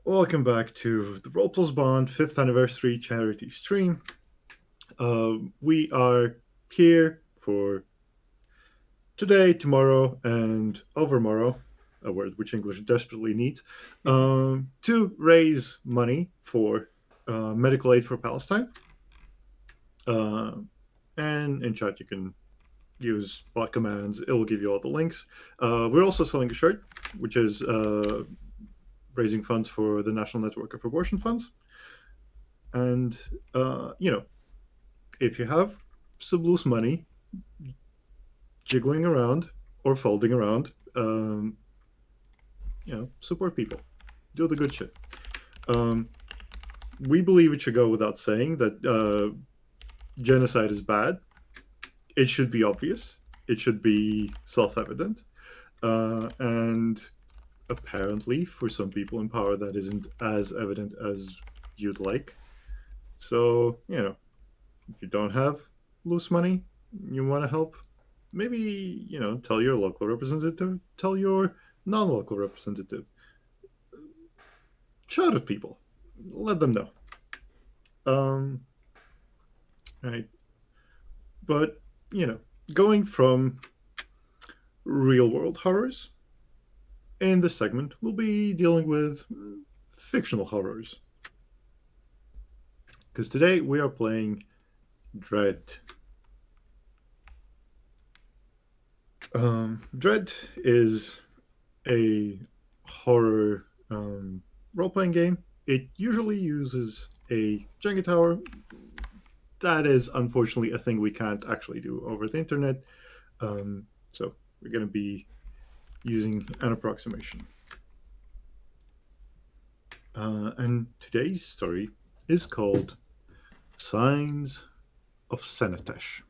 Welcome back to the Roll Plus Bond 5th anniversary charity stream. We are here for today, tomorrow, and overmorrow, a word which English desperately needs, to raise money for medical aid for Palestine. And in chat, you can use bot commands. It will give you all the links. We're also selling a shirt, which is raising funds for the National Network of Abortion Funds. And, if you have some loose money jiggling around or folding around, support people. Do the good shit. We believe it should go without saying that genocide is bad. It should be obvious. It should be self-evident. And apparently, for some people in power, that isn't as evident as you'd like. So, if you don't have loose money, you want to help, maybe, tell your local representative, tell your non-local representative. Shout at people. Let them know. Um, right. But, going from real world horrors, in this segment, we'll be dealing with fictional horrors. Because today we are playing Dread. Dread is a horror role playing game. It usually uses a Jenga tower. That is unfortunately a thing we can't actually do over the internet. So we're going to be using an approximation. And today's story is called Signs of Senatesh.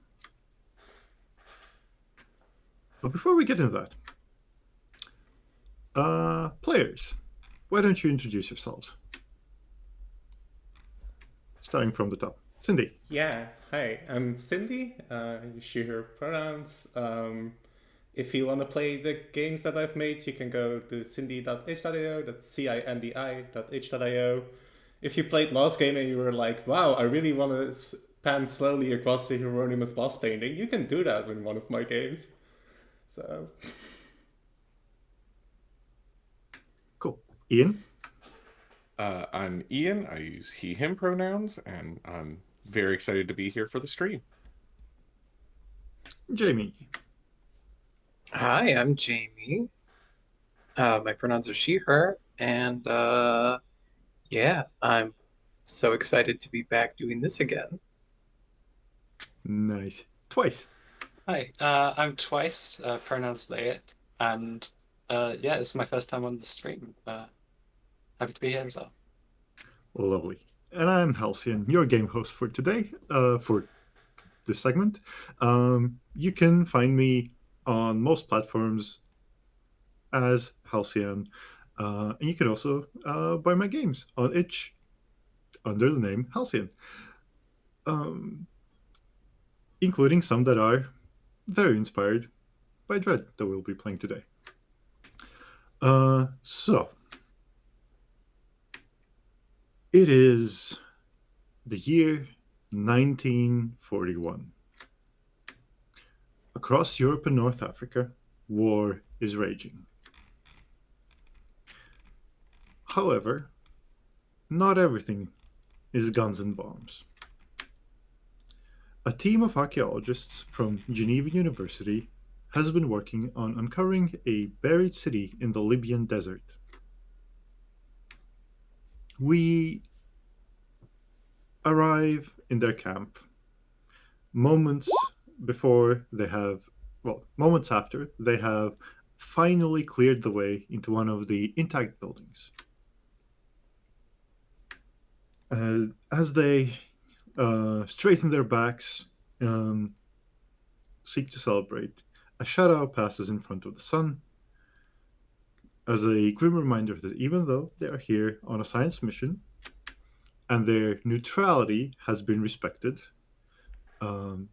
But before we get into that, players, why don't you introduce yourselves? Starting from the top. Cindy. Yeah, hi, I'm Cindy. She, her pronouns. If you want to play the games that I've made, you can go to cindy.h.io, that's CINDI.h.io. If you played last game and you were like, wow, I really want to pan slowly across the Hieronymus boss painting, you can do that in one of my games. So, Cool. Ian. I'm Ian. I use he, him pronouns, and I'm very excited to be here for the stream. Jamie. Hi, I'm Jamie. My pronouns are she, her, and yeah, I'm so excited to be back doing this again. Nice. Twice. Hi, I'm Twice, pronouns they, it, and yeah, it's my first time on the stream. Happy to be here as well. Lovely. And I'm Halcyon, your game host for today, for this segment. You can find me on most platforms as Halcyon. And you can also buy my games on itch under the name Halcyon, um, including some that are very inspired by Dread that we'll be playing today. So, it is the year 1941. Across Europe and North Africa, war is raging. However, not everything is guns and bombs. A team of archaeologists from Geneva University has been working on uncovering a buried city in the Libyan desert. We arrive in their camp moments before they have, well, moments after they have finally cleared the way into one of the intact buildings. As they straighten their backs, seek to celebrate, a shadow passes in front of the sun as a grim reminder that even though they are here on a science mission and their neutrality has been respected, the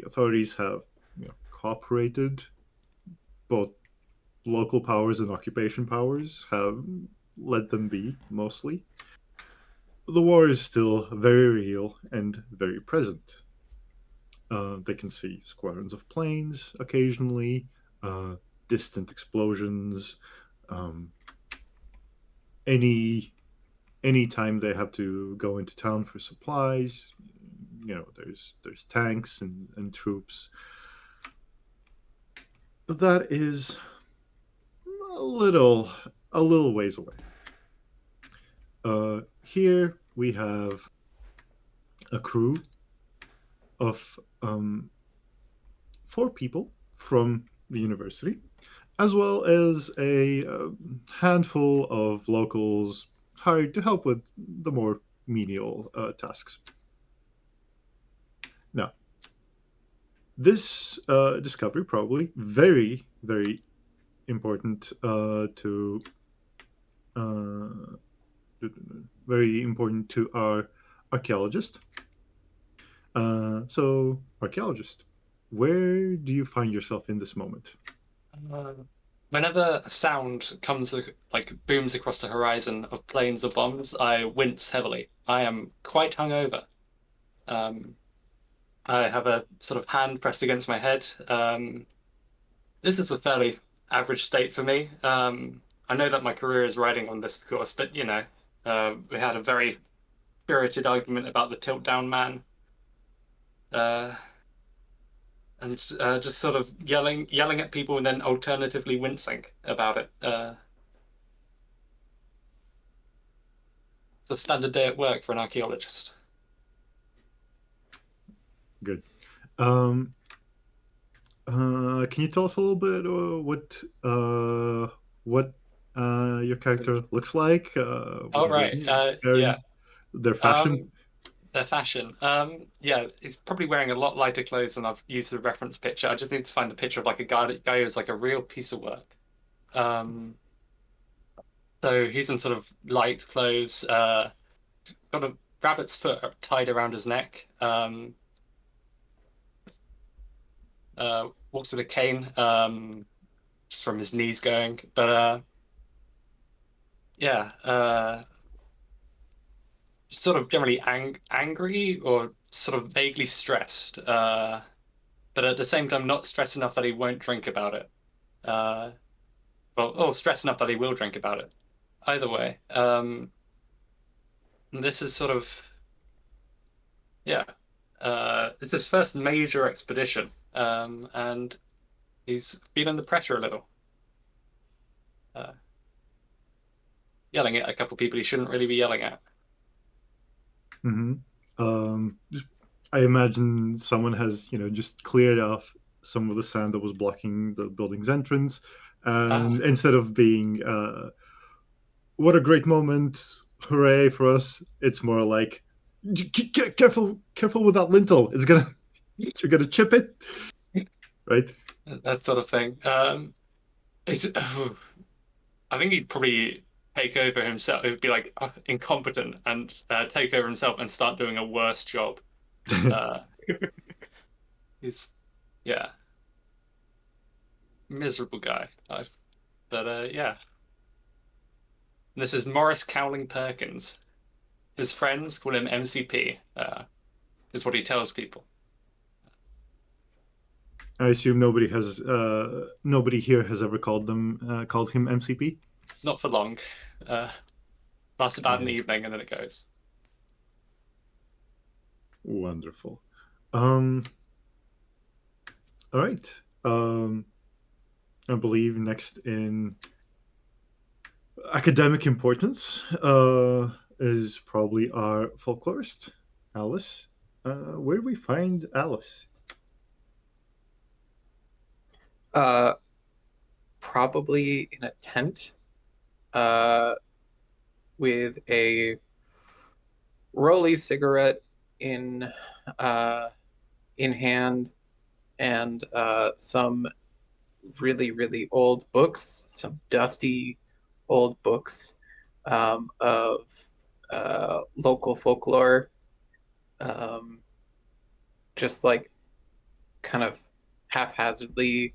authorities have cooperated. Both local powers and occupation powers have let them be mostly, the war is still very real and very present. They can see squadrons of planes occasionally, distant explosions, um, any time they have to go into town for supplies. There's tanks and troops, but that is a little a little ways away. Here we have a crew of 4 people from the university, as well as a handful of locals hired to help with the more menial tasks. Now, this discovery probably very, very important uh, very important to our archaeologist. So, archaeologist, where do you find yourself in this moment? Uh, Whenever a sound comes like booms across the horizon of planes or bombs, I wince heavily. I am quite hungover. Um, I have a sort of hand pressed against my head. This is a fairly average state for me. I know that my career is riding on this, of course, but we had a very spirited argument about the tilt down man. Uh, and just sort of yelling at people and then alternatively wincing about it. It's a standard day at work for an archaeologist. Good. Um, can you tell us a little bit what your character looks like? Oh, right. Yeah. Their fashion. Um, their fashion. Yeah, he's probably wearing a lot lighter clothes than I've used as a reference picture. I just need to find a picture of like a guy who's like a real piece of work. Um, so he's in sort of light clothes. Got a rabbit's foot tied around his neck. Walks with a cane, just from his knees going. But yeah, sort of generally angry or sort of vaguely stressed. But at the same time, not stressed enough that he won't drink about it. Uh, stressed enough that he will drink about it. Either way, this is sort of yeah. It's his first major expedition, and he's feeling the pressure a little. Uh, Yelling at a couple people he shouldn't really be yelling at. Hmm. I imagine someone has, just cleared off some of the sand that was blocking the building's entrance, and Ah, instead of being "What a great moment! Hooray for us!" it's more like "Careful, careful with that lintel! You're gonna chip it, right?" that sort of thing. I think he'd probably take over himself. He'd be like incompetent and take over himself and start doing a worse job. Uh, he's yeah, miserable guy. But yeah, this is Morris Cowling Perkins. His friends call him MCP. Is what he tells people. I assume nobody here has ever called him MCP. Not for long. Lasts about an Yes. evening and then it goes. Wonderful. All right. I believe next in academic importance is probably our folklorist, Alice. Where do we find Alice? Probably in a tent, uh, with a Rolly cigarette in uh, in hand, and some really, really old books, some dusty old books of local folklore, um, just like kind of haphazardly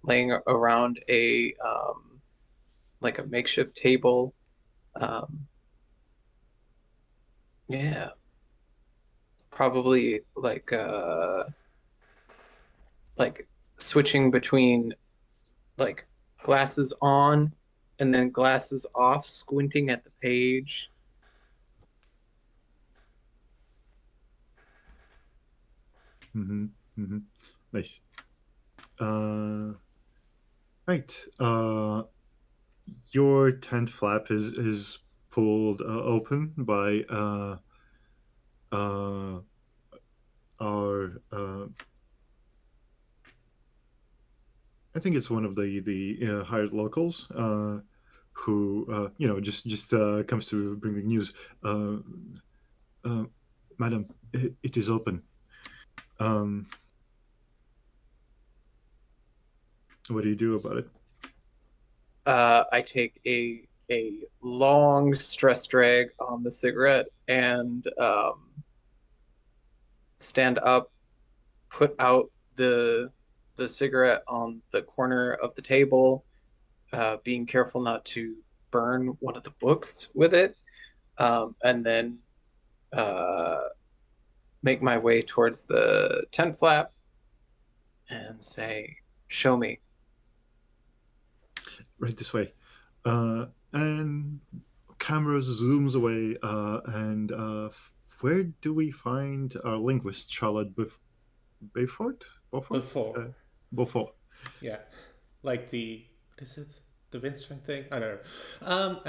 laying around a like a makeshift table, Um, yeah, probably like switching between like glasses on and then glasses off, squinting at the page. Mm-hmm. Mm-hmm. Nice. Right. Your tent flap is pulled open by our I think it's one of the hired locals who just comes to bring the news. Uh, uh, Madam, it is open. Um, what do you do about it? I take a long stress drag on the cigarette and stand up, put out the cigarette on the corner of the table, being careful not to burn one of the books with it, and then uh, make my way towards the tent flap and say, "Show me." Right this way. And camera zooms away, and where do we find our linguist, Charlotte Beaufort? Beaufort? Before. Beaufort. Yeah. Like what is it? The Winstring thing? I don't know.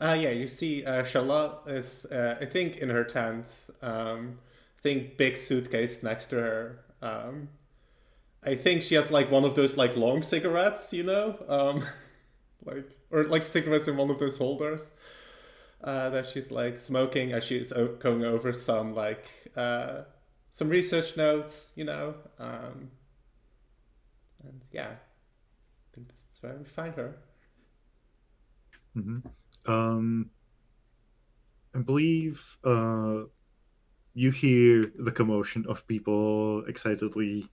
Yeah, you see Charlotte is, I think, in her tent. I think big suitcase next to her. I think she has like one of those like long cigarettes, like, or like cigarettes in one of those holders that she's like smoking as she's going over some research notes, and yeah, I think that's where we find her. Hmm. I believe you hear the commotion of people excitedly,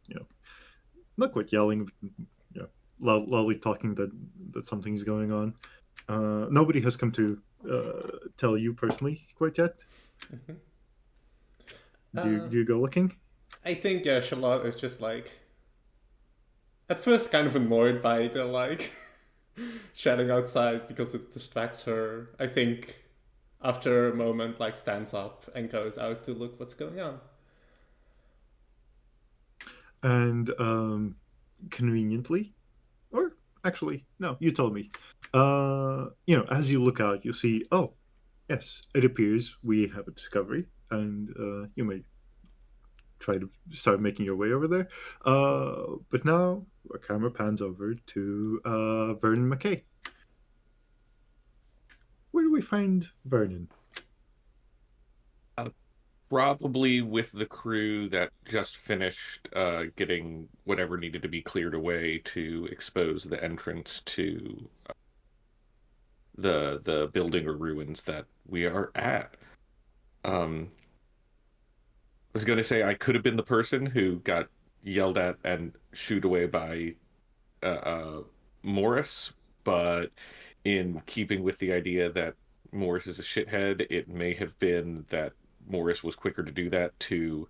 not quite yelling, but, loudly talking that something's going on. Nobody has come to tell you personally quite yet. Mhm. Do you go looking? I think Charlotte is just like at first kind of annoyed by the like shouting outside because it distracts her. I think after a moment like stands up and goes out to look what's going on. And conveniently, or actually, no, you told me. As you look out, you see, oh, yes, it appears we have a discovery, and you may try to start making your way over there. But now our camera pans over to Vernon McKay. Where do we find Vernon? Probably with the crew that just finished getting whatever needed to be cleared away to expose the entrance to the building or ruins that we are at. I was going to say I could have been the person who got yelled at and shooed away by Morris, but in keeping with the idea that Morris is a shithead, it may have been that Morris was quicker to do that to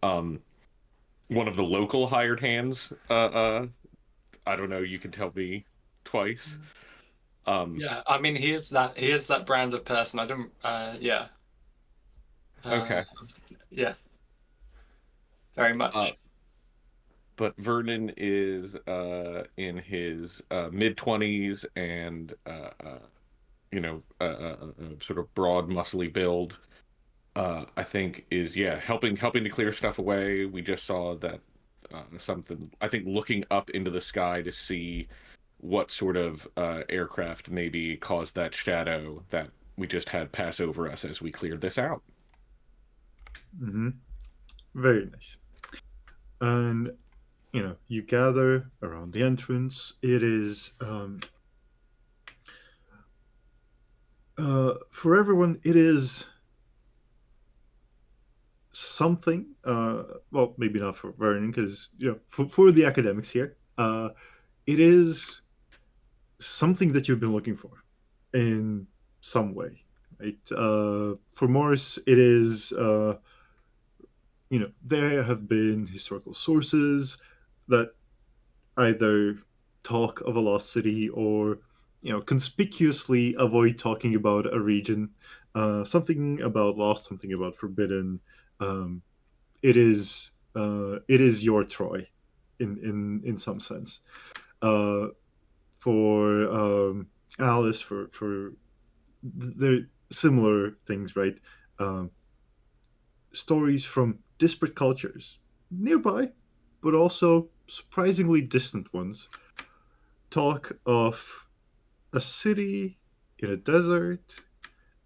um, one of the local hired hands. I don't know. You can tell me twice. Yeah, I mean he is that brand of person. I don't yeah. Okay. Yeah, very much. But Vernon is in his mid-20s and sort of broad, muscly build. I think is helping to clear stuff away. We just saw that something. I think looking up into the sky to see what sort of aircraft maybe caused that shadow that we just had pass over us as we cleared this out. Mm-hmm. Very nice. And you gather around the entrance. It is for everyone. It is something. Well, maybe not for Vernon, because for the academics here, it is something that you've been looking for. in some way. Right? For Morris, it is there have been historical sources that either talk of a lost city or conspicuously avoid talking about a region, something about lost, something about forbidden. Um, it is your Troy, in some sense. Uh, for Alice, for there similar things, right? Um, Stories from disparate cultures, nearby, but also surprisingly distant ones, talk of a city in a desert,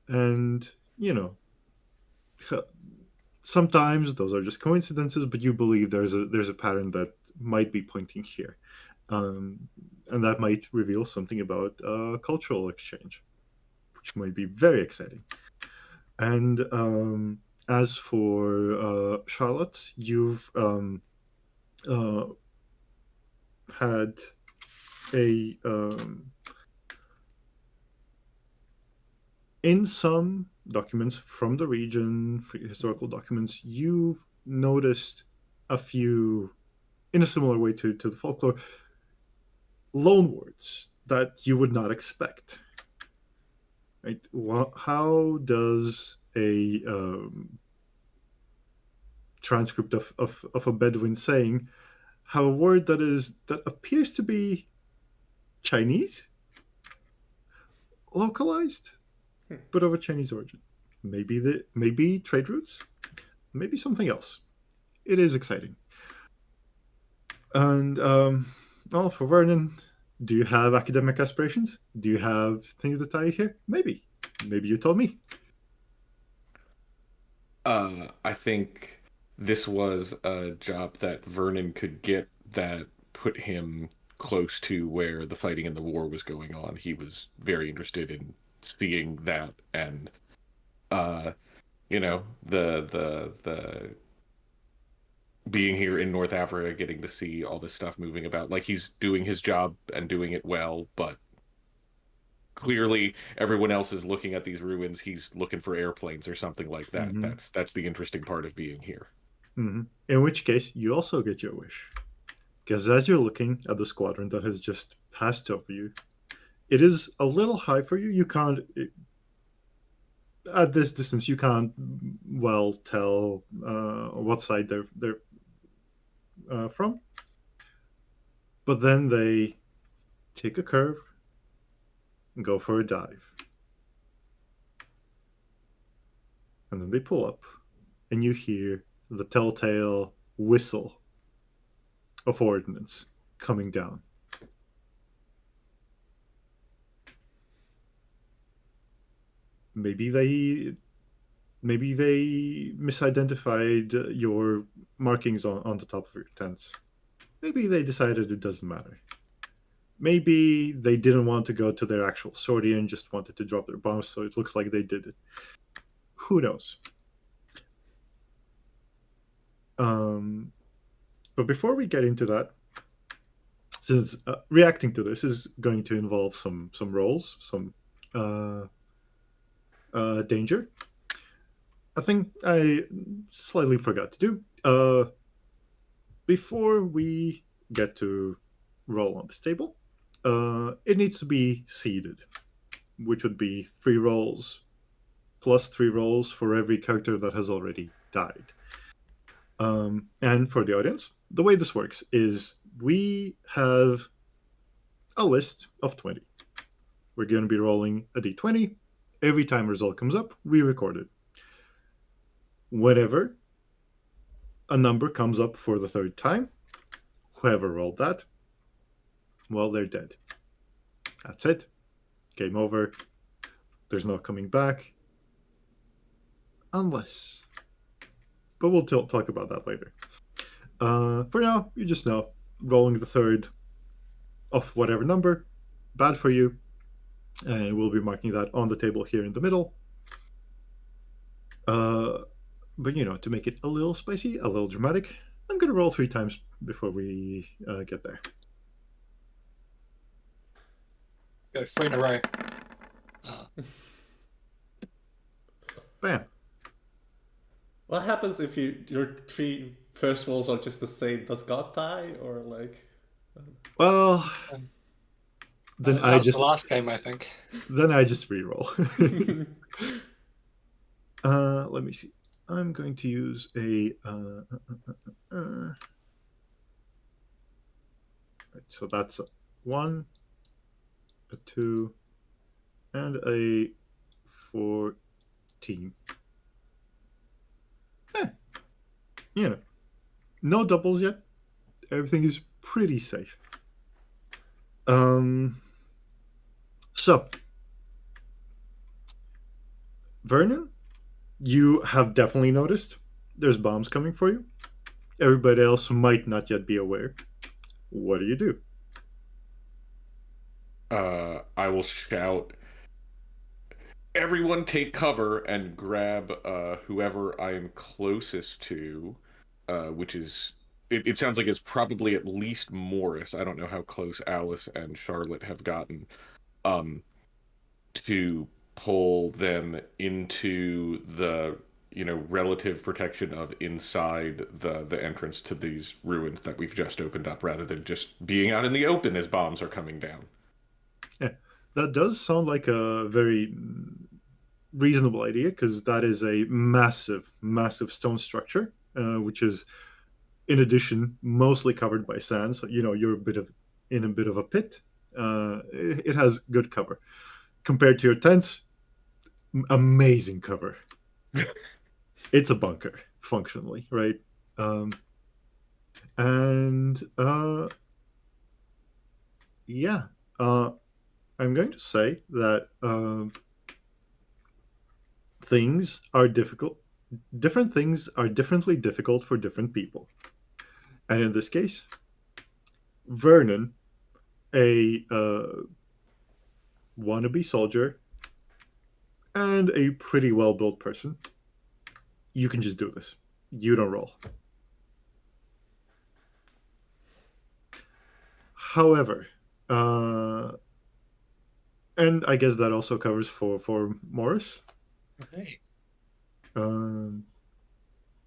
and sometimes those are just coincidences, but you believe there's a pattern that might be pointing here, um, and that might reveal something about cultural exchange, which might be very exciting. And as for Charlotte, you've uh, had a in some documents from the region, historical documents, you've noticed a few, in a similar way to the folklore, loan words that you would not expect. Right? How does a transcript of a Bedouin saying have a word that appears to be Chinese, localized, but of a Chinese origin? Maybe trade routes, maybe something else. It is exciting. And well, for Vernon, do you have academic aspirations? Do you have things that tie you here? Maybe you told me. I think this was a job that Vernon could get that put him close to where the fighting and the war was going on. He was very interested in seeing that, and uh, the being here in North Africa, getting to see all this stuff moving about. Like, he's doing his job and doing it well, but clearly everyone else is looking at these ruins. He's looking for airplanes or something like that. Mhm. That's the interesting part of being here. Mm-hmm. In which case, you also get your wish. Because as you're looking at the squadron that has just passed over you, it is a little high for you. You can't, at this distance, you can't well tell what side they're from. But then they take a curve and go for a dive. And then they pull up, and you hear the telltale whistle of ordnance coming down. Maybe they misidentified your markings on the top of your tents. Maybe they decided it doesn't matter. Maybe they didn't want to go to their actual sortie and just wanted to drop their bombs, so it looks like they did it. Who knows? But before we get into that, since reacting to this is going to involve some rolls, some danger, I think I slightly forgot to do. Before we get to roll on this table, it needs to be seeded, which would be 3 rolls plus 3 rolls for every character that has already died. And for the audience, the way this works is we have a list of 20. We're going to be rolling a d20. Every time a result comes up, we record it. Whenever a number comes up for the 3rd time, whoever rolled that, well, they're dead. That's it. Game over. There's no coming back. Unless. But we'll talk about that later. For now, you just know rolling the 3rd of whatever number, bad for you. And we'll be marking that on the table here in the middle. But to make it a little spicy, a little dramatic, I'm going to roll 3 times before we get there. Go 3 in a row. Bam. What happens if your three first rolls are just the same? Does God die, or like? Well, then That I was the just last game, I think. reroll. Let me see. I'm going to use a. Right, so that's a 1, a 2, and a 14. You know, no doubles yet. Everything is pretty safe. So, Vernon, you have definitely noticed there's bombs coming for you. Everybody else might not yet be aware. What do you do? I will shout, "Everyone take cover," and grab whoever I am closest to, which is. It sounds like it's probably at least Morris. I don't know how close Alice and Charlotte have gotten. Um, to pull them into the relative protection of inside the entrance to these ruins that we've just opened up, rather than just being out in the open as bombs are coming down. Yeah, that does sound like a very reasonable idea because that is a massive, massive stone structure, which is, in addition, mostly covered by sand. So you're in a bit of a pit. It has good cover compared to your tents. Amazing cover. It's a bunker functionally, right? And yeah, I'm going to say that things are difficult. Different things are differently difficult for different people. And in this case, Vernon, a wannabe soldier and a pretty well built person, you can just do this. You don't roll. However, and I guess that also covers for Morris, Hey,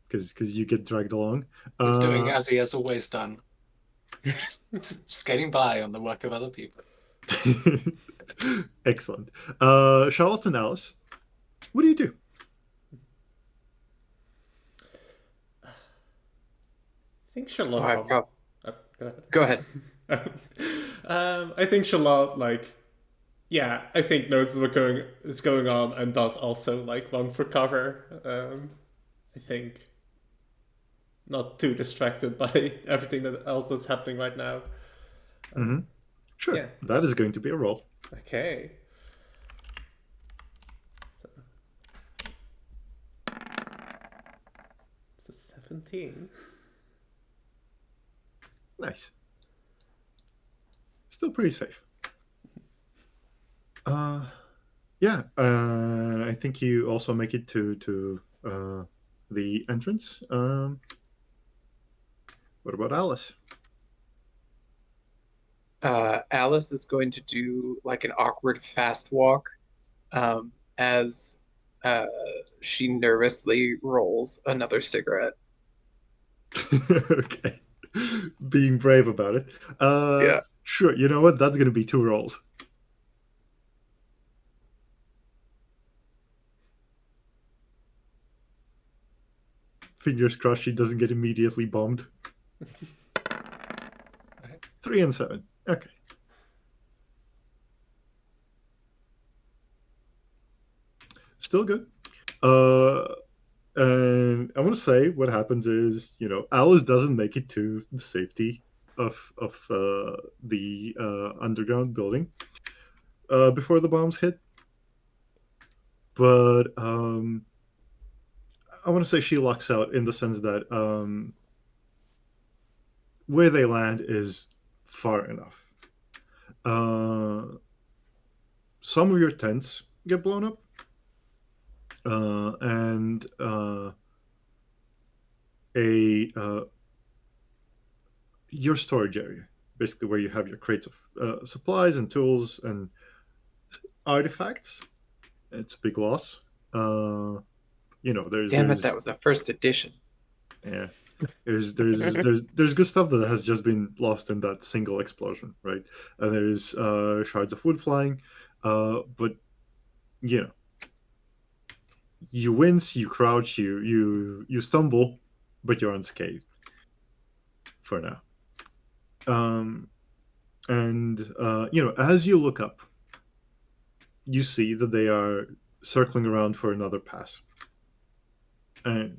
because you get dragged along. he's doing as he has always done. Just getting by on the work of other people. Excellent. Charlotte and Alice, what do you do? I think Charlotte. Oh, I prob- Go ahead. I think Charlotte, I think knows what is going on and does also run for cover. I think not too distracted by everything else that's happening right now. Sure, Yeah. that is going to be a roll. Okay. It's a 17. Nice. Still pretty safe. Yeah. I think you also make it to the entrance. What about Alice? Alice is going to do like an awkward fast walk as she nervously rolls another cigarette. Okay. Being brave about it. Yeah. Sure. You know what? That's going to be 2 rolls. Fingers crossed she doesn't get immediately bombed. 3 and 7. Okay. Still good. And I want to say what happens is, Alice doesn't make it to the safety of the underground building before the bombs hit. But I want to say she lucks out in the sense that where they land is far enough. Some of your tents get blown up, and your storage area, basically where you have your crates of supplies and tools and artifacts, it's a big loss. There's Damn it, there's that was a first edition. yeah, there's good stuff that has just been lost in that single explosion, right? And there's shards of wood flying, but you know, you wince, you crouch, you stumble, but you're unscathed for now. And as you look up, you see that they are circling around for another pass, and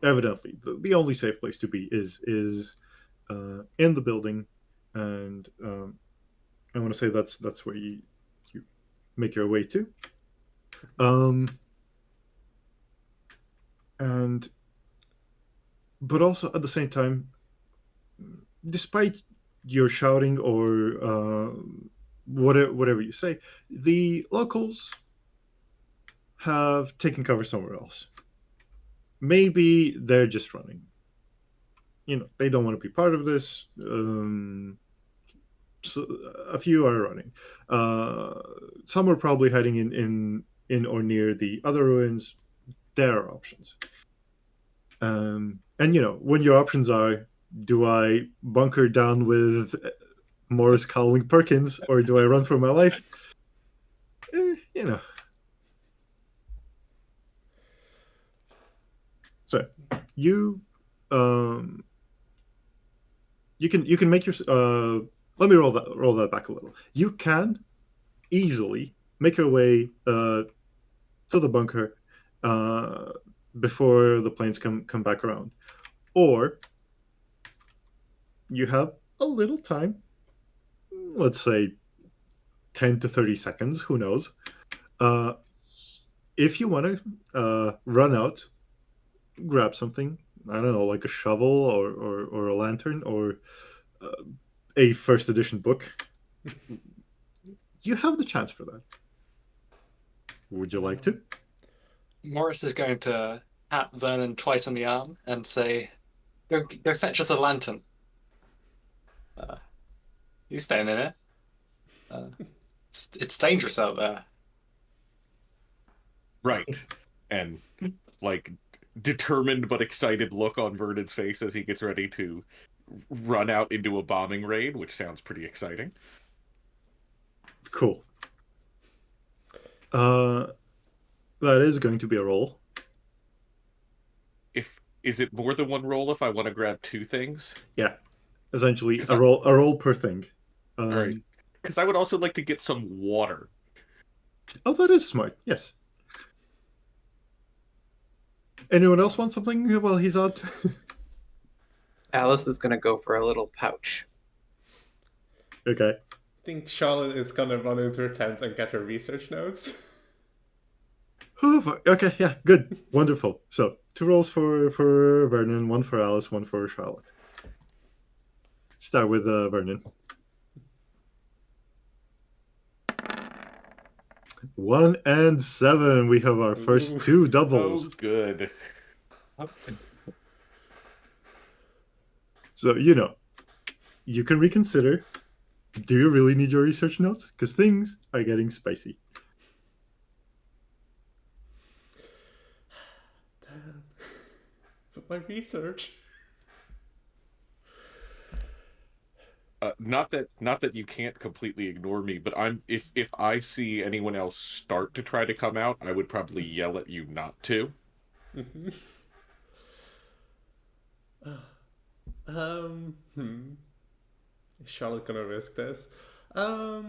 evidently the only safe place to be is in the building, and I want to say that's where you make your way to. And but also at the same time, despite your shouting or whatever you say, the locals have taken cover somewhere else. Maybe they're just running. They don't want to be part of this. So a few are running. Some are probably hiding in or near the other ruins. There are options. And when your options are, do I bunker down with Morris Cowling Perkins or do I run for my life? So you you can make your let me roll that back a little. You can easily make your way to the bunker before the planes come back around, or you have a little time. Let's say 10 to 30 seconds. Who knows? If you want to run out, grab something. I don't know, like a shovel or a lantern or a first edition book. You have the chance for that. Would you like to? Morris is going to pat Vernon twice on the arm and say, Go fetch us a lantern. He's staying in it. It's dangerous out there. Right. And like determined but excited look on Vernon's face as he gets ready to run out into a bombing raid, which sounds pretty exciting. Cool. That is going to be a roll. Is it more than one roll if I want to grab two things? Yeah. Essentially a roll per thing. All right. Because I would also like to get some water. Oh, that is smart. Yes. Anyone else want something while he's out? Alice is going to go for a little pouch. Okay. I think Charlotte is gonna run into her tent and get her research notes. Okay, yeah, good. Wonderful. So, 2 rolls for Vernon, 1 for Alice, 1 for Charlotte. Start with Vernon. 1 and 7. We have our first 2 doubles. Oh, good. So, you can reconsider. Do you really need your research notes? Because things are getting spicy. Damn. But my research. Not that you can't completely ignore me, but if I see anyone else start to try to come out, I would probably yell at you not to. Mm-hmm. Is Charlotte gonna risk this? I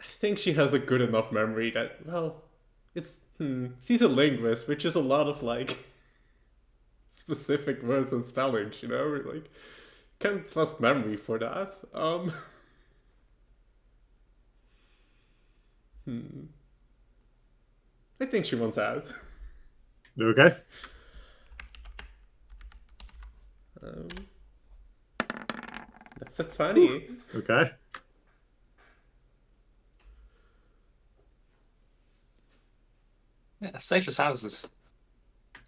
think she has a good enough memory that, well, it's she's a linguist, which is a lot of like specific words and spellings, like can't trust memory for that. I think she wants out. Okay. That's a 20. Okay. Yeah, safe as houses.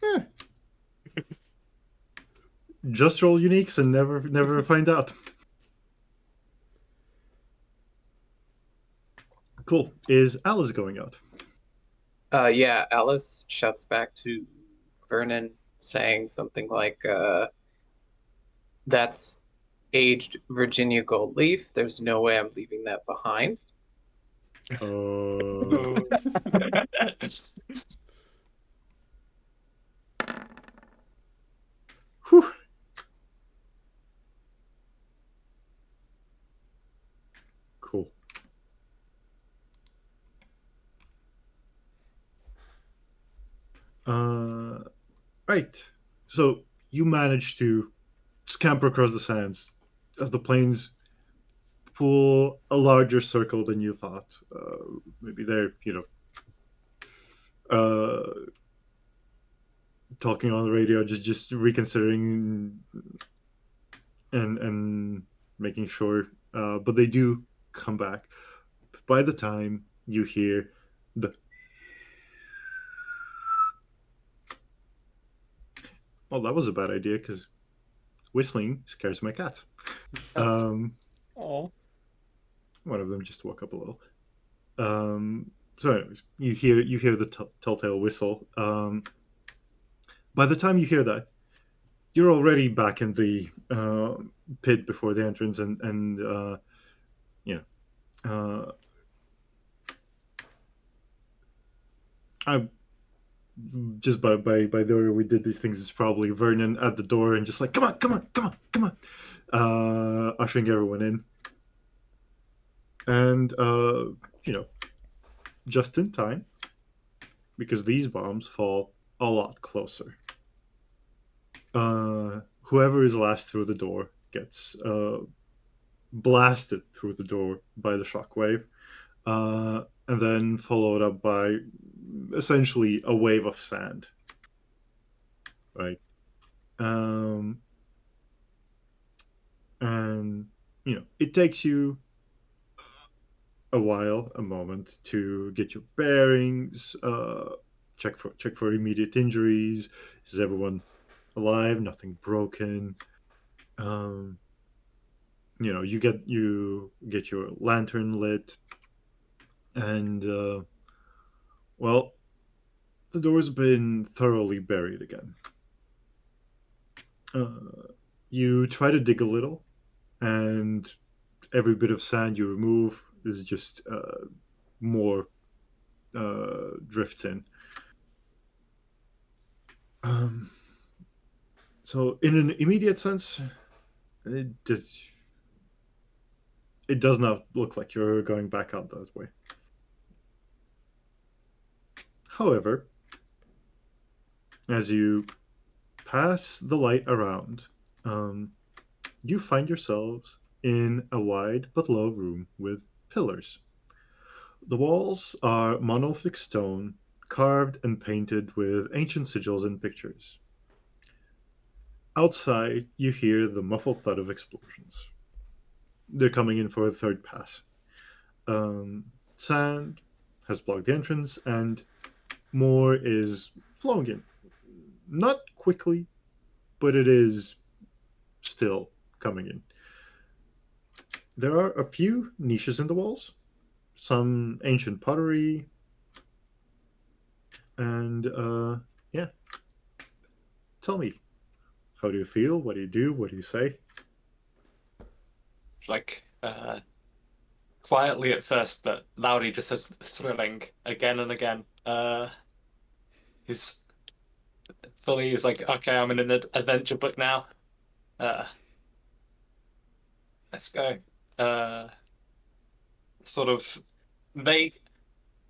Yeah. Just roll uniques and never find out. Cool. Is Alice going out? Yeah, Alice shouts back to Vernon, saying something like, that's aged Virginia Gold Leaf. There's no way I'm leaving that behind. Uh, whew. Cool. Right. So you manage to scamper across the sands as the planes pull a larger circle than you thought. Maybe they're, talking on the radio, just reconsidering and making sure. But they do come back. By the time you hear the well, that was a bad idea because whistling scares my cat. Oh. One of them just woke up a little. So, anyways, you hear the telltale whistle. By the time you hear that, you're already back in the pit before the entrance, and you know, I just by the order we did these things, it's probably Vernon at the door and just like, come on, come on, come on, come on, ushering everyone in, and just in time because these bombs fall a lot closer. Whoever is last through the door gets blasted through the door by the shockwave, and then followed up by essentially a wave of sand. Right. And it takes you a while, a moment to get your bearings, check for immediate injuries. Is everyone alive? Nothing broken. You get your lantern lit, and well, the door's been thoroughly buried again. You try to dig a little, and every bit of sand you remove is just more drifts in. So, in an immediate sense, it does not look like you're going back out that way. However, as you pass the light around, you find yourselves in a wide but low room with pillars. The walls are monolithic stone, carved and painted with ancient sigils and pictures. Outside, you hear the muffled thud of explosions. They're coming in for a third pass. Sand has blocked the entrance, and more is flowing in. Not quickly, but it is still coming in. There are a few niches in the walls, some ancient pottery, and yeah. Tell me, how do you feel? What do you do? What do you say? Like, quietly at first, but loudly just says thrilling again and again. He's he's like, okay, I'm in an adventure book now. Uh, let's go. Uh, Sort of vague,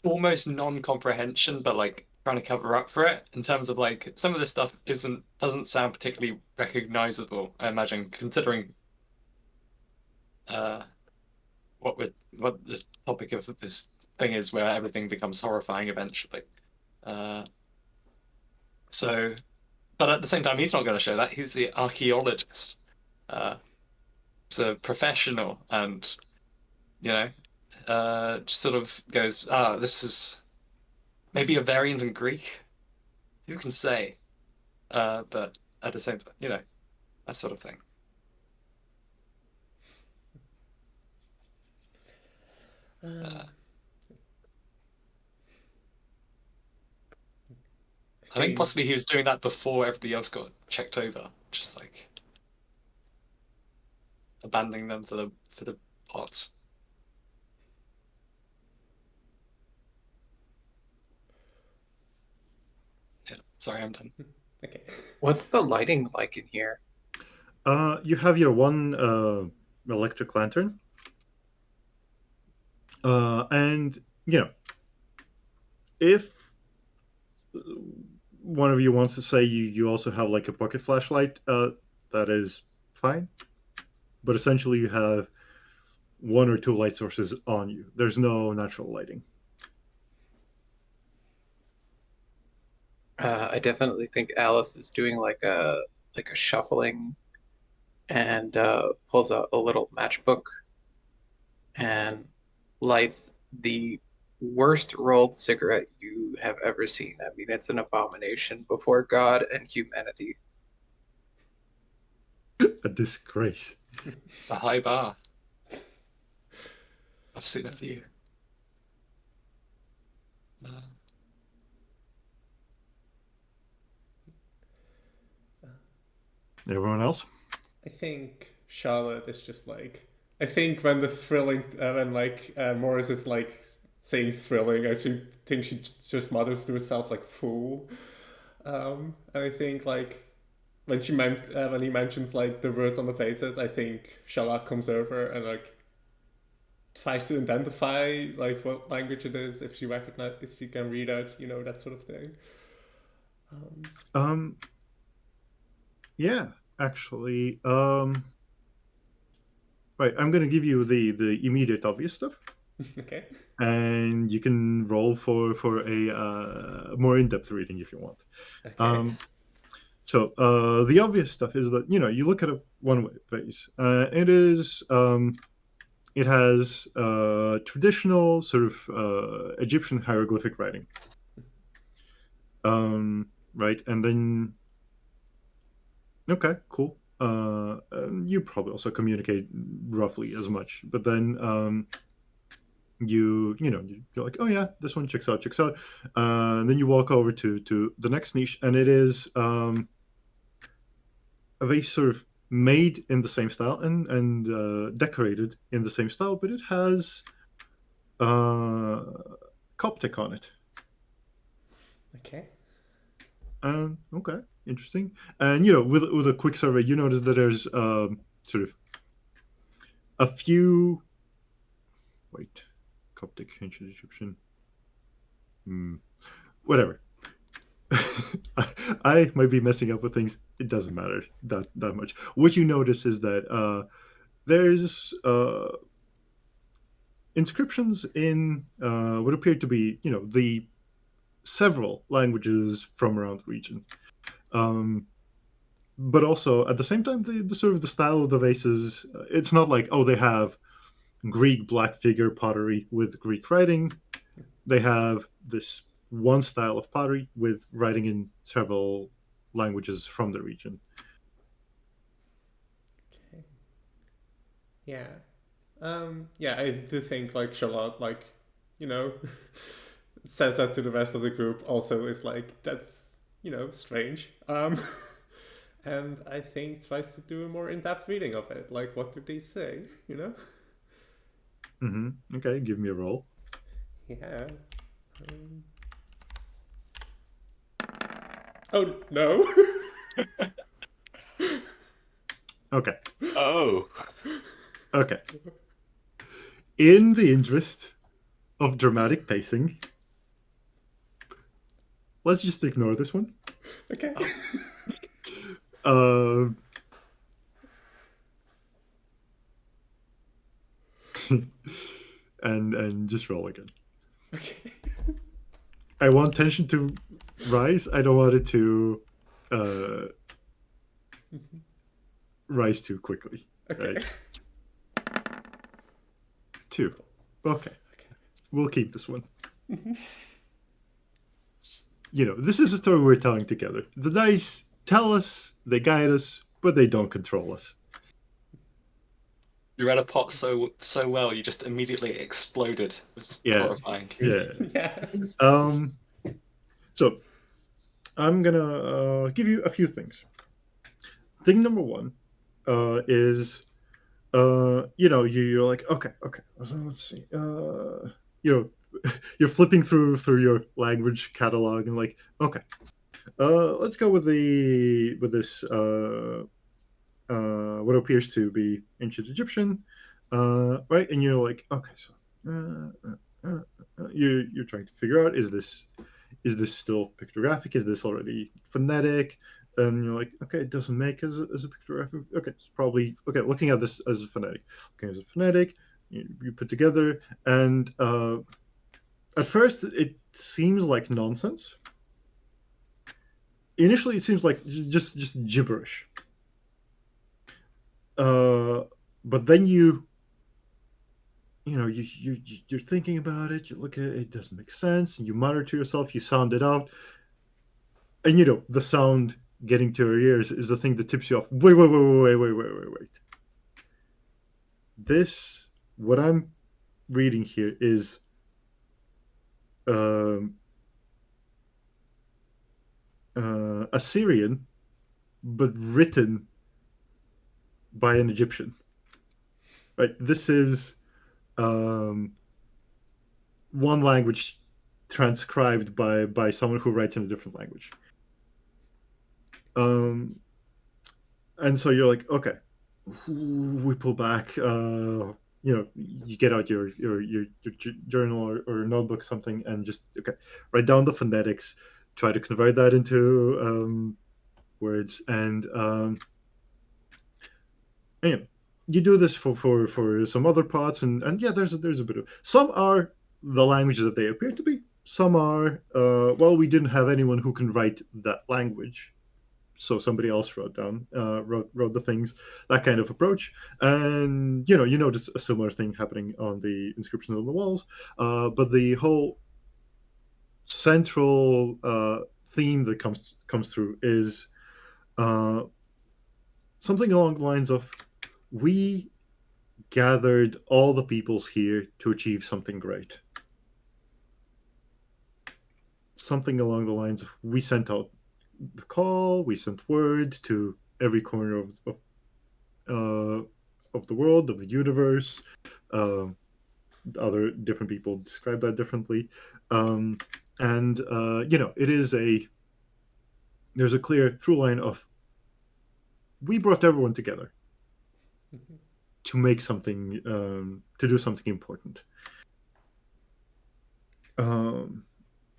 almost non-comprehension, but like trying to cover up for it in terms of like some of this stuff doesn't sound particularly recognizable, I imagine, considering uh what the topic of this thing is where everything becomes horrifying eventually. Uh so but at the same time he's not going to show that. He's the archaeologist. Uh he's a professional and just sort of goes, this is maybe a variant in Greek. Who can say? But at the same time, that sort of thing. Um, I think possibly he was doing that before everybody else got checked over, just like abandoning them for the pots. Yeah, sorry, I'm done. Okay. What's the lighting like in here? You have your one electric lantern, and if one of you wants to say you also have like a pocket flashlight, that is fine. But essentially, you have one or two light sources on you. There's no natural lighting. I definitely think Alice is doing like a shuffling, and pulls out a little matchbook and lights the worst rolled cigarette you have ever seen. I mean, it's an abomination before God and humanity. A disgrace. It's a high bar. I've seen a few. Everyone else? I think Charlotte is just like. I think when the thrilling, when like Morris is like saying thrilling, I think she just mutters to herself like fool. And I think like when when he mentions like the words on the faces, I think Charlotte comes over and like tries to identify like what language it is, if she can read it, that sort of thing. Yeah, actually. Right, I'm gonna give you the immediate obvious stuff, Okay. and you can roll for a more in-depth reading if you want. Okay. So the obvious stuff is that you look at a one-way vase. It has traditional sort of Egyptian hieroglyphic writing. Right, and then okay, cool. You probably also communicate roughly as much, but then you're like, oh yeah, this one checks out. And then you walk over to the next niche, and it is a vase sort of made in the same style and decorated in the same style, but it has Coptic on it. Okay. Okay, interesting. And with a quick survey, you notice that there's sort of a few. Wait, Coptic, ancient Egyptian. Whatever. I might be messing up with things. It doesn't matter that much. What you notice is that there's inscriptions in what appear to be, the several languages from around the region. But also at the same time, the sort of the style of the vases, it's not like, oh, they have Greek black figure pottery with Greek writing. They have this one style of pottery with writing in several languages from the region. Okay. Yeah. Yeah, I do think like Charlotte, like, says that to the rest of the group also is like, that's, strange. And I think tries to do a more in-depth reading of it. Like, what do they say, Okay, give me a roll. Yeah. Oh, no. Okay. Oh. Okay. In the interest of dramatic pacing, let's just ignore this one. Okay. And just roll again. Okay. I want tension to rise. I don't want it to rise too quickly. Okay. Right? 2. Okay. We'll keep this one. This is a story we're telling together. The dice tell us, they guide us, but they don't control us. You read a pot so well, you just immediately exploded. It was horrifying. Yeah. Yeah. So I'm gonna give you a few things. Thing number one is you're like, okay, so let's see, you're flipping through your language catalog and like, okay, let's go with this what appears to be ancient Egyptian, right? And you're like, okay, so you're trying to figure out, is this still pictographic? Is this already phonetic? And you're like, okay, it doesn't make as a pictographic. Okay, it's probably okay. Looking at this as a phonetic, looking as a phonetic, you put together, and at first it seems like nonsense. Initially, it seems like just gibberish. But then you're thinking about it. You look at it; it doesn't make sense, and you mutter to yourself. You sound it out, and the sound getting to your ears is the thing that tips you off. Wait. This, what I'm reading here, is um, Assyrian, but written by an Egyptian. Right. This is one language transcribed by someone who writes in a different language. And so you're like, okay, we pull back. You get out your journal or notebook, something, and just write down the phonetics, try to convert that into words, and you do this for some other parts, and yeah, there's a bit of, some are the languages that they appear to be. Some are we didn't have anyone who can write that language, so somebody else wrote the things, that kind of approach. And you notice a similar thing happening on the inscriptions on the walls, but the whole central theme that comes through is something along the lines of, we gathered all the peoples here to achieve something great. Something along the lines of, we sent out the call, we sent word to every corner of the world, of the universe. Other different people describe that differently, and it is there's a clear through line of, we brought everyone together to make something, to do something important. And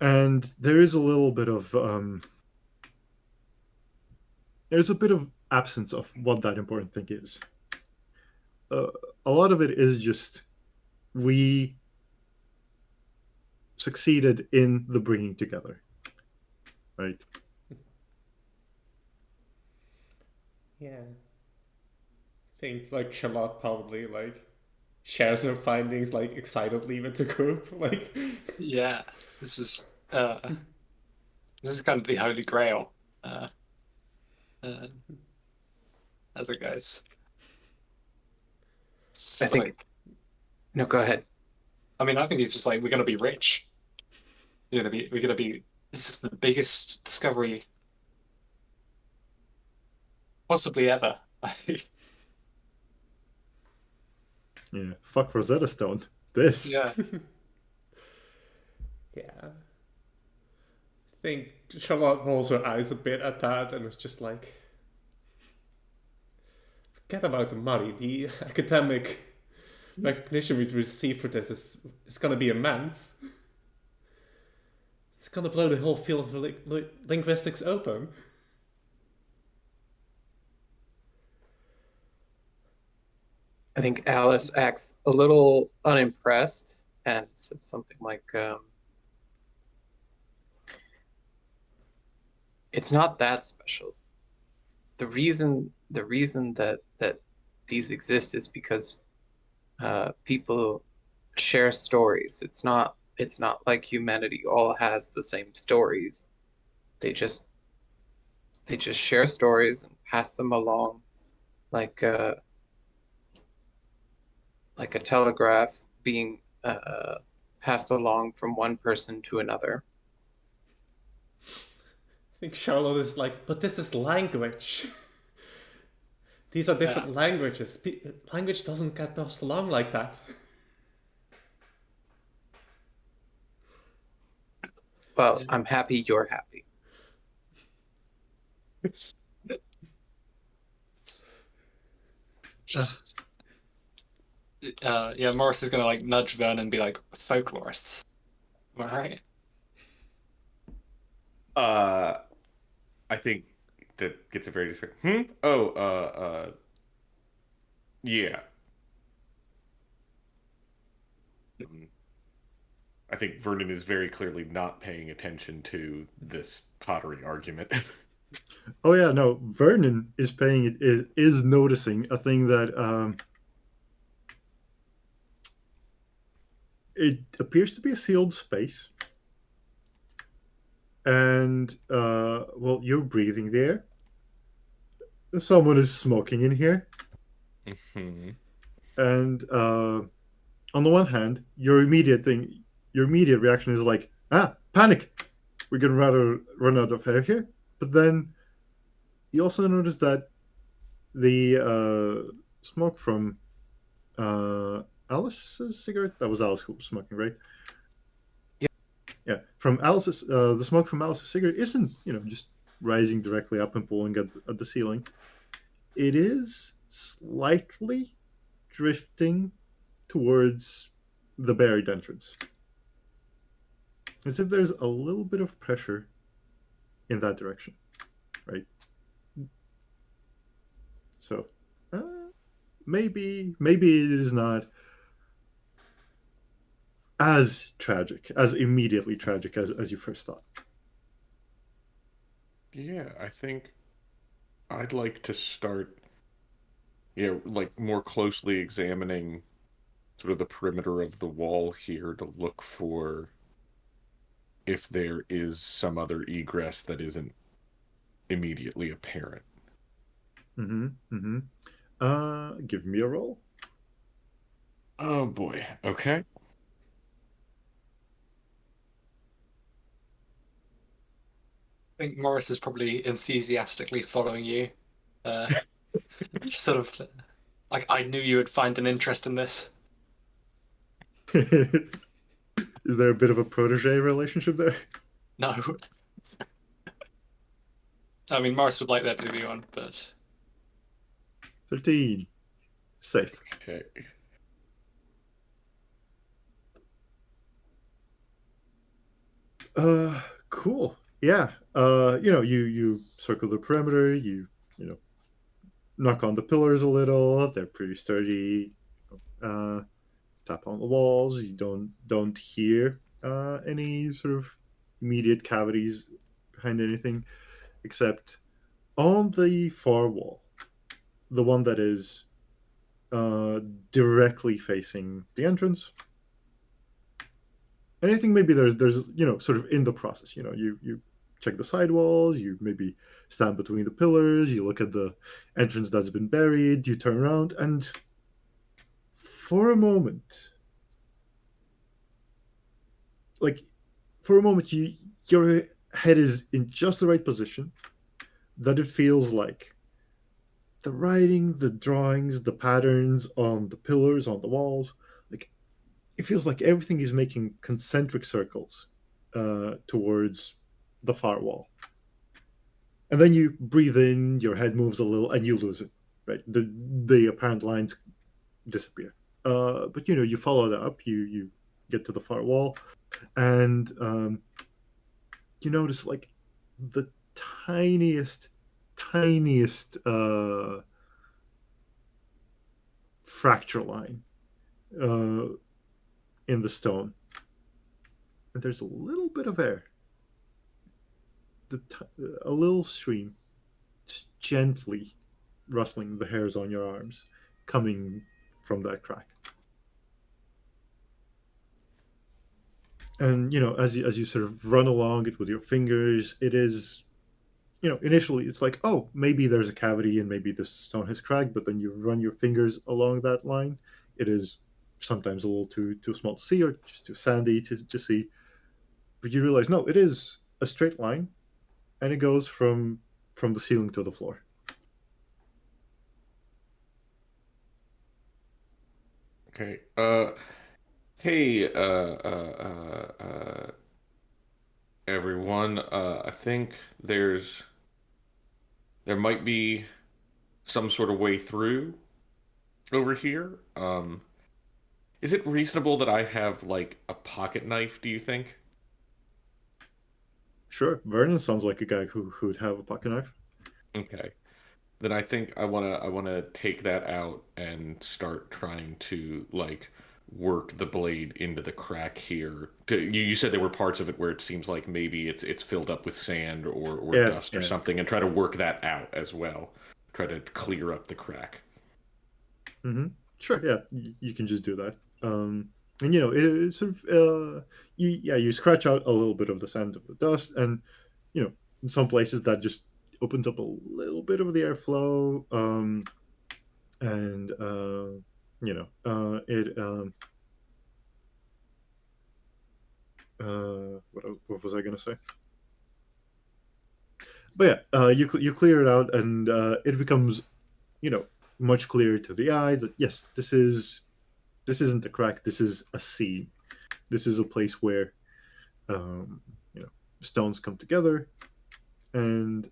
there is a little bit of there's a bit of absence of what that important thing is. A lot of it is just, we succeeded in the bringing together, right? Yeah. I think like Charlotte probably like shares her findings like excitedly with the group. Like, Yeah, this is kind of the holy grail. As it goes. It's I think- like, No, go ahead. I mean, I think it's just like, we're gonna be rich. We're gonna be. This is the biggest discovery possibly ever. Yeah, fuck Rosetta Stone. This. Yeah. yeah. I think Charlotte rolls her eyes a bit at that and is just like, forget about the money. The academic recognition we receive for this is going to be immense. It's going to blow the whole field of linguistics open. I think Alice acts a little unimpressed and says something like, "It's not that special. The reason that these exist is because people share stories. It's not like humanity all has the same stories. They just share stories and pass them along like a telegraph being passed along from one person to another." I think Charlotte is like, but this is language. These are different languages. Language doesn't get passed along like that. Well, I'm happy you're happy. Just yeah, Morris is gonna like nudge Vern and be like, folklorists. Am I right? I think that gets a very different. Oh, yeah. I think Vernon is very clearly not paying attention to this pottery argument. Oh yeah, no. Vernon is paying is noticing a thing that it appears to be a sealed space, and well, you're breathing there. Someone is smoking in here, Hmm. and on the one hand, your immediate reaction is like, panic. We're gonna rather run out of air here. But then you also notice that the smoke from Alice's cigarette. That was Alice who was smoking, right? Yeah. Yeah. From Alice's, the smoke from Alice's cigarette isn't, just rising directly up and pulling at the ceiling. It is slightly drifting towards the buried entrance, as if there's a little bit of pressure in that direction, right? So, maybe it is not as tragic, as immediately tragic as you first thought. Yeah, I think I'd like to start, like more closely examining sort of the perimeter of the wall here to look for if there is some other egress that isn't immediately apparent. Give me a roll. Oh boy. Okay. I think Morris is probably enthusiastically following you. Just sort of like, I knew you would find an interest in this. Is there a bit of a protege relationship there? No. I mean, Morris would like there to be one, but 13. Safe. Okay. Cool. Yeah. You circle the perimeter, you knock on the pillars a little, they're pretty sturdy. Tap on the walls, you don't hear any sort of immediate cavities behind anything, except on the far wall, the one that is directly facing the entrance. And I think maybe there's sort of in the process, you check the side walls, you maybe stand between the pillars, you look at the entrance that's been buried, you turn around, and for a moment, your head is in just the right position that it feels like the writing, the drawings, the patterns on the pillars, on the walls, like it feels like everything is making concentric circles towards the far wall. And then you breathe in, your head moves a little, and you lose it. Right, the apparent lines disappear. But you follow that up. You get to the far wall, and you notice like the tiniest fracture line in the stone, and there's a little bit of air, a little stream, just gently rustling the hairs on your arms, coming from that crack. And as you sort of run along it with your fingers, it is, initially it's like, oh, maybe there's a cavity and maybe the stone has cracked, but then you run your fingers along that line, it is sometimes a little too small to see, or just too sandy to see. But you realize, no, it is a straight line, and it goes from the ceiling to the floor. Okay. Hey, everyone. I think there might be some sort of way through over here. Is it reasonable that I have like a pocket knife, do you think? Sure, Vernon sounds like a guy who'd have a pocket knife. Okay. Then I think I wanna take that out and start trying to like work the blade into the crack here. You said there were parts of it where it seems like maybe it's filled up with sand or Yeah, dust or yeah. something, and try to work that out as well. Try to clear up the crack. Sure, yeah, you can just do that. And it's sort of you scratch out a little bit of the sand of the dust, and in some places that just opens up a little bit of the airflow, and it what was I gonna say? But yeah, you clear it out, and it becomes much clearer to the eye that yes, this isn't a crack. This is a seam. This is a place where um, stones come together, and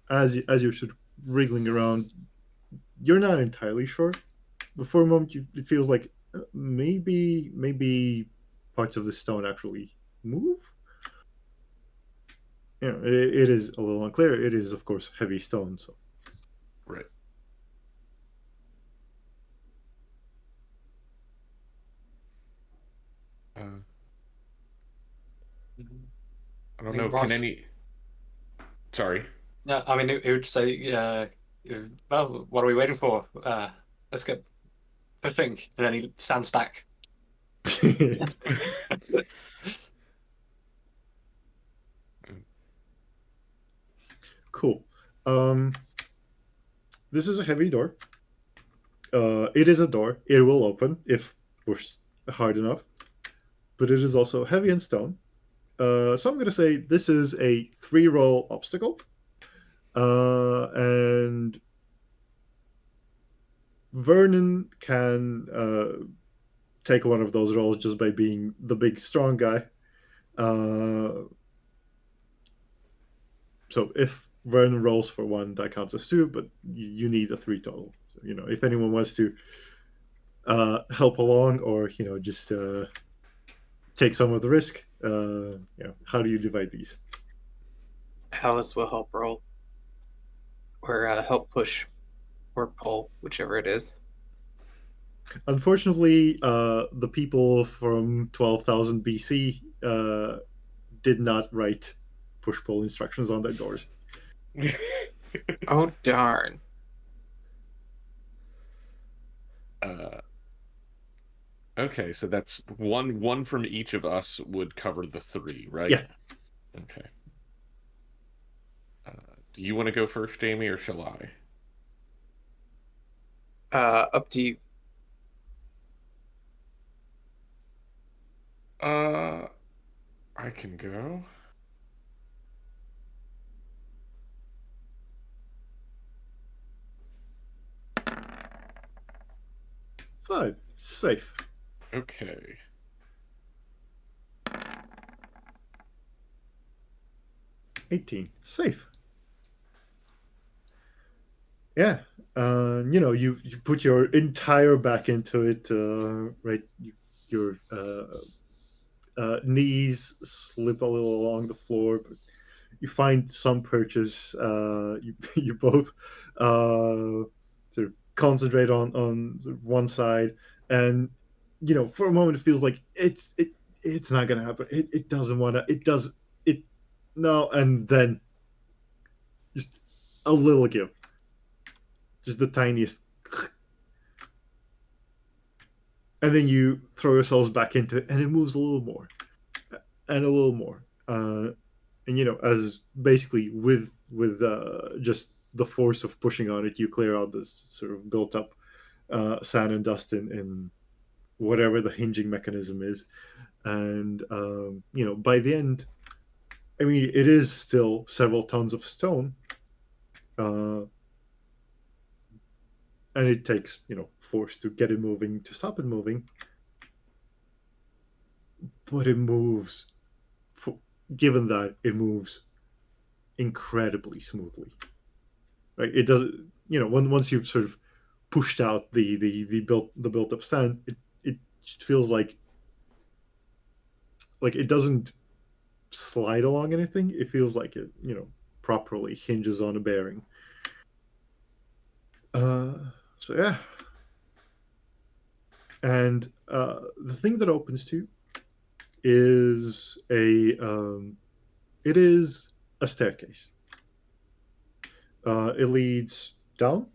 as you're sort of wriggling around, you're not entirely sure. But for a moment, it feels like maybe parts of the stone actually move. It is a little unclear. It is, of course, heavy stone. So Right. Uh, I don't know. Can Ross, any? Sorry. no, I mean, it would say, well, what are we waiting for? Let's get pushing. And then he stands back. cool. Um, this is a heavy door. It is a door. It will open if pushed hard enough, but it is also heavy and stone. So I'm going to say this is a 3-roll obstacle, and Vernon can take one of those rolls just by being the big strong guy. So if Vernon rolls for 1, that counts as 2, but you need a 3 total. So, if anyone wants to help along, or just take some of the risk, how do you divide these? Alice will help roll, or help push, or pull, whichever it is. Unfortunately, the people from 12,000 BC did not write push-pull instructions on their doors. Oh darn! Okay, so that's one from each of us would cover the 3, right? Yeah. Okay. Do you want to go first, Jamie, or shall I? Up to you. I can go. Five. Safe. Okay. 18. Safe. Yeah. You put your entire back into it, right? Your knees slip a little along the floor, but you find some purchase. You both sort of concentrate on sort of one side, and for a moment it feels like it's not gonna happen. It doesn't want to. It does it no, and then just a little give, just the tiniest, and then you throw yourselves back into it, and it moves a little more, and a little more. And as basically with just the force of pushing on it, you clear out this sort of built up sand and dust in whatever the hinging mechanism is, and by the end I mean, it is still several tons of stone, and it takes force to get it moving, to stop it moving, but it moves. For, given that it moves incredibly smoothly, right? It does. Once you've sort of pushed out the built up stand, it just feels like it doesn't slide along anything. It feels like it properly hinges on a bearing. So yeah, and the thing that opens to is it is a staircase. It leads down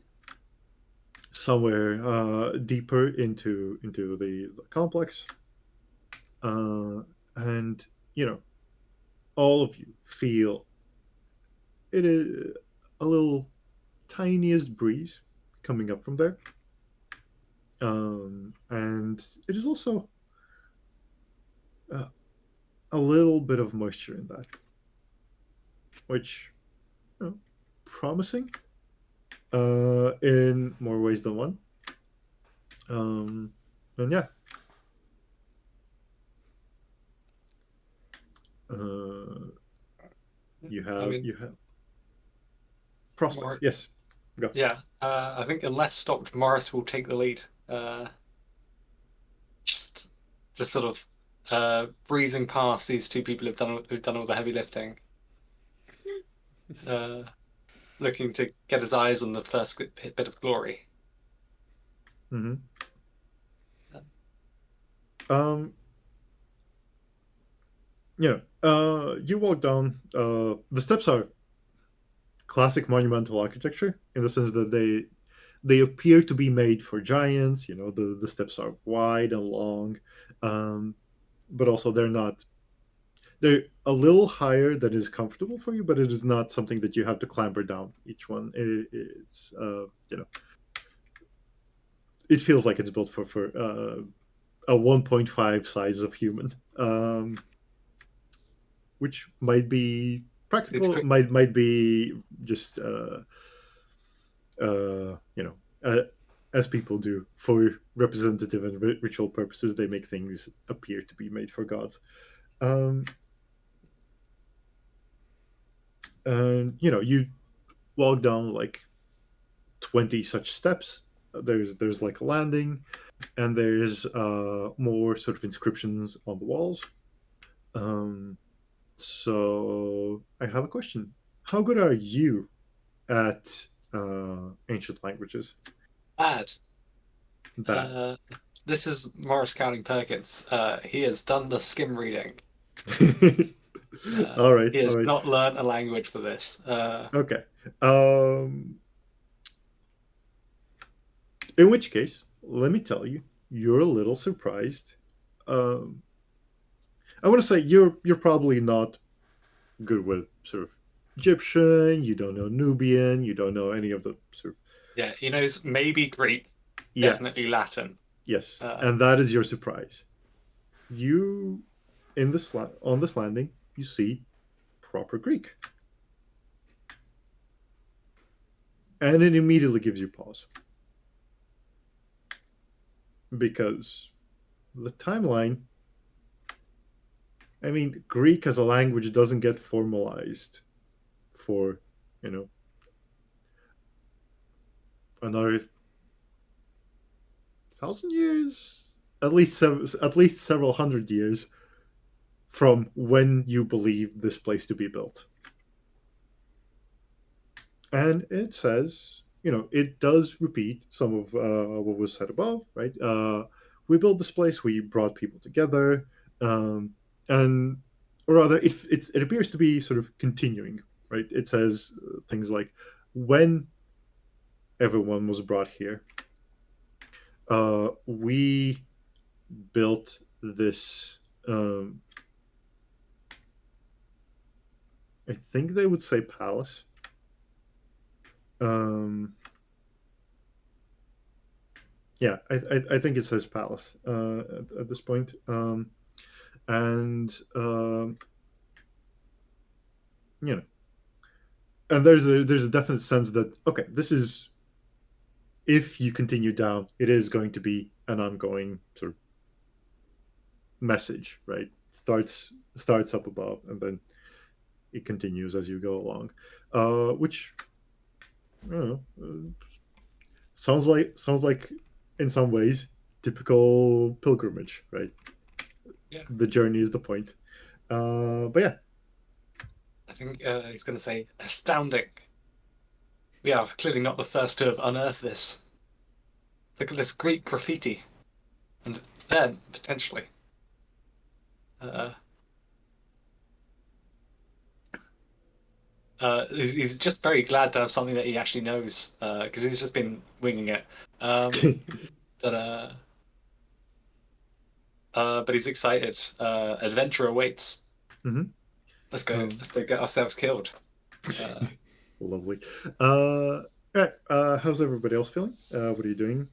somewhere deeper into the complex, and all of you feel it is a little tiniest breeze coming up from there, and it is also uh, a little bit of moisture in that, which promising in more ways than one. And yeah, you have I mean, prospects. Mor- Yes, go. yeah, I think unless stopped, Morris will take the lead. Just, just sort of breezing past these two people who've done all the heavy lifting, uh, looking to get his eyes on the first bit of glory. Mm-hmm. Um, you walk down. The steps are classic monumental architecture in the sense that they appear to be made for giants. The steps are wide and long, but also they're not. They're a little higher than is comfortable for you, but it is not something that you have to clamber down each one. It's it feels like it's built for a 1.5 size of human, which might be practical, might be just you know as people do for representative and ritual purposes. They make things appear to be made for gods. And you walk down like 20 such steps. There's like a landing, and there's more sort of inscriptions on the walls. So I have a question. How good are you at ancient languages? Bad. Bad. This is Morris Counting Perkins. He has done the skim reading. All right. He has All right. not learnt a language for this. Okay. In which case, let me tell you, you're a little surprised. Um, I want to say you're probably not good with sort of Egyptian. You don't know Nubian. You don't know any of the sort of Yeah, he knows maybe Greek, yeah. definitely Latin. Yes, and that is your surprise. You on this landing, you see proper Greek, and it immediately gives you pause because the timeline. I mean, Greek as a language doesn't get formalized for you know another 1,000 years, at least several hundred years from when you believe this place to be built. And it says, it does repeat some of what was said above, right? We built this place, we brought people together, and or rather, it appears to be sort of continuing, right? It says things like, when everyone was brought here, we built this. I think they would say palace. Yeah, I think it says palace at this point. And you know, and there's a definite sense that okay, this is, if you continue down, it is going to be an ongoing sort of message, right? Starts up above, and then it continues as you go along, which I don't know, sounds like in some ways typical pilgrimage, right? Yeah. The journey is the point. But yeah, I think he's going to say astounding. We are clearly not the first to have unearthed this. Look at this Greek graffiti, and then potentially. He's just very glad to have something that he actually knows, because he's just been winging it. But he's excited. Adventure awaits. Mhm. Let's go. Let's go get ourselves killed. Lovely. Right. How's everybody else feeling? What are you doing?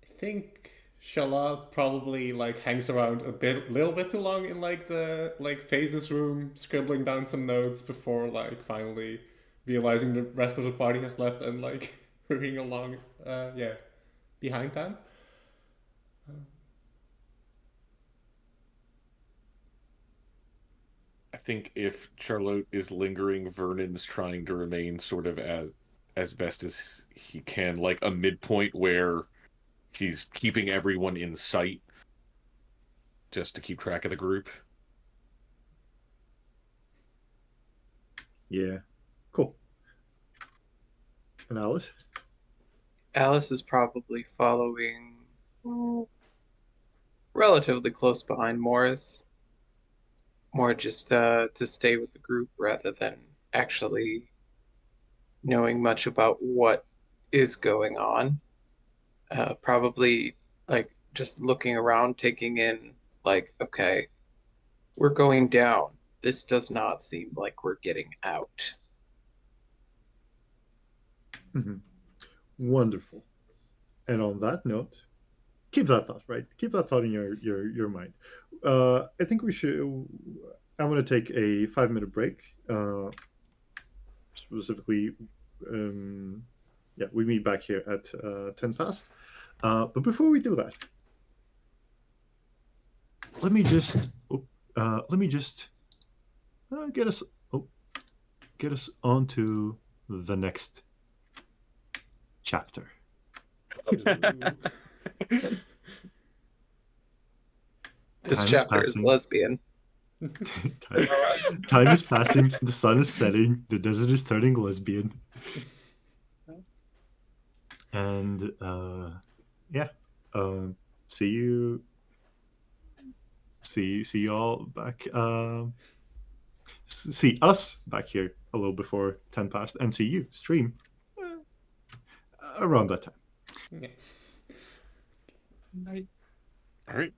I think Shalad probably like hangs around little bit too long in like the like phases room, scribbling down some notes before like finally realizing the rest of the party has left and like hurrying along. Behind them. I think if Charlotte is lingering, Vernon's trying to remain sort of as best as he can, like a midpoint where he's keeping everyone in sight just to keep track of the group. Yeah. Cool. And Alice? Alice is probably following relatively close behind Morris. More just to stay with the group rather than actually knowing much about what is going on. Probably like just looking around, taking in like, okay, we're going down. This does not seem like we're getting out. Mm-hmm. Wonderful. And on that note, keep that thought, right? Keep that thought in your mind. I think we should. I'm going to take a 5-minute break. Specifically, yeah, we meet back here at 10 past. But before we do that, let me just get us onto the next chapter. This Time is chapter is passing. lesbian. Time is passing. The sun is setting. The desert is turning lesbian. And yeah, see you all back. See us back here a little before 10 past, and see you stream around that time. Yeah. All right.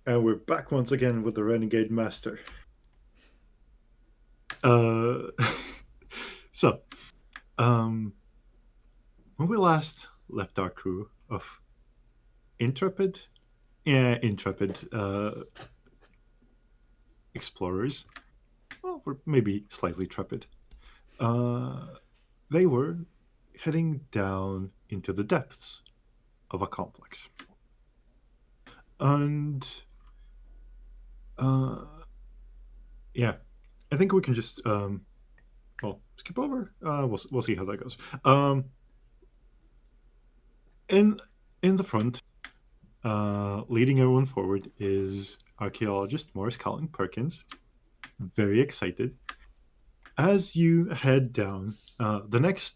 And we're back once again with the Renegade Master. Uh, so, when we last left our crew of intrepid explorers, well, we're maybe slightly trepid. They were heading down into the depths of a complex. And yeah, I think we can just skip over. We'll see how that goes. In the front, leading everyone forward is archaeologist Morris Colin Perkins, very excited. As you head down the next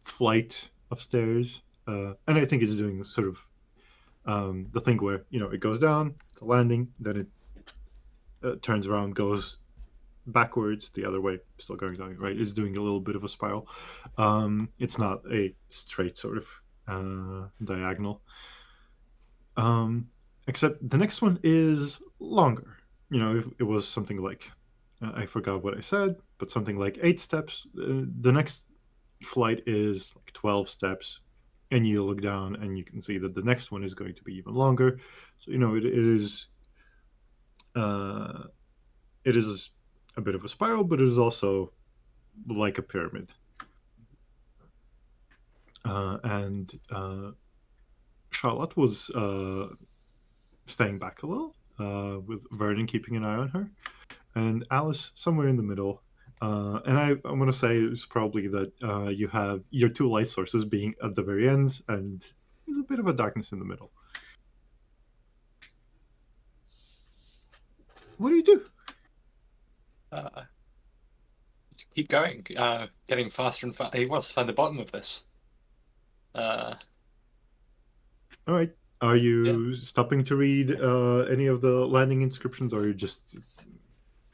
flight of stairs, and I think it's doing sort of the thing where it goes down, the landing, then it turns around, goes backwards the other way, still going down, right? It's doing a little bit of a spiral. It's not a straight sort of diagonal. Except the next one is longer. If it was something like, I forgot what I said, but something like 8 steps. The next flight is like 12 steps, and you look down and you can see that the next one is going to be even longer. So it is a bit of a spiral, but it is also like a pyramid. And Charlotte was staying back a little, with Vernon keeping an eye on her, and Alice somewhere in the middle. And I want to say it's probably that you have your 2 light sources being at the very ends, and there's a bit of a darkness in the middle. What do you do? Just keep going, getting faster and faster. He wants to find the bottom of this. All right. Are you stopping to read any of the landing inscriptions, or are you just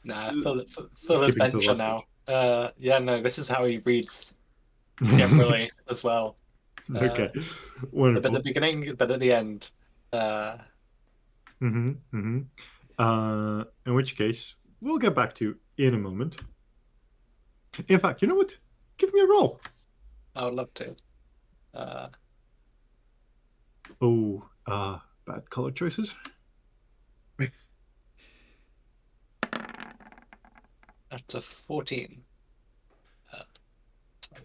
Nah, full skipping to the adventure last now. Yeah, no, this is how he reads generally as well. Okay, But at wonderful. the beginning, but at the end. Mm-hmm. Mm-hmm. In which case, we'll get back to you in a moment. In fact, you know what? Give me a roll. I would love to. Oh, bad color choices. That's a 14.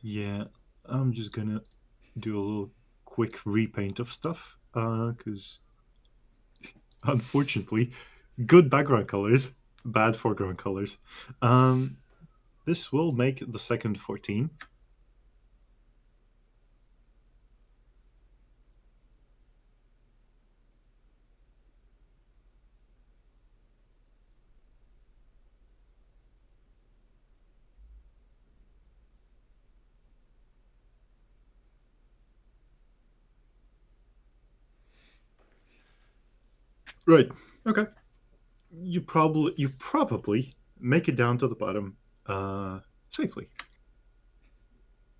Yeah, I'm just gonna do a little quick repaint of stuff. Because unfortunately, good background colors, bad foreground colors. This will make the second 14. Right. Okay. You probably make it down to the bottom safely.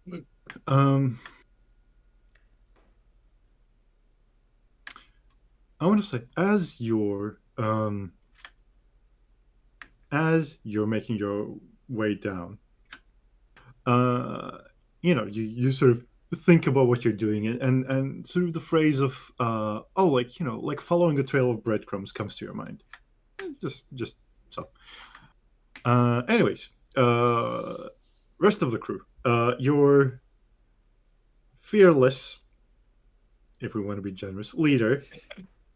Mm. I want to say as you're making your way down, you sort of think about what you're doing, and sort of the phrase of like following a trail of breadcrumbs comes to your mind. Just so. Anyways, rest of the crew, your fearless, if we want to be generous, leader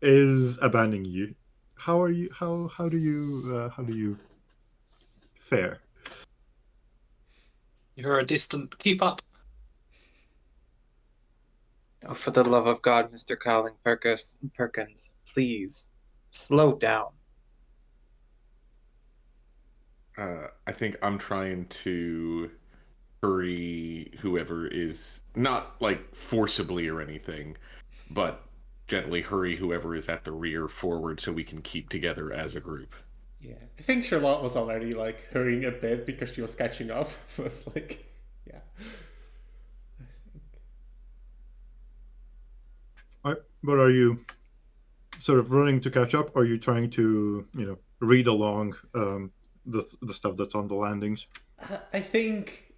is abandoning you. How are you? How do you fare? You're a distant. Keep up. Oh, for the love of God, Mr. Cowling Perkins, please slow down. I think I'm trying to hurry whoever is not like forcibly or anything, but gently hurry whoever is at the rear forward so we can keep together as a group. Yeah, I think Charlotte was already like hurrying a bit because she was catching up, but like, yeah. All right, but are you sort of running to catch up? Or are you trying to read along the stuff that's on the landings? I think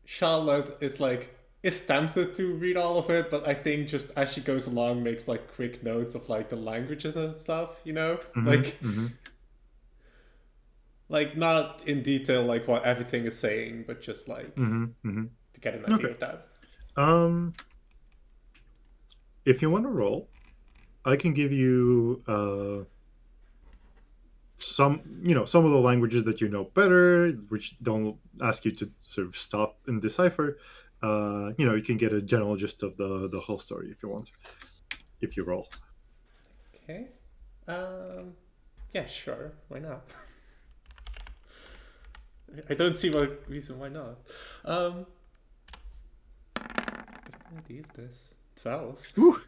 Charlotte is tempted to read all of it, but I think just as she goes along makes like quick notes of like the languages and stuff, Mm-hmm. like not in detail like what everything is saying, but just like Mm-hmm. Mm-hmm. to get an idea Okay. of that. If you want to roll, I can give you some of the languages that you know better, which don't ask you to sort of stop and decipher. You can get a general gist of the whole story if you want, if you roll. Okay. Yeah, sure. Why not? I don't see what reason why not. What idea is this? 12. Ooh.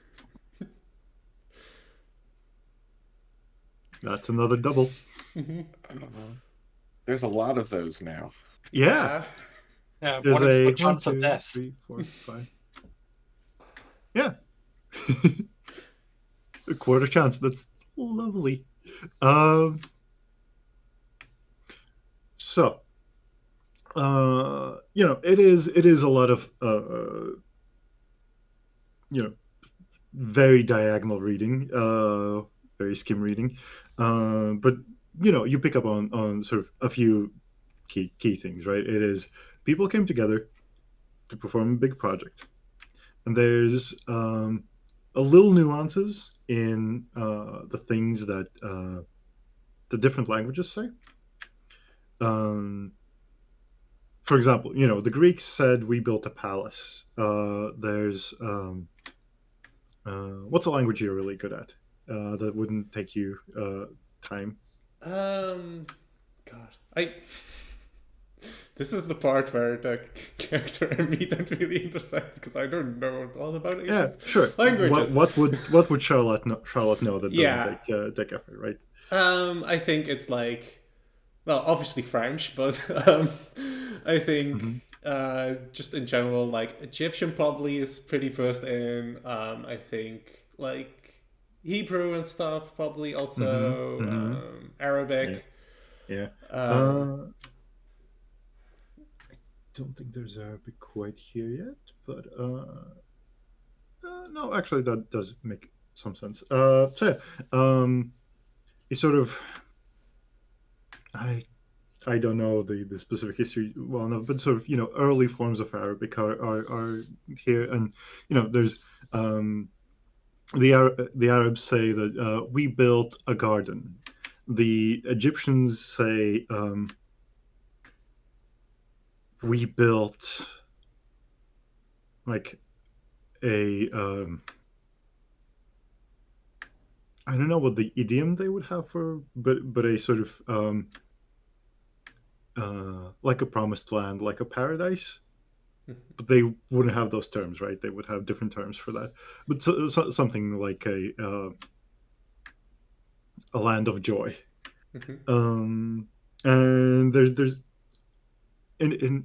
That's another double. There's a lot of those now. Yeah. Yeah, There's one in a four 1, chance of 2, death. 3, 4, 5. Yeah. A quarter chance. That's lovely. So, it is a lot of very diagonal reading, very skim reading, but you pick up on sort of a few key things, right? It is people came together to perform a big project, and there's a little nuances in the things that the different languages say. For example, the Greeks said we built a palace. There's what's a language you're really good at that wouldn't take you time? God, This is the part where the character and me don't really intersect because I don't know all about ancient Yeah, sure. languages. What would Charlotte know that doesn't Yeah. take effort, right? I think it's like, well, obviously French, but I think just in general, like Egyptian probably is pretty versed in. I think like Hebrew and stuff, probably also Arabic. Yeah. Um, Don't think there's Arabic quite here yet, but no, actually that does make some sense. So yeah, it's sort of I don't know the specific history well enough, but sort of early forms of Arabic are here, and there's the Arabs say that we built a garden. The Egyptians say we built like a I don't know what the idiom they would have for, but a sort of like a promised land, like a paradise. But they wouldn't have those terms, right? They would have different terms for that. But something like a land of joy. And there's in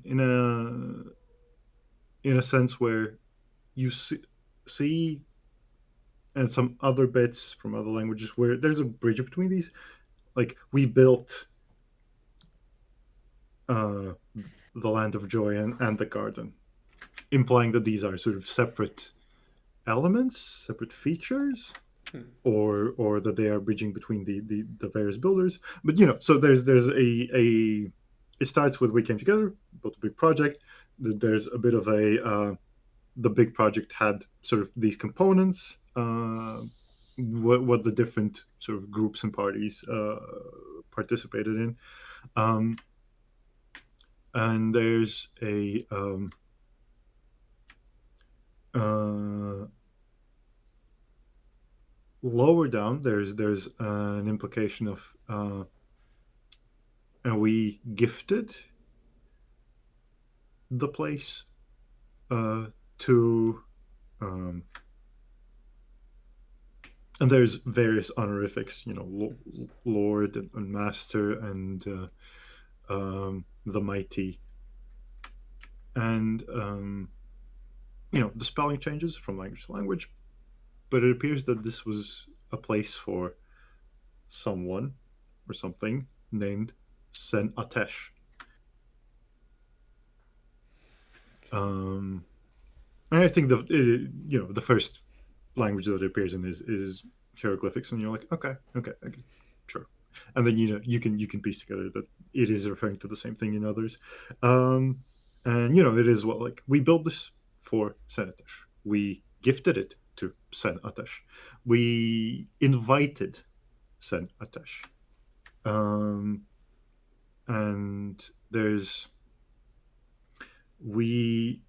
a sense where you see and some other bits from other languages where there's a bridge between these. Like we built the land of joy and the garden, implying that these are sort of separate elements, separate features, or that they are bridging between the various builders. But so there's a it starts with we came together, built a big project. There's a bit of a the big project had sort of these components. What the different sort of groups and parties participated in, and there's a lower down. There's an implication of and we gifted the place to and there's various honorifics, Lord and Master and the Mighty, and the spelling changes from language to language, but it appears that this was a place for someone or something named Sen Atesh. And I think the first language that it appears in is hieroglyphics, and you're like, okay, sure, and then you can piece together that it is referring to the same thing in others, and it is what, like, we built this for Sen Atesh, we gifted it to Sen Atesh, we invited Sen Atesh, and there's we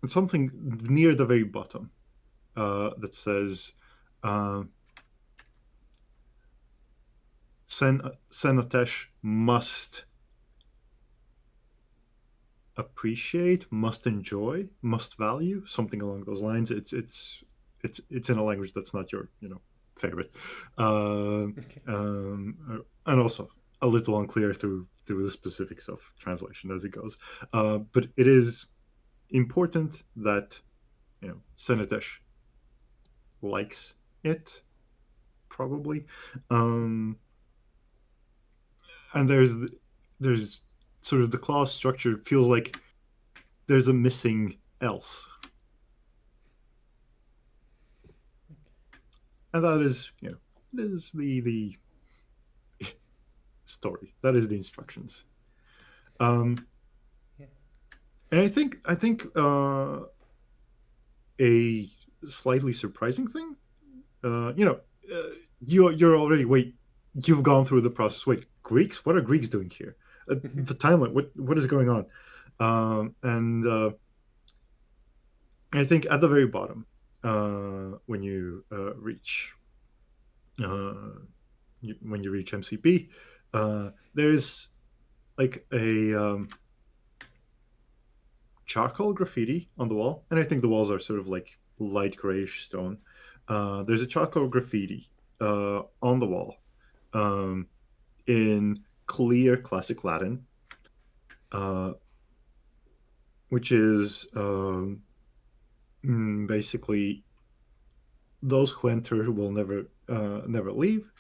something near the very bottom that says Sen Atesh must appreciate, must enjoy, must value, something along those lines. It's in a language that's not your favorite, and also a little unclear through the specifics of translation as it goes. But it is important that Sen Atesh likes it, probably, and there's sort of the clause structure feels like there's a missing else, and that is it is the story, that is the instructions. And I think a slightly surprising thing, you're already you've gone through the process. Wait, Greeks? What are Greeks doing here? The timeline. What is going on? And I think at the very bottom, when you reach when you reach MCP, there's like a charcoal graffiti on the wall, and I think the walls are sort of like light grayish stone. There's a charcoal graffiti on the wall in clear classic Latin, which is basically those who enter will never leave,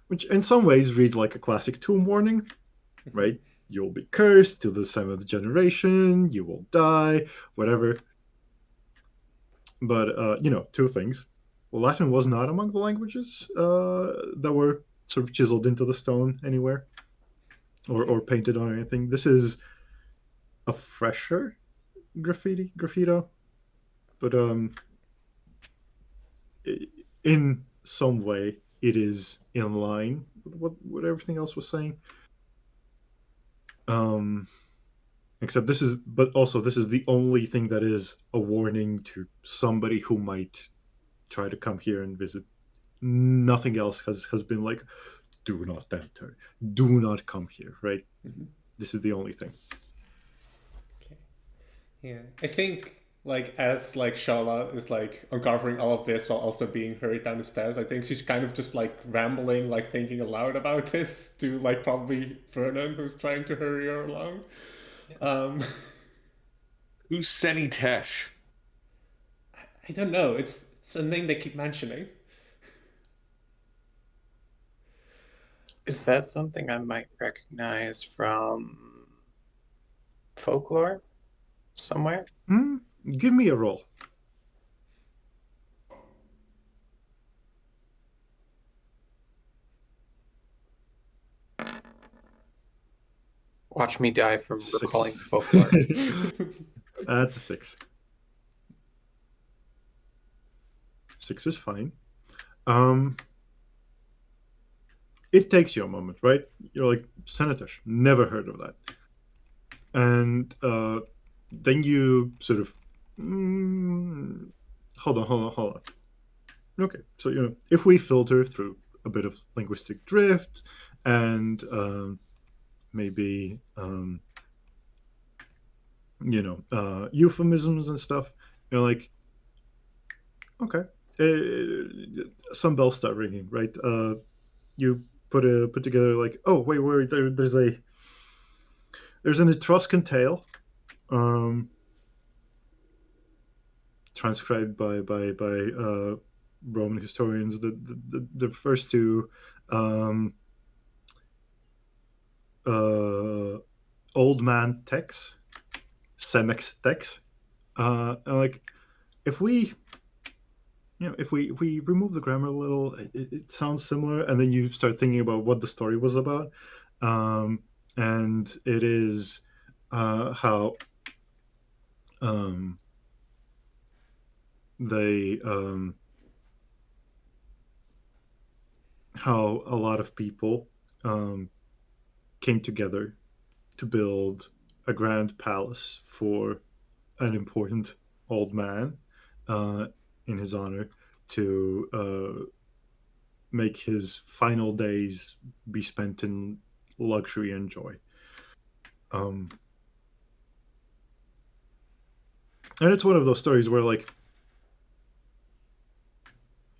which in some ways reads like a classic tomb warning, right? You'll be cursed till the 7th generation, you will die, whatever. But two things. Latin was not among the languages that were sort of chiseled into the stone anywhere, or painted on anything. This is a fresher graffito, but in some way it is in line with what everything else was saying. Except this is the only thing that is a warning to somebody who might try to come here and visit. Nothing else has been like, do not enter, do not come here, right? This is the only thing. Okay. Yeah, I think as Shala is uncovering all of this while also being hurried down the stairs, I think she's kind of just rambling, thinking aloud about this to probably Vernon, who's trying to hurry her along. Who's Seni Tesh? I don't know. It's a name they keep mentioning. Is that something I might recognize from folklore somewhere? Give me a roll. Watch me die from 6. recalling folklore. That's a 6. 6 is fine. It takes you a moment, right? You're like, Senator, never heard of that. And then you sort of, hold on. Okay, so, if we filter through a bit of linguistic drift and maybe, euphemisms and stuff, you're like, okay, some bells start ringing, right? You put together like, oh wait, there's an Etruscan tale, transcribed by Roman historians. The first two old man texts, Senex texts, like if we remove the grammar a little, it sounds similar, and then you start thinking about what the story was about, and it is how they how a lot of people came together to build a grand palace for an important old man in his honor, to make his final days be spent in luxury and joy. And it's one of those stories where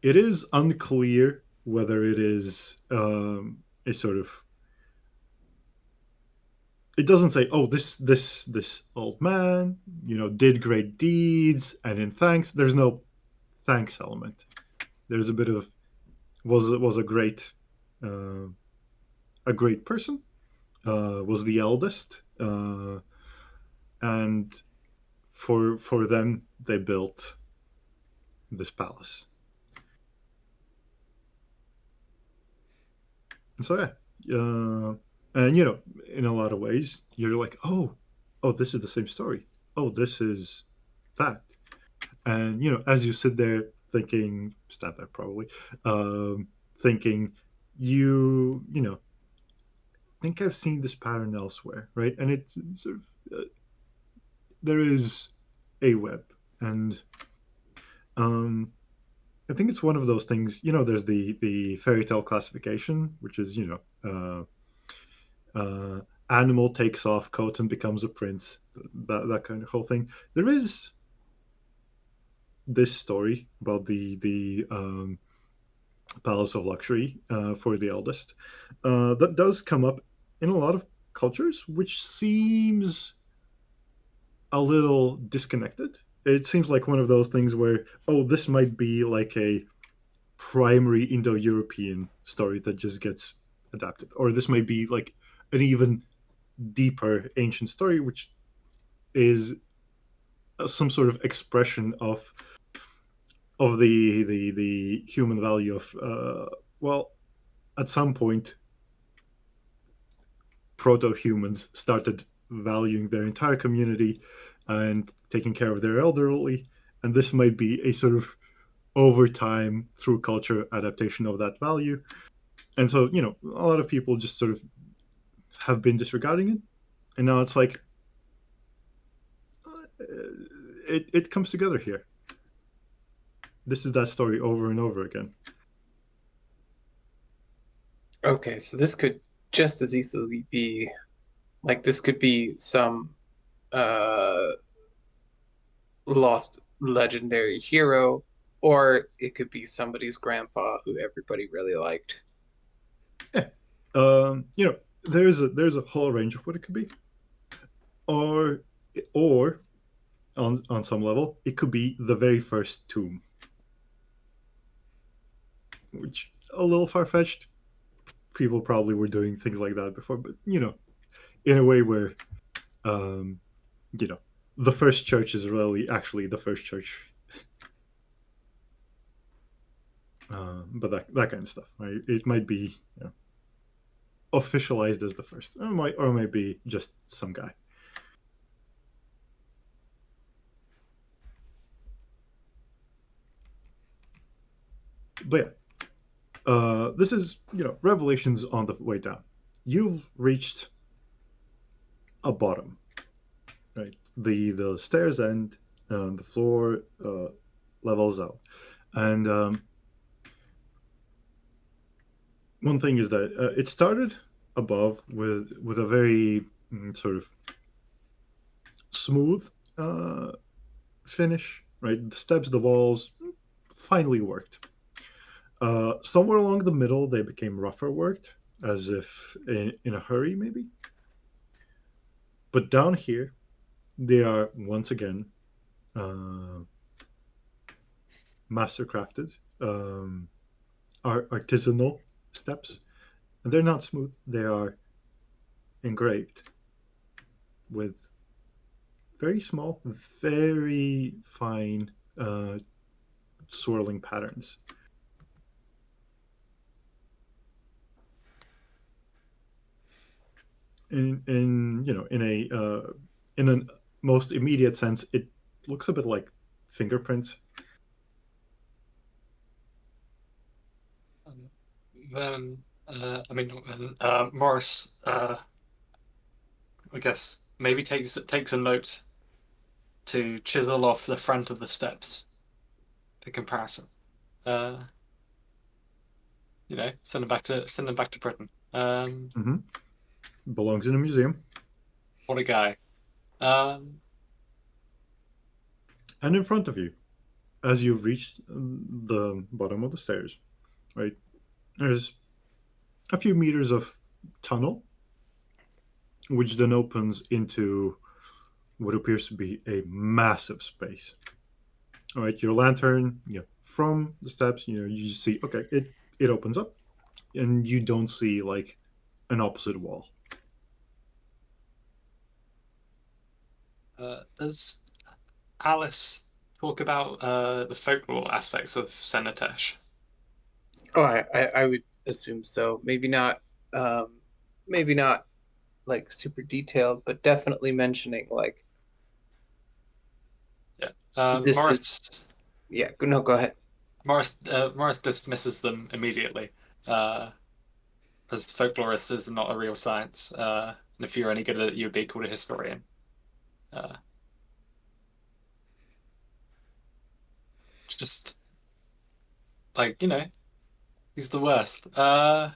it is unclear whether it is a sort of, it doesn't say, oh, this old man did great deeds, and in thanks, there's no thanks element. There's a bit of was a great person, was the eldest, and for them they built this palace. And so and in a lot of ways you're like, oh, this is the same story. Oh, this is that. And as you sit there thinking, stand there probably, thinking, think I've seen this pattern elsewhere, right? And it's sort of there is a web, and I think it's one of those things. There's the fairy tale classification, which is animal takes off coat and becomes a prince, that kind of whole thing. There is this story about the palace of luxury for the eldest that does come up in a lot of cultures, which seems a little disconnected. it seems like one of those things where, oh, this might be like a primary Indo-European story that just gets adapted, or this might be like an even deeper ancient story, which is some sort of expression of the human value of well, at some point, proto-humans started valuing their entire community and taking care of their elderly, and this might be a sort of over time through culture adaptation of that value. And so, a lot of people just sort of have been disregarding it, and now it's like it comes together here. This is that story over and over again. Okay, so this could just as easily be like this could be some uh lost legendary hero, or it could be somebody's grandpa who everybody really liked. Yeah. There's a whole range of what it could be. Or on some level, it could be the very first tomb. Which a little far fetched. People probably were doing things like that before, but in a way where the first church is really actually the first church. But that kind of stuff, right? It might be officialized as the first, or maybe just some guy. But yeah, this is Revelations on the way down. You've reached a bottom, right? The stairs end, the floor levels out, and one thing is that it started above with a very sort of smooth finish, right? The steps, the walls, finally worked. Somewhere along the middle, they became rougher worked, as if in a hurry, maybe. But down here, they are once again mastercrafted, artisanal steps. And they're not smooth, they are engraved with very small, very fine swirling patterns. In a most immediate sense, it looks a bit like fingerprints. Then, Morris, I guess maybe takes a note to chisel off the front of the steps for comparison. Send them back to Britain. Belongs in a museum. What a guy. And in front of you, as you've reached the bottom of the stairs, right, there's a few meters of tunnel, which then opens into what appears to be a massive space. All right, your lantern, from the steps, you just see, okay, it opens up, and you don't see like an opposite wall. Does Alice talk about the folklore aspects of Senatesh? Oh, I would assume so. Maybe not like super detailed, but definitely mentioning like this Morris. Yeah, no, go ahead. Morris dismisses them immediately, as folklorist is not a real science, and if you're any good at it, you'd be called a historian. Just like he's the worst. I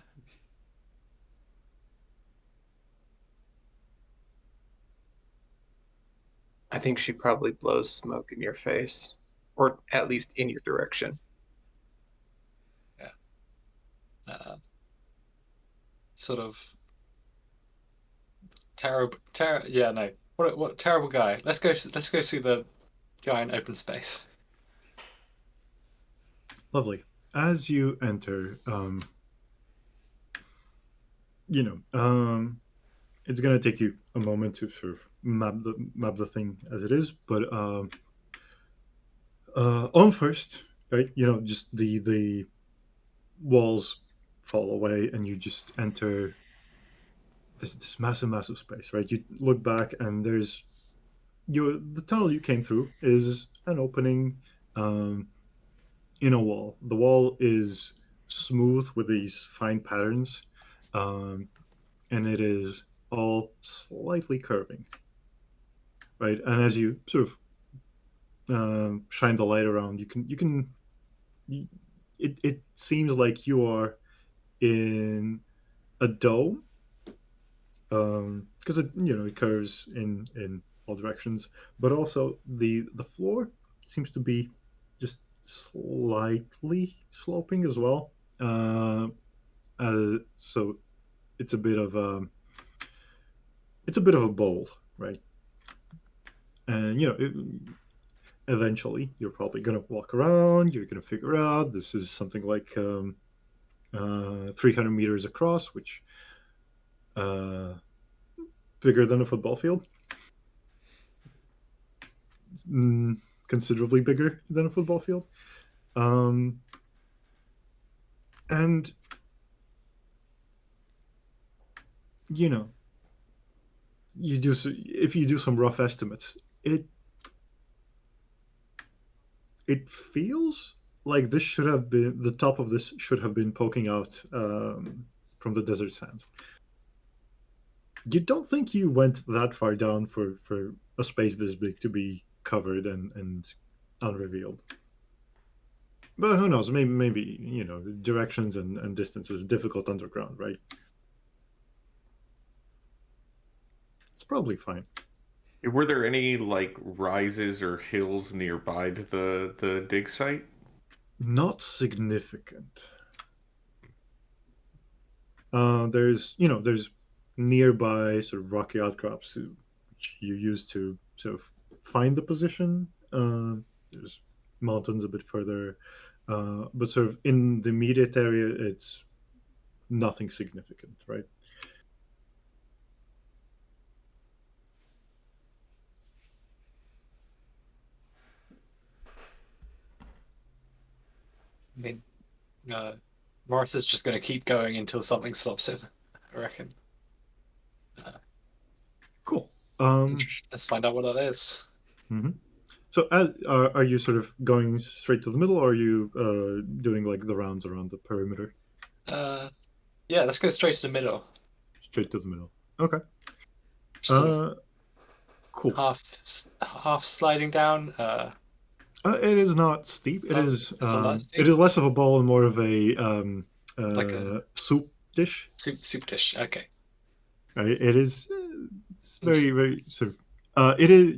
think she probably blows smoke in your face, or at least in your direction. Yeah. Sort of terrible. Yeah, no. What terrible guy. Let's go see the giant open space. Lovely. As you enter, it's gonna take you a moment to sort of map the thing as it is, but on first, right? Just the walls fall away, and you just enter this massive space, right? You look back, and there's the tunnel you came through is an opening in a wall. The wall is smooth with these fine patterns, um, and it is all slightly curving, right? And as you sort of shine the light around, it seems like you are in a dome, because it curves in all directions, but also the floor seems to be just slightly sloping as well. So it's a bit of a bowl, right? And eventually you're probably going to walk around. You're going to figure out this is something like 300 meters across, which bigger than a football field. Considerably bigger than a football field. And if you do some rough estimates, it feels like this should have been the top of this should have been poking out from the desert sands. You don't think you went that far down for a space this big to be covered and unrevealed. But who knows? Maybe directions and distance is difficult underground, right? It's probably fine. Were there any like rises or hills nearby to the dig site? Not significant. There's nearby sort of rocky outcrops which you use to sort of find the position. There's mountains a bit further, but sort of in the immediate area, it's nothing significant, right? I mean, Morris is just going to keep going until something stops him, I reckon. Cool. Let's find out what that is. So, are you sort of going straight to the middle, or are you doing like the rounds around the perimeter? Yeah, let's go straight to the middle. Straight to the middle. Okay. Sort of Cool. half sliding down. It is not steep. It is. It's not that steep? It is less of a ball and more of a Like a soup dish. soup dish. Okay. Right? It is. It's very sort of. It is.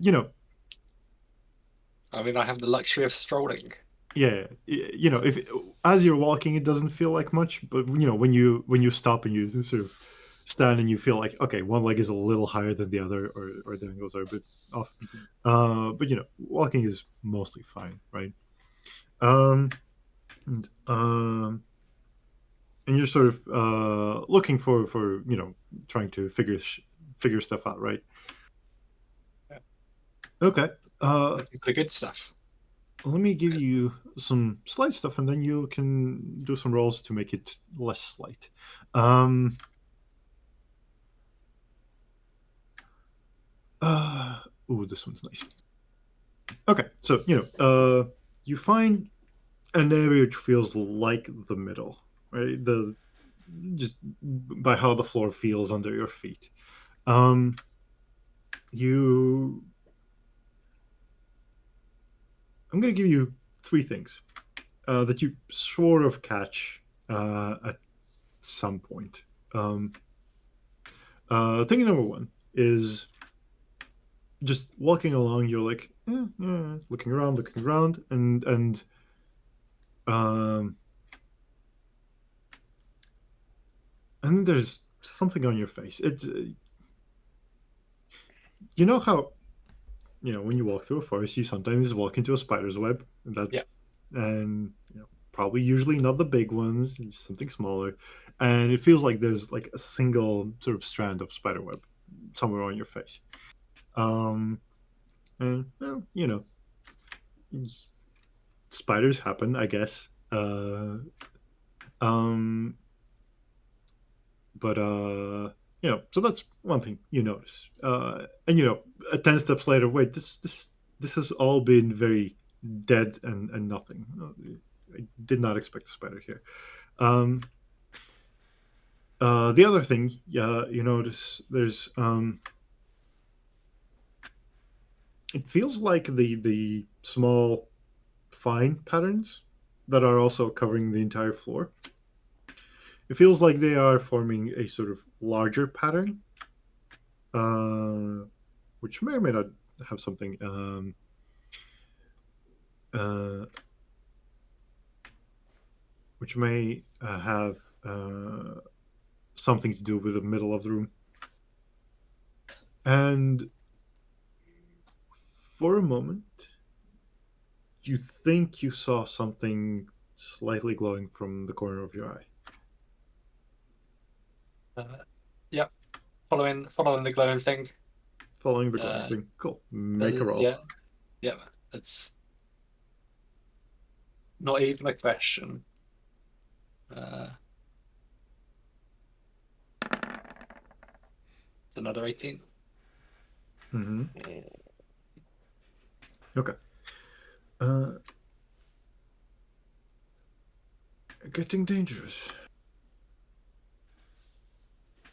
I mean, I have the luxury of strolling. Yeah. If as you're walking, it doesn't feel like much, but when you stop and you sort of stand and you feel like, okay, one leg is a little higher than the other, or the angles are a bit off. But walking is mostly fine, right? And you're sort of looking for trying to figure stuff out, right? Yeah. Okay. Looking for the good stuff. Let me give you some slight stuff, and then you can do some rolls to make it less slight. This one's nice. Okay, so you find an area which feels like the middle, right? Just by how the floor feels under your feet. I'm going to give you 3 things that you sort of catch at some point. Thing number 1 is just walking along. You're like looking around, and then there's something on your face. It's you know how when you walk through a forest, you sometimes walk into a spider's web. Yeah. And probably usually not the big ones, just something smaller, and it feels like there's like a single sort of strand of spider web somewhere on your face. And well, spiders happen, I guess. But so that's one thing you notice. And 10 steps later, wait, this has all been very dead and nothing. I did not expect a spider here. The other thing, you notice there's it feels like the small fine patterns that are also covering the entire floor. It feels like they are forming a sort of larger pattern, which may or may not have something which may have something to do with the middle of the room. And for a moment, you think you saw something slightly glowing from the corner of your eye. Yep. Following the glowing thing. Following the glowing thing. Cool. Make a roll. Yeah. It's not even a question. It's another 18. Mm-hmm. Okay. Getting dangerous.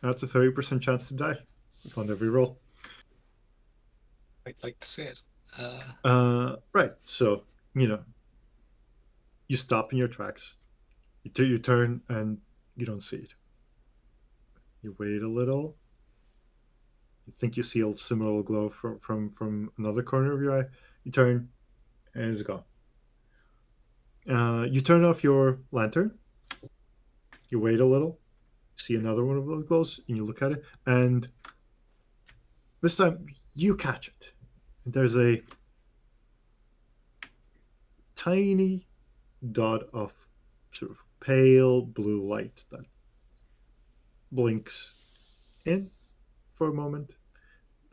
That's a 30% chance to die on every roll. I'd like to see it. Right. So, you stop in your tracks. You turn and you don't see it. You wait a little. You think you see a similar glow from another corner of your eye. You turn and it's gone. You turn off your lantern. You wait a little. See another one of those glows, and you look at it, and this time you catch it. There's a tiny dot of sort of pale blue light that blinks in for a moment,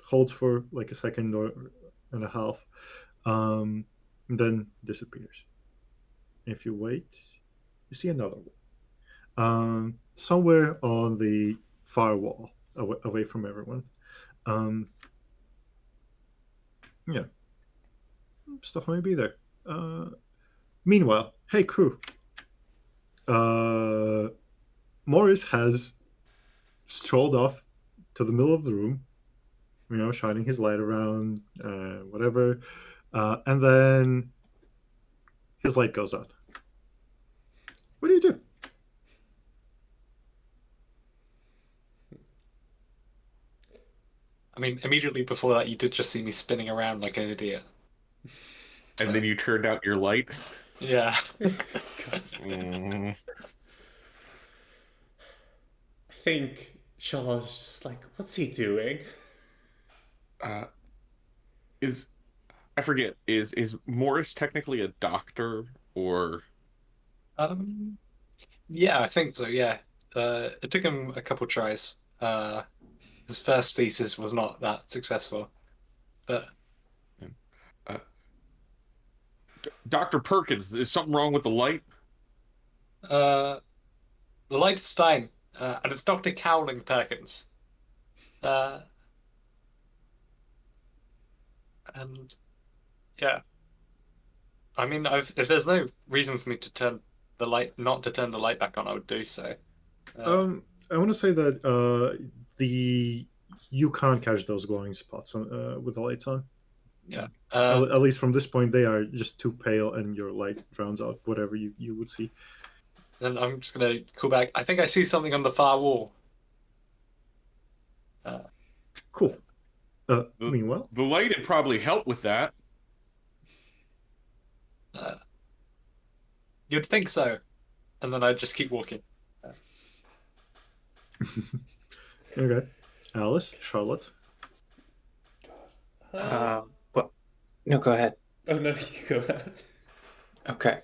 holds for like a second and a half, and then disappears. If you wait, you see another one. Somewhere on the far wall, away from everyone. Yeah, stuff may be there. Meanwhile, hey crew. Morris has strolled off to the middle of the room, shining his light around, whatever, and then his light goes out. What do you do? I mean, immediately before that, you did just see me spinning around like an idiot. And then you turned out your light. Yeah. I think Charlotte's just like, what's he doing? I forget, is Morris technically a doctor or Yeah, I think so, yeah. It took him a couple tries. His first thesis was not that successful. But Dr. Perkins, is something wrong with the light? the light's fine. And it's Dr. Cowling Perkins. And yeah. I mean, if there's no reason for me to turn the light, not to turn the light back on, I would do so. I want to say that you can't catch those glowing spots with the lights on. Yeah. At least from this point, they are just too pale, and your light drowns out whatever you would see. Then I'm just gonna call back. I think I see something on the far wall. Cool. Meanwhile, The light would probably help with that. You'd think so. And then I'd just keep walking. okay. Alice, Charlotte. Well, No, go ahead. Oh no, you go ahead. Okay.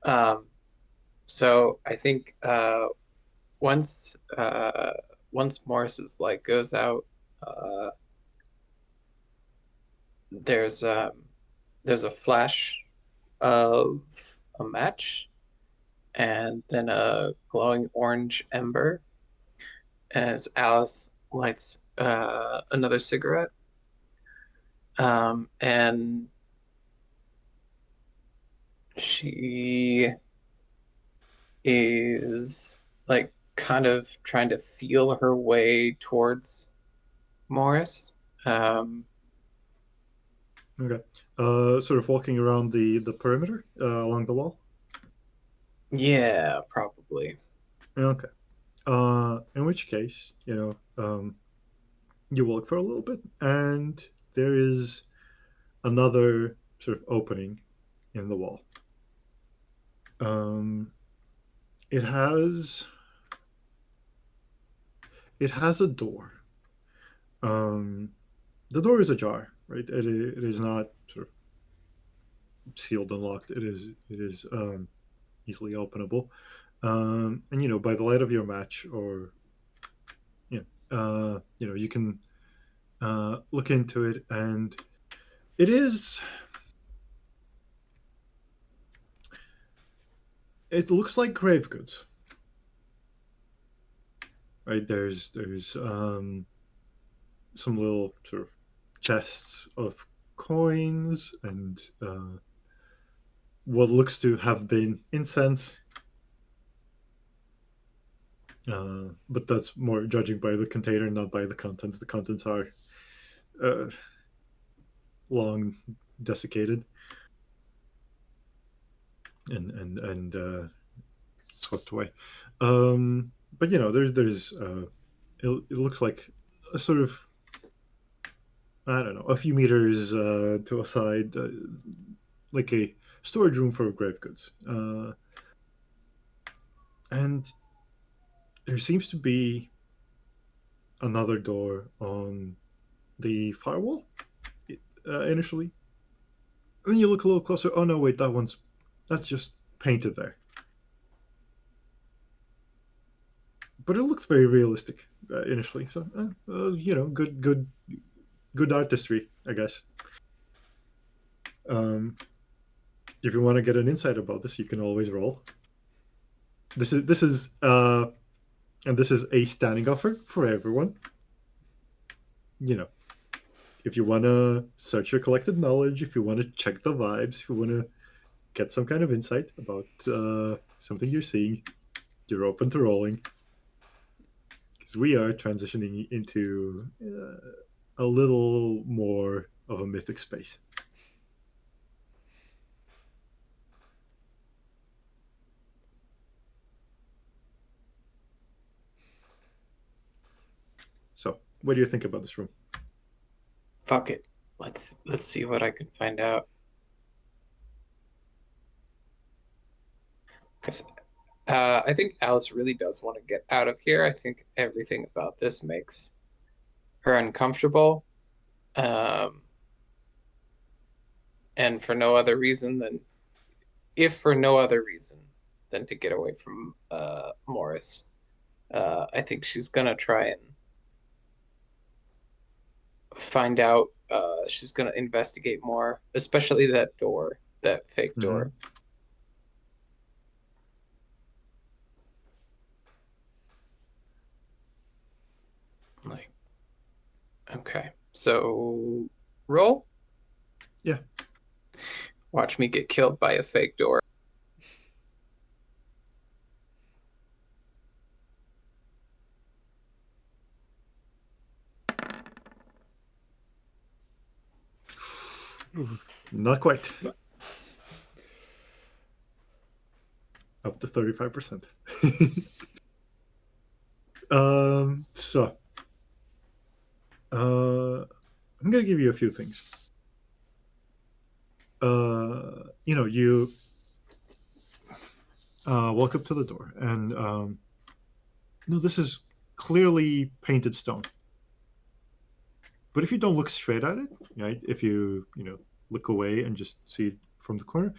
Um, so I think once once Morris's light goes out, uh, there's um, there's a flash of a match and then a glowing orange ember as Alice lights another cigarette. And she is like kind of trying to feel her way towards Morris. Um, Okay. Sort of walking around the perimeter along the wall. yeah, probably. Okay. In which case, you walk for a little bit, and there is another sort of opening in the wall. Um, it has a door. Um, the door is ajar, right? It is not sort of sealed and locked. It is easily openable. And by the light of your match, or you can look into it, and it is. It looks like grave goods, right? There's some little sort of chests of coins and what looks to have been incense. But that's more judging by the container, not by the contents. The contents are uh, long desiccated and swept away. But there's it looks like a sort of, I don't know, a few meters to a side, like a storage room for grave goods. And there seems to be another door on the firewall initially. And then you look a little closer. Oh no, wait, that's just painted there. But it looks very realistic initially. So good artistry, I guess. If you want to get an insight about this, you can always roll. This is and this is a standing offer for everyone. If you want to search your collected knowledge, if you want to check the vibes, if you want to get some kind of insight about something you're seeing, you're open to rolling. Because we are transitioning into a little more of a mythic space. So, what do you think about this room? Fuck it. Let's see what I can find out. Because I think Alice really does want to get out of here. I think everything about this makes her uncomfortable. And for no other reason than, if for no other reason than to get away from Morris. I think she's gonna try and find out. She's gonna investigate more, especially that door, that fake door. Like, okay, so roll. Yeah. Watch me get killed by a fake door. Not quite. Up to 35%. So, I'm gonna give you a few things. You walk up to the door, and this is clearly painted stone. But if you don't look straight at it, right? If you look away and just see it from the corner,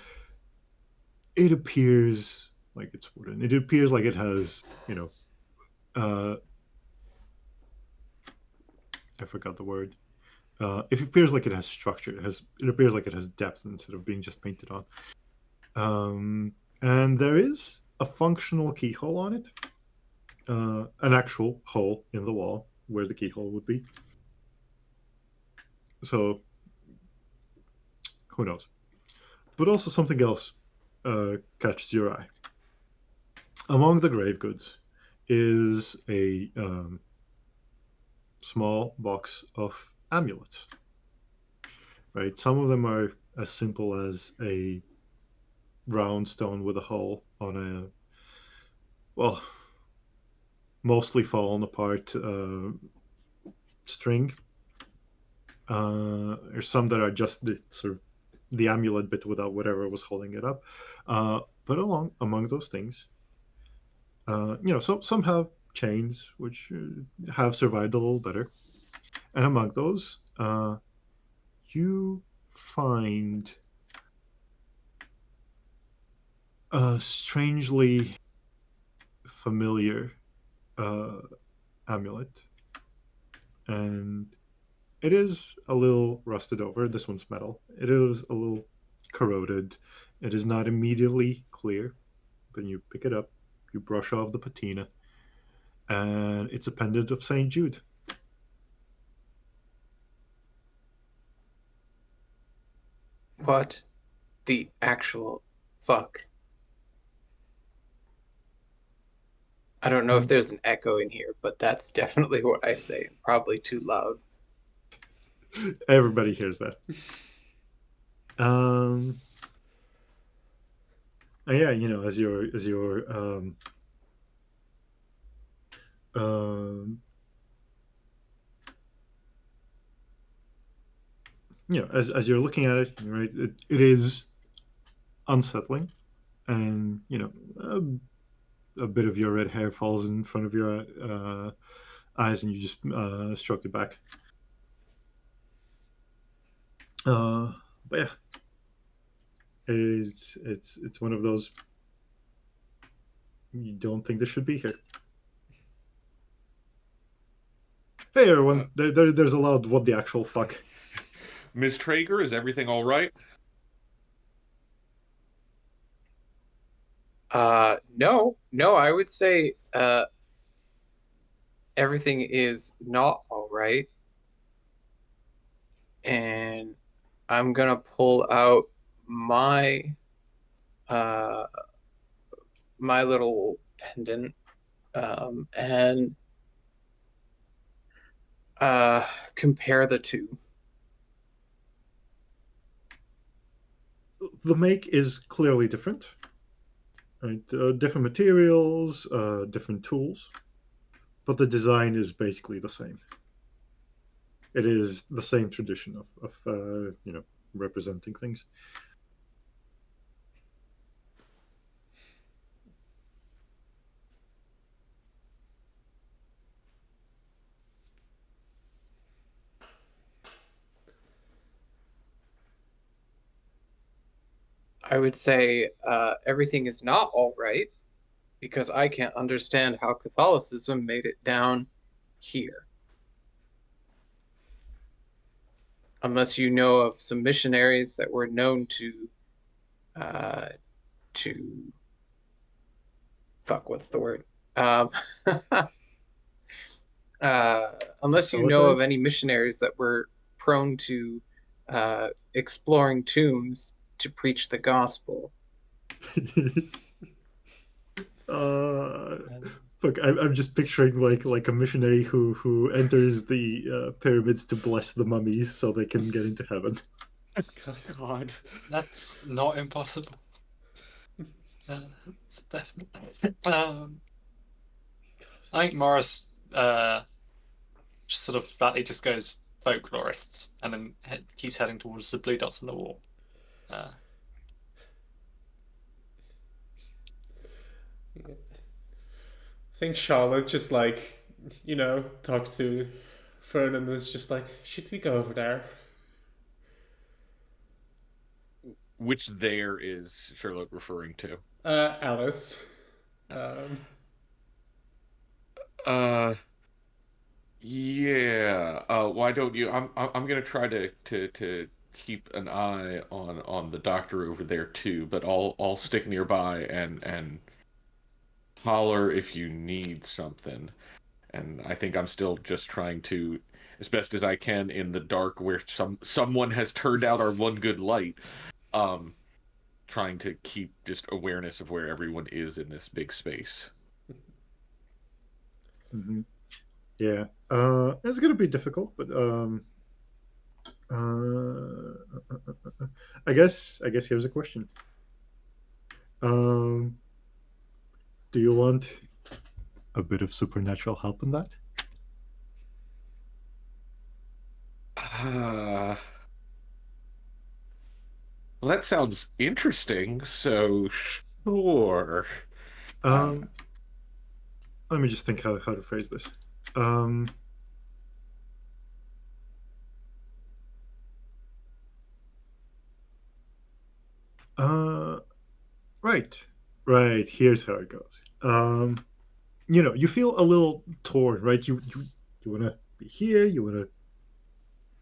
it appears like it's wooden. It appears like it has, I forgot the word. It appears like it has structure. It appears like it has depth instead of being just painted on. And there is a functional keyhole on it, an actual hole in the wall where the keyhole would be. So, who knows? But also something else catches your eye. Among the grave goods is a small box of amulets. Right, some of them are as simple as a round stone with a hole on a, well, mostly fallen apart string. There's some that are just the sort of the amulet bit without whatever was holding it up. But among those things, some have chains which have survived a little better, and among those, you find a strangely familiar amulet, and it is a little rusted over. This one's metal. It is a little corroded. It is not immediately clear. When you pick it up, you brush off the patina, and it's a pendant of St. Jude. What the actual fuck? I don't know if there's an echo in here, but that's definitely what I say. Probably too loud. Everybody hears that. Yeah, as your as you're looking at it, right, it is unsettling, and a bit of your red hair falls in front of your eyes, and you just stroke it back. But yeah, it's one of those you don't think this should be here. Hey everyone, there's a loud what the actual fuck. Ms. Traeger, is everything all right? No, I would say everything is not all right. And I'm gonna pull out my my little pendant and compare the two. The make is clearly different. Right? Different materials, different tools, but the design is basically the same. It is the same tradition of representing things. I would say everything is not all right because I can't understand how Catholicism made it down here. Unless you know of some missionaries that were known to fuck, what's the word? Unless you know of any missionaries that were prone to exploring tombs to preach the gospel. Look, I'm just picturing like a missionary who enters the pyramids to bless the mummies so they can get into heaven. God, That's not impossible. It's definitely. I think Morris just sort of flatly just goes folklorists and then keeps heading towards the blue dots on the wall. I think Charlotte just talks to Fern and is just like, should we go over there? which there is Charlotte referring to? Alice. Um, Uh, yeah. Why don't you? I'm gonna try to keep an eye on the doctor over there too, but I'll stick nearby and holler if you need something. And I think I'm still just trying to, as best as I can in the dark, where someone has turned out our one good light. Um, Trying to keep just awareness of where everyone is in this big space. Mhm. Yeah. It's gonna be difficult, but I guess here's a question. Um, do you want a bit of supernatural help in that? Uh, well, that sounds interesting. So sure. Uh, Um, Let me just think how to phrase this. Um, uh, right, right. Here's how it goes. You feel a little torn, right? You want to be here. You want to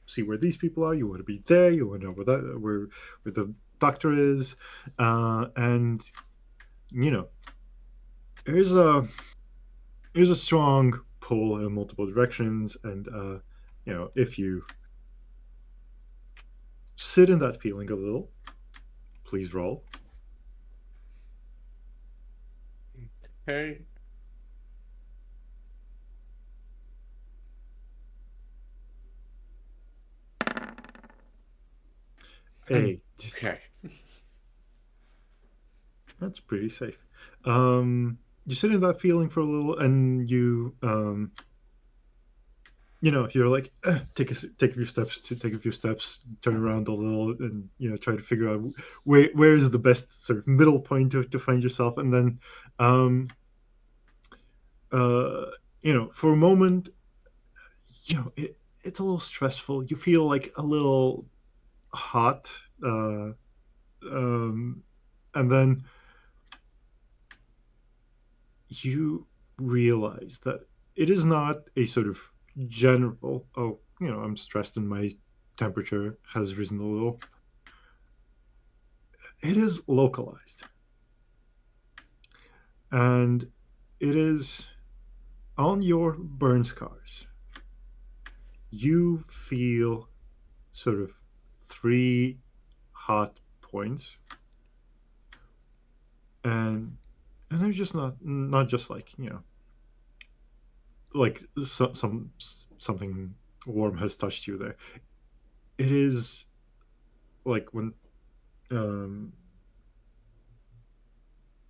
see where these people are. You want to be there. You want to know where the doctor is, and you know there's a there's a strong pull in multiple directions, and if you sit in that feeling a little, please roll. okay. 8. Okay. That's pretty safe. You sit in that feeling for a little, and you're like, take a few steps, turn around a little, and try to figure out where is the best sort of middle point to find yourself, and then, um, uh, for a moment, it's a little stressful. You feel like a little hot, um, and then you realize that it is not a sort of general, oh, I'm stressed and my temperature has risen a little. It is localized. And it is on your burn scars. You feel sort of 3 hot points. And they're just not just like, like something warm has touched you there. It is like when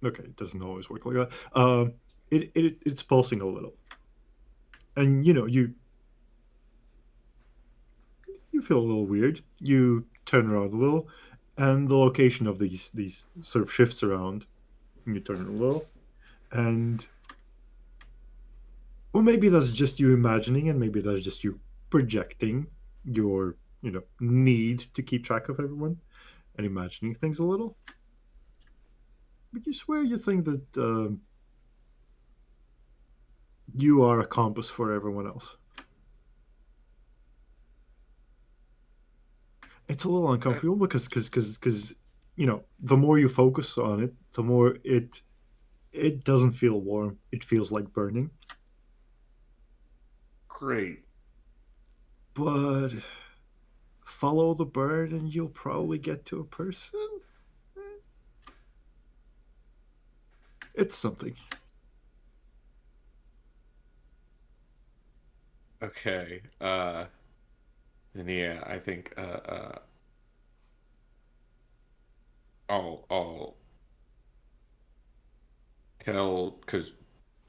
okay, it doesn't always work like that. It's pulsing a little, and you feel a little weird. You turn around a little, and the location of these sort of shifts around. And you turn a little, and well, maybe that's just you imagining, and maybe that's just you projecting your need to keep track of everyone and imagining things a little. But you swear you think that you are a compass for everyone else. It's a little uncomfortable because the more you focus on it, the more it doesn't feel warm. It feels like burning. Great. But follow the burn and you'll probably get to a person. It's something. Okay. And yeah, I think I'll tell because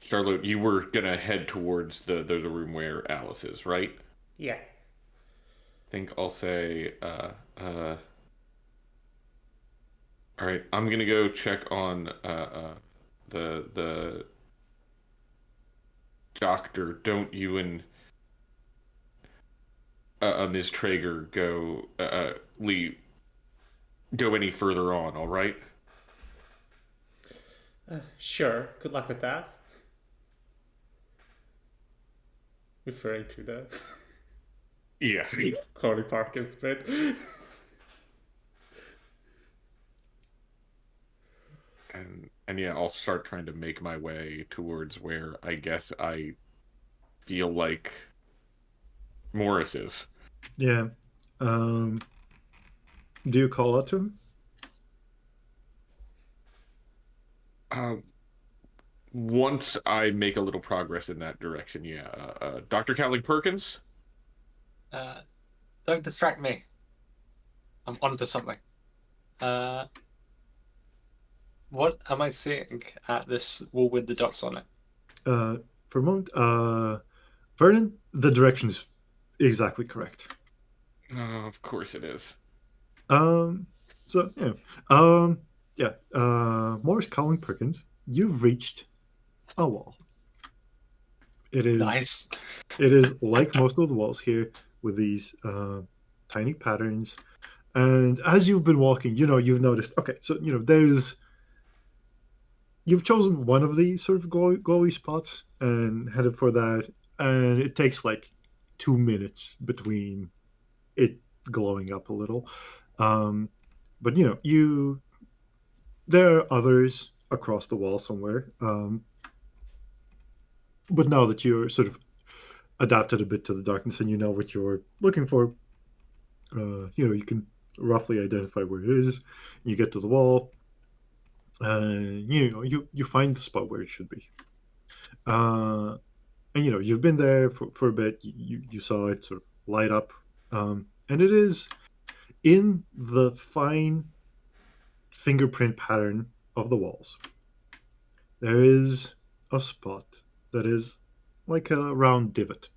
Charlotte, you were gonna head towards the room where Alice is, right? yeah. I think I'll say all right, I'm gonna go check on the doctor. Don't you and Ms. Traeger go leave go any further on. All right. Sure. Good luck with that. Referring to the Yeah. Corey Parkins bit. And yeah, I'll start trying to make my way towards where I guess I feel like Morris is. Yeah. Do you call out to him? Once I make a little progress in that direction, yeah. Dr. Cowling Perkins? Don't distract me. I'm onto something. What am I seeing at this wall with the dots on it? For a moment, Vernon, the direction's exactly correct. Of course it is. So yeah, Morris Cowling Perkins, you've reached a wall. It is Nice. It is like most of the walls here with these tiny patterns. And as you've been walking, you've noticed, okay, so, you've chosen one of these sort of glowy spots and headed for that. And it takes like 2 minutes between it glowing up a little. But, there are others across the wall somewhere. But now that you're sort of adapted a bit to the darkness and you know what you're looking for, you can roughly identify where it is. You get to the wall, and you find the spot where it should be. And you've been there for a bit. You saw it sort of light up, and it is in the fine fingerprint pattern of the walls. There is a spot that is like a round divot,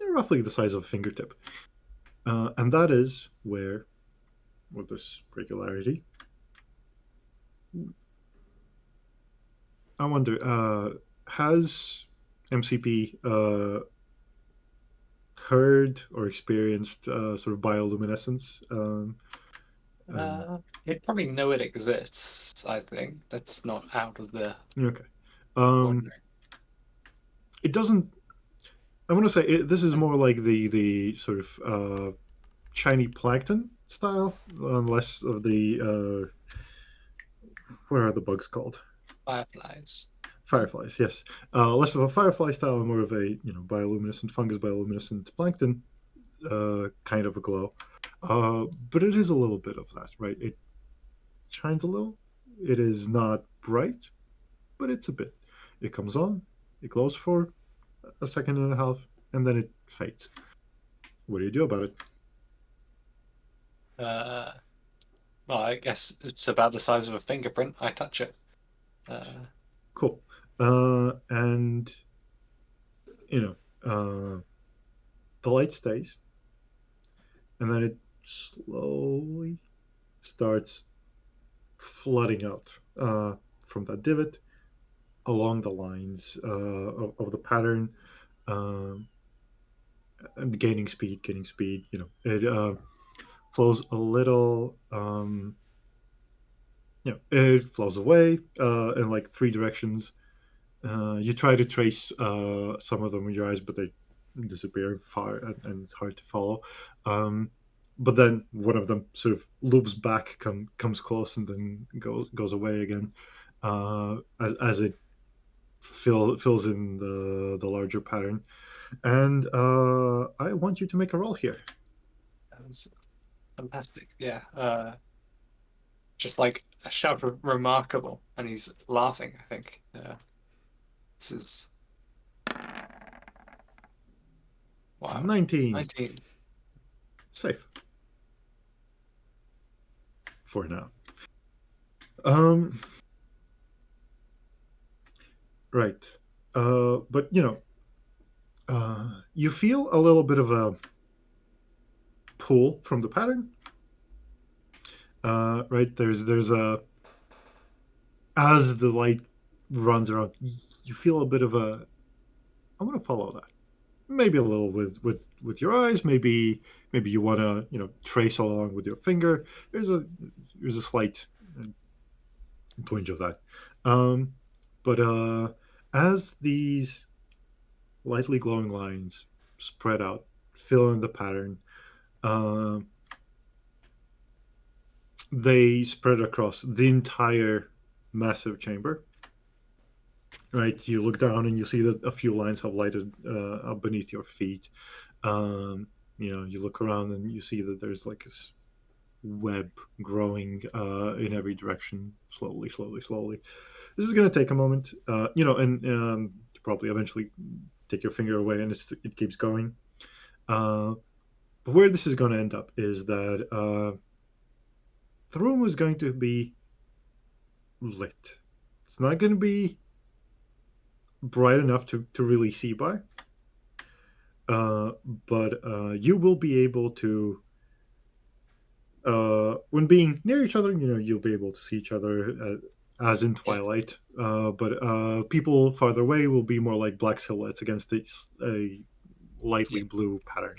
roughly the size of a fingertip. And that is where, with this regularity, I wonder, has MCP heard or experienced sort of bioluminescence? You'd probably know it exists, I think. That's not out of the Okay. ordinary. It doesn't. I want to say this is more like the sort of shiny plankton style, less of the what are the bugs called? Fireflies. Fireflies, yes. Less of a firefly style and more of a bioluminescent fungus, bioluminescent plankton kind of a glow. But it is a little bit of that, right? It shines a little. It is not bright, but it's a bit. It comes on, it glows for a second and a half, and then it fades. What do you do about it? Well, I guess it's about the size of a fingerprint. I touch it. Cool. And the light stays, and then it slowly starts flooding out from that divot along the lines of the pattern, and gaining speed. It flows a little. It flows away in like three directions. You try to trace some of them with your eyes, but they disappear far, and it's hard to follow. But then one of them sort of loops back, comes close, and then goes away again as it fills in the larger pattern. And I want you to make a roll here. That's fantastic. Yeah. Just like a shout of remarkable, and he's laughing, I think. This is. Wow. 19. 19. Safe. For now. Right. But you feel a little bit of a pull from the pattern. Right. There's a, as the light runs around, you feel a bit of a, I want to follow that. maybe a little with your eyes. Maybe you want to trace along with your finger. There's a slight twinge of that. But as these lightly glowing lines spread out, fill in the pattern, they spread across the entire massive chamber. Right, you look down and you see that a few lines have lighted up beneath your feet. You look around and you see that there's like this web growing in every direction, slowly, slowly, slowly. This is going to take a moment, and you probably eventually take your finger away and it keeps going. But where this is going to end up is that the room is going to be lit. It's not going to be bright enough to really see by, but you will be able to, when being near each other, you'll be able to see each other as in Twilight. But people farther away will be more like black silhouettes against a lightly blue pattern.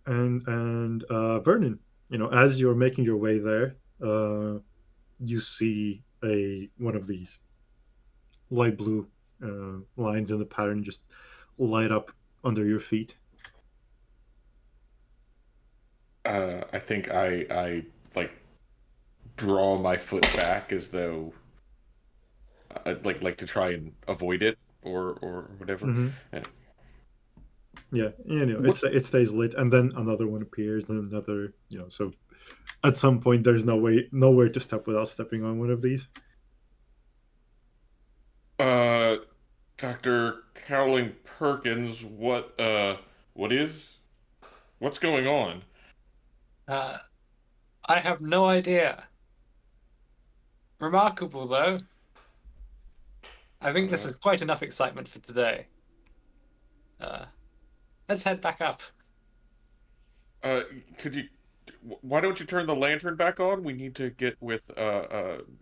And Vernon, as you're making your way there, you see one of these light blue lines in the pattern just light up under your feet. I think I like draw my foot back as though I'd like to try and avoid it or whatever. Mm-hmm. Yeah, it stays lit, and then another one appears, and another, so at some point there's nowhere to step without stepping on one of these. Dr. Cowling Perkins, what's going on? I have no idea. Remarkable, though. I think this is quite enough excitement for today. Let's head back up. Why don't you turn the lantern back on? We need to get with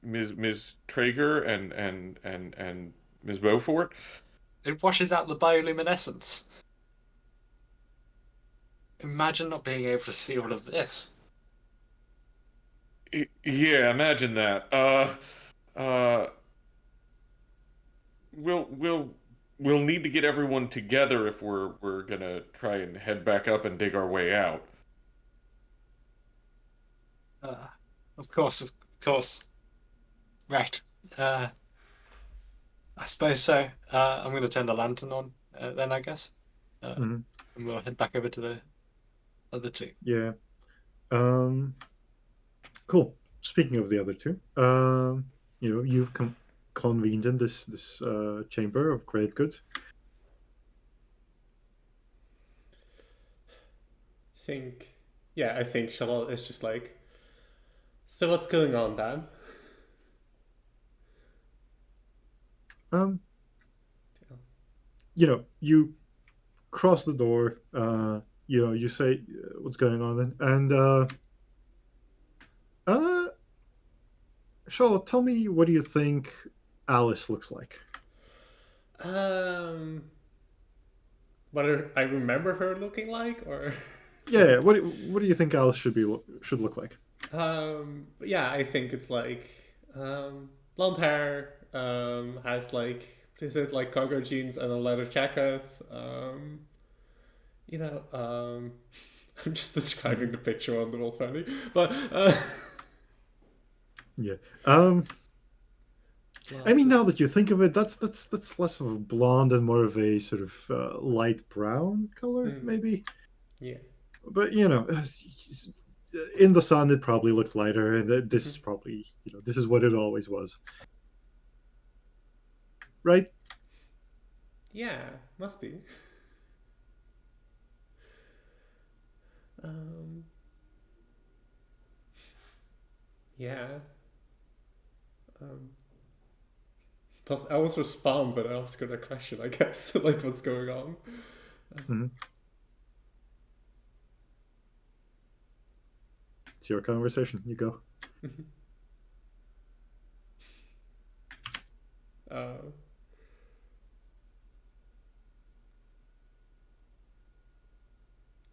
Ms. Traeger and Ms. Beaufort. It washes out the bioluminescence. Imagine not being able to see all of this. Yeah, imagine that. We'll need to get everyone together if we're gonna try and head back up and dig our way out. Of course. Right. I suppose so. I'm going to turn the lantern on then, I guess. And we'll head back over to the other two. Yeah. Cool. Speaking of the other two, you've convened in this chamber of great goods. I think Charlotte is just like, so what's going on, Dan? You cross the door, you say, what's going on then? And Charlotte, tell me, what do you think Alice looks like? What I remember her looking like, or yeah, what do you think Alice should look like? I think it's like blonde hair, has like, is it like cargo jeans and a leather jacket? I'm just describing the picture on the Roll20, but yeah. I mean, now that you think of it, that's less of a blonde and more of a sort of light brown color, maybe. Yeah. But in the sun, it probably looked lighter, and this is probably this is what it always was, right? Yeah, must be. Yeah. Does Alice respond when I ask her the question, I guess? Like, what's going on? It's your conversation. You go.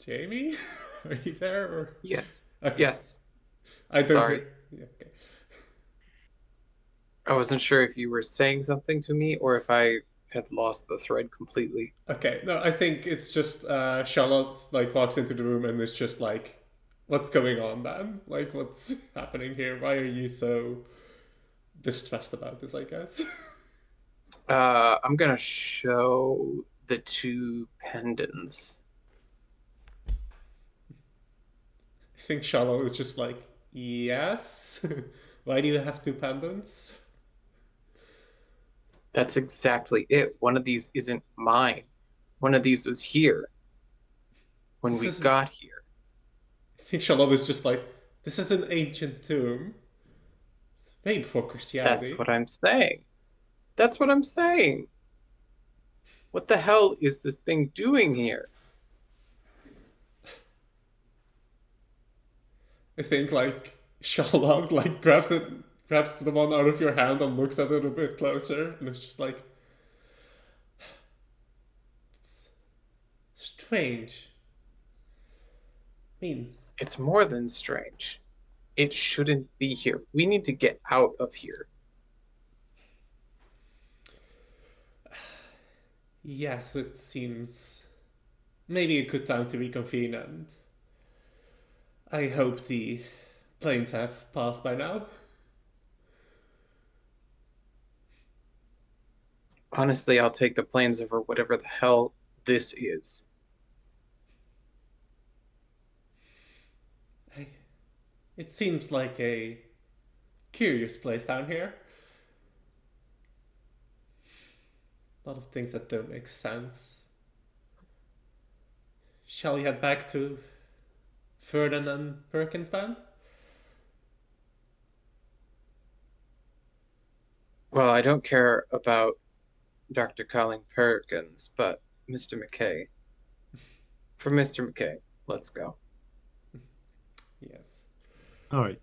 Jamie, are you there? Or... Yes. Okay. Yes. I don't Sorry. hear. Yeah, okay. I wasn't sure if you were saying something to me or if I had lost the thread completely. Okay, no, I think it's just Charlotte like walks into the room and it's just like, what's going on, man? Like, what's happening here? Why are you so distressed about this? I guess. I'm gonna show the two pendants. I think Charlotte is just like, yes. Why do you have two pendants? That's exactly it. One of these isn't mine. One of these was here when This we isn't. got here. I think Charlotte was just like, this is an ancient tomb. It's made for That's Christianity. what I'm saying. That's what I'm saying. What the hell is this thing doing here? I think like Charlotte like grabs the one out of your hand and looks at it a bit closer, and it's just like, it's strange. I mean, It's more than strange. It shouldn't be here. We need to get out of here. yes, it seems maybe a good time to reconvene, and I hope the planes have passed by now. Honestly, I'll take the planes over whatever the hell this is. I, it seems like a curious place down here. A lot of things that don't make sense. Shall we head back to Ferdinand and Perkins then? Well, I don't care about Dr. Colin Perkins, but Mr. McKay. For Mr. McKay, let's go. Yes. All right.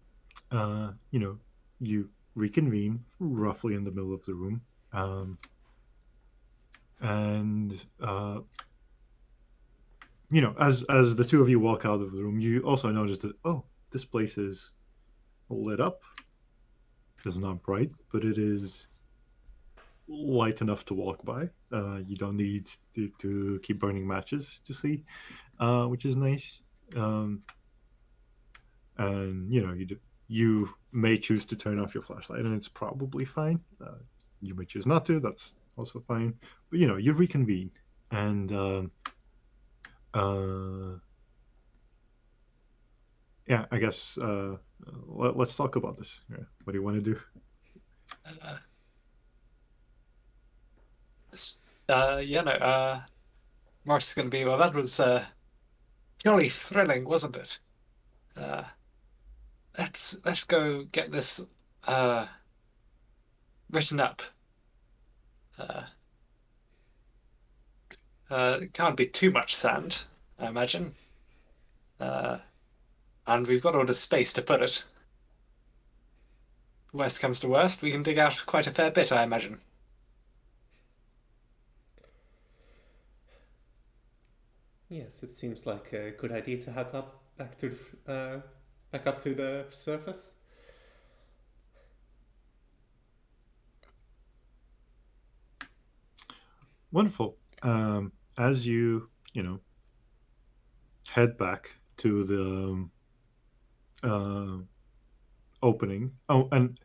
You reconvene roughly in the middle of the room. And as the two of you walk out of the room, you also notice that, oh, this place is lit up. It's not bright, but it is light enough to walk by. You don't need to keep burning matches to see, which is nice. And you may choose to turn off your flashlight, and it's probably fine. You may choose not to. That's also fine. But you reconvene, and yeah, I guess let's talk about this. Yeah. What do you want to do? Morris is going to be, well, that was jolly thrilling, wasn't it? Let's go get this written up. It can't be too much sand, I imagine. And we've got all the space to put it. Worst comes to worst, we can dig out quite a fair bit, I imagine. Yes, it seems like a good idea to head up back up to the surface. Wonderful. As you head back to the opening. Oh, and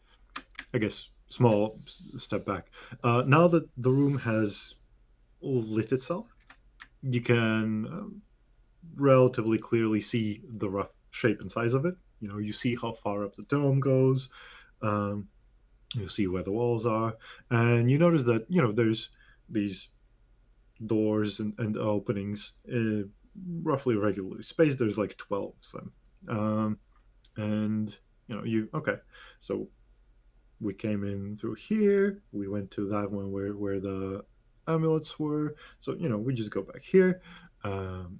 I guess small step back. Now that the room has lit itself, you can relatively clearly see the rough shape and size of it. You see how far up the dome goes. You see where the walls are, and you notice that there's these doors and openings roughly regularly spaced. There's like 12 of them, and okay. So we came in through here. We went to that one where the amulets were. So we just go back here, and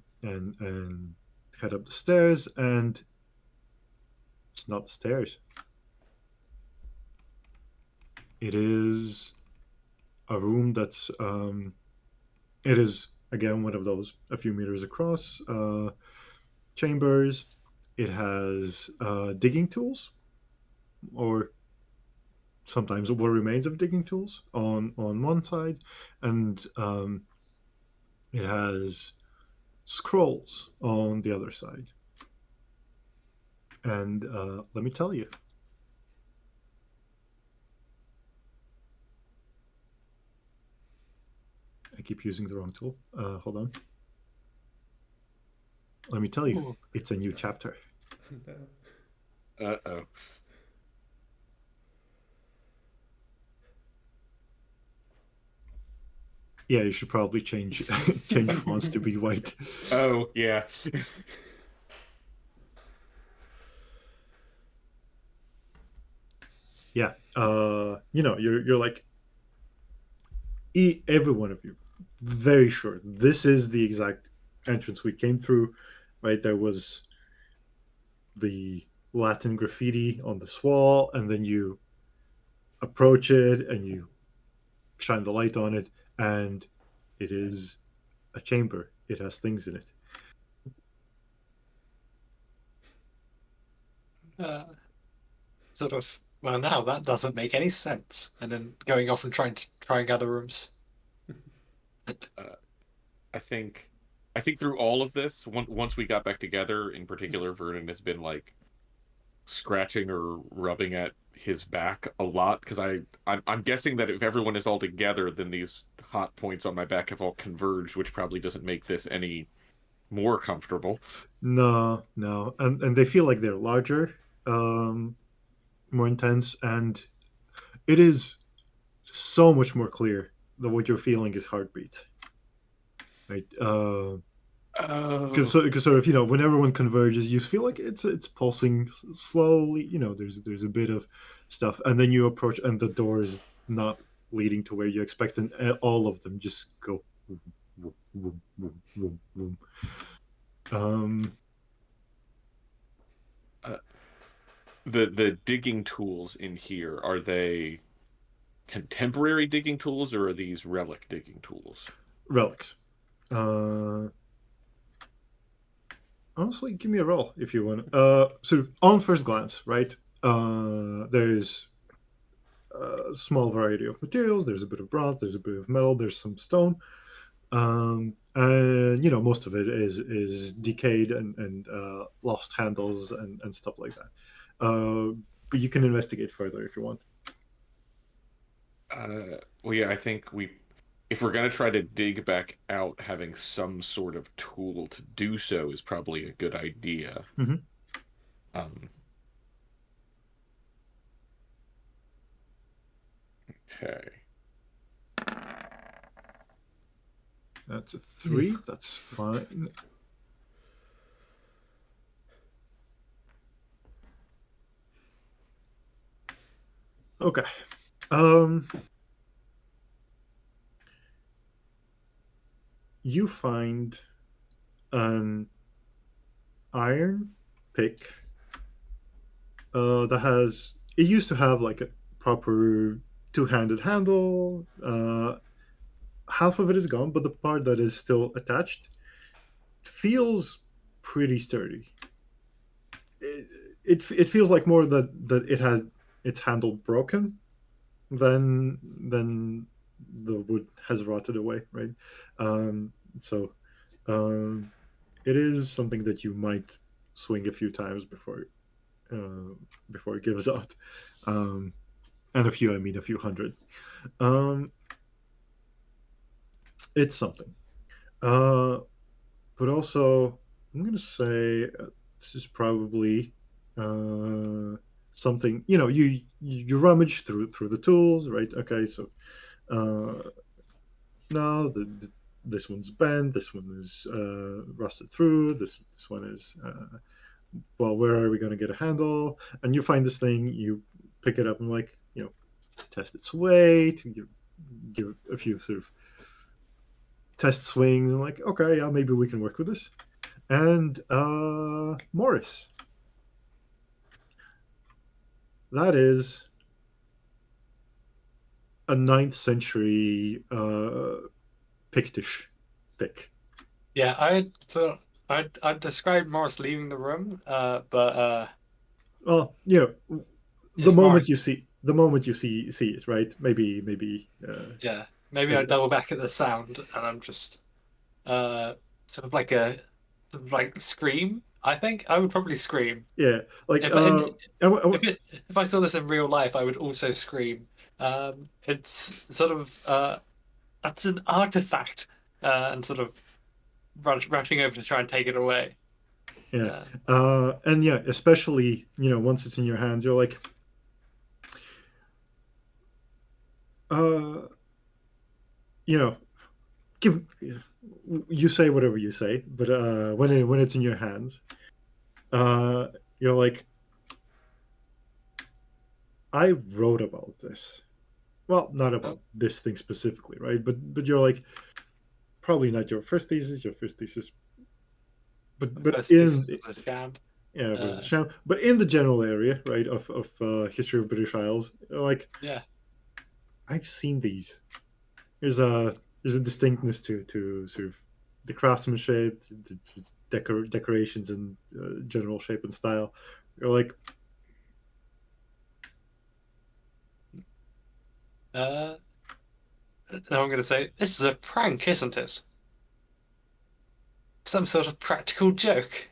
head up the stairs, and it's not the stairs. It is a room that's it is again, one of those a few meters across chambers. It has digging tools, or sometimes what remains of digging tools on one side, and it has scrolls on the other side. And let me tell you, I keep using the wrong tool. Hold on. Let me tell you, Ooh. it's a new chapter. No. Uh-oh. Yeah, you should probably change change fonts to be white. Oh, yeah. Yeah, you're like every one of you very sure this is the exact entrance we came through, right? There was the Latin graffiti on this wall, and then you approach it and you shine the light on it, and it is a chamber. It has things in it. Sort of. Well, now that doesn't make any sense. And then going off and trying other rooms. I think through all of this, once we got back together, in particular, Vernon has been like scratching or rubbing at his back a lot because I'm guessing that if everyone is all together, then these hot points on my back have all converged, which probably doesn't make this any more comfortable. No, and they feel like they're larger, more intense, and it is so much more clear that what you're feeling is heartbeat, right? Because sort of, when everyone converges, you feel like it's pulsing slowly. There's a bit of stuff, and then you approach, and the door is not leading to where you expect, and all of them just go. Vroom, vroom, vroom, vroom, vroom. The digging tools in here, are they contemporary digging tools or are these relic digging tools? Relics. Honestly, give me a roll if you want. So on first glance, right? There's a small variety of materials. There's a bit of bronze. There's a bit of metal. There's some stone. And most of it is decayed and lost handles and stuff like that. But you can investigate further if you want. Well, yeah, I think if we're gonna try to dig back out, having some sort of tool to do so is probably a good idea. Mhm. Um, okay. That's a 3. That's fine. Okay. You find an iron pick that has. It used to have like a proper two-handed handle. Half of it is gone, but the part that is still attached feels pretty sturdy. It feels like more that it had its handle broken than the wood has rotted away, right? So it is something that you might swing a few times before it gives out. And I mean a few hundred. It's something. But also, I'm going to say this is probably something. You rummage through the tools, right? Okay, so no, this one's bent. This one is rusted through. This one is well. Where are we going to get a handle? And you find this thing. You pick it up and test its weight. You give a few sort of test swings and like, okay, yeah, maybe we can work with this. And Morris, that is a 9th century Pictish pick. Yeah, I'd describe Morris leaving the room, but Well, the if moment Morris, you see see it, right? Maybe. yeah, maybe Is I'd it- double back at the sound, and I'm just sort of like a sort of like scream. I think I would probably scream Yeah, like if and I, if I saw this in real life, I would also scream. It's sort of it's an artifact, and sort of rushing over to try and take it away. yeah, Uh, and yeah, especially once it's in your hands, you're like, uh, you know, give you say whatever you say, but when it's in your hands, uh, you're like, I wrote about this. Well, not about this thing specifically, right? But you're like, probably not your first thesis. Your first thesis, but first in this was a sham. yeah, it was Uh, a sham. But in the general area, right, of history of British Isles, like yeah. I've seen these. There's a distinctness to sort of the craftsmanship, the decorations, and general shape and style. You're like, Uh, now I'm going to say, this is a prank, isn't it? Some sort of practical joke.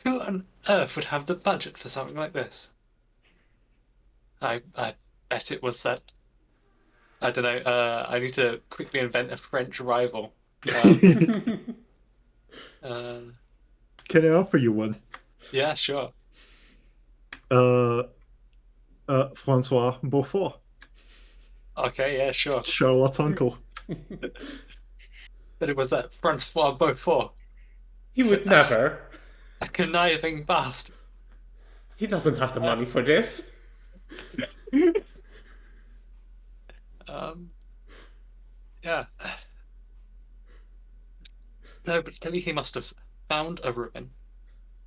Who on earth would have the budget for something like this? I bet it was that. I don't know. I need to quickly invent a French rival. can Uh, I offer you one? yeah, sure. Uh, Francois Beaufort, Okay, yeah, sure. Charlotte's uncle. But it was that Francois Beaufort, He would never. a conniving bastard. He doesn't have the money for this. Yeah. No, but clearly he must have found a ruin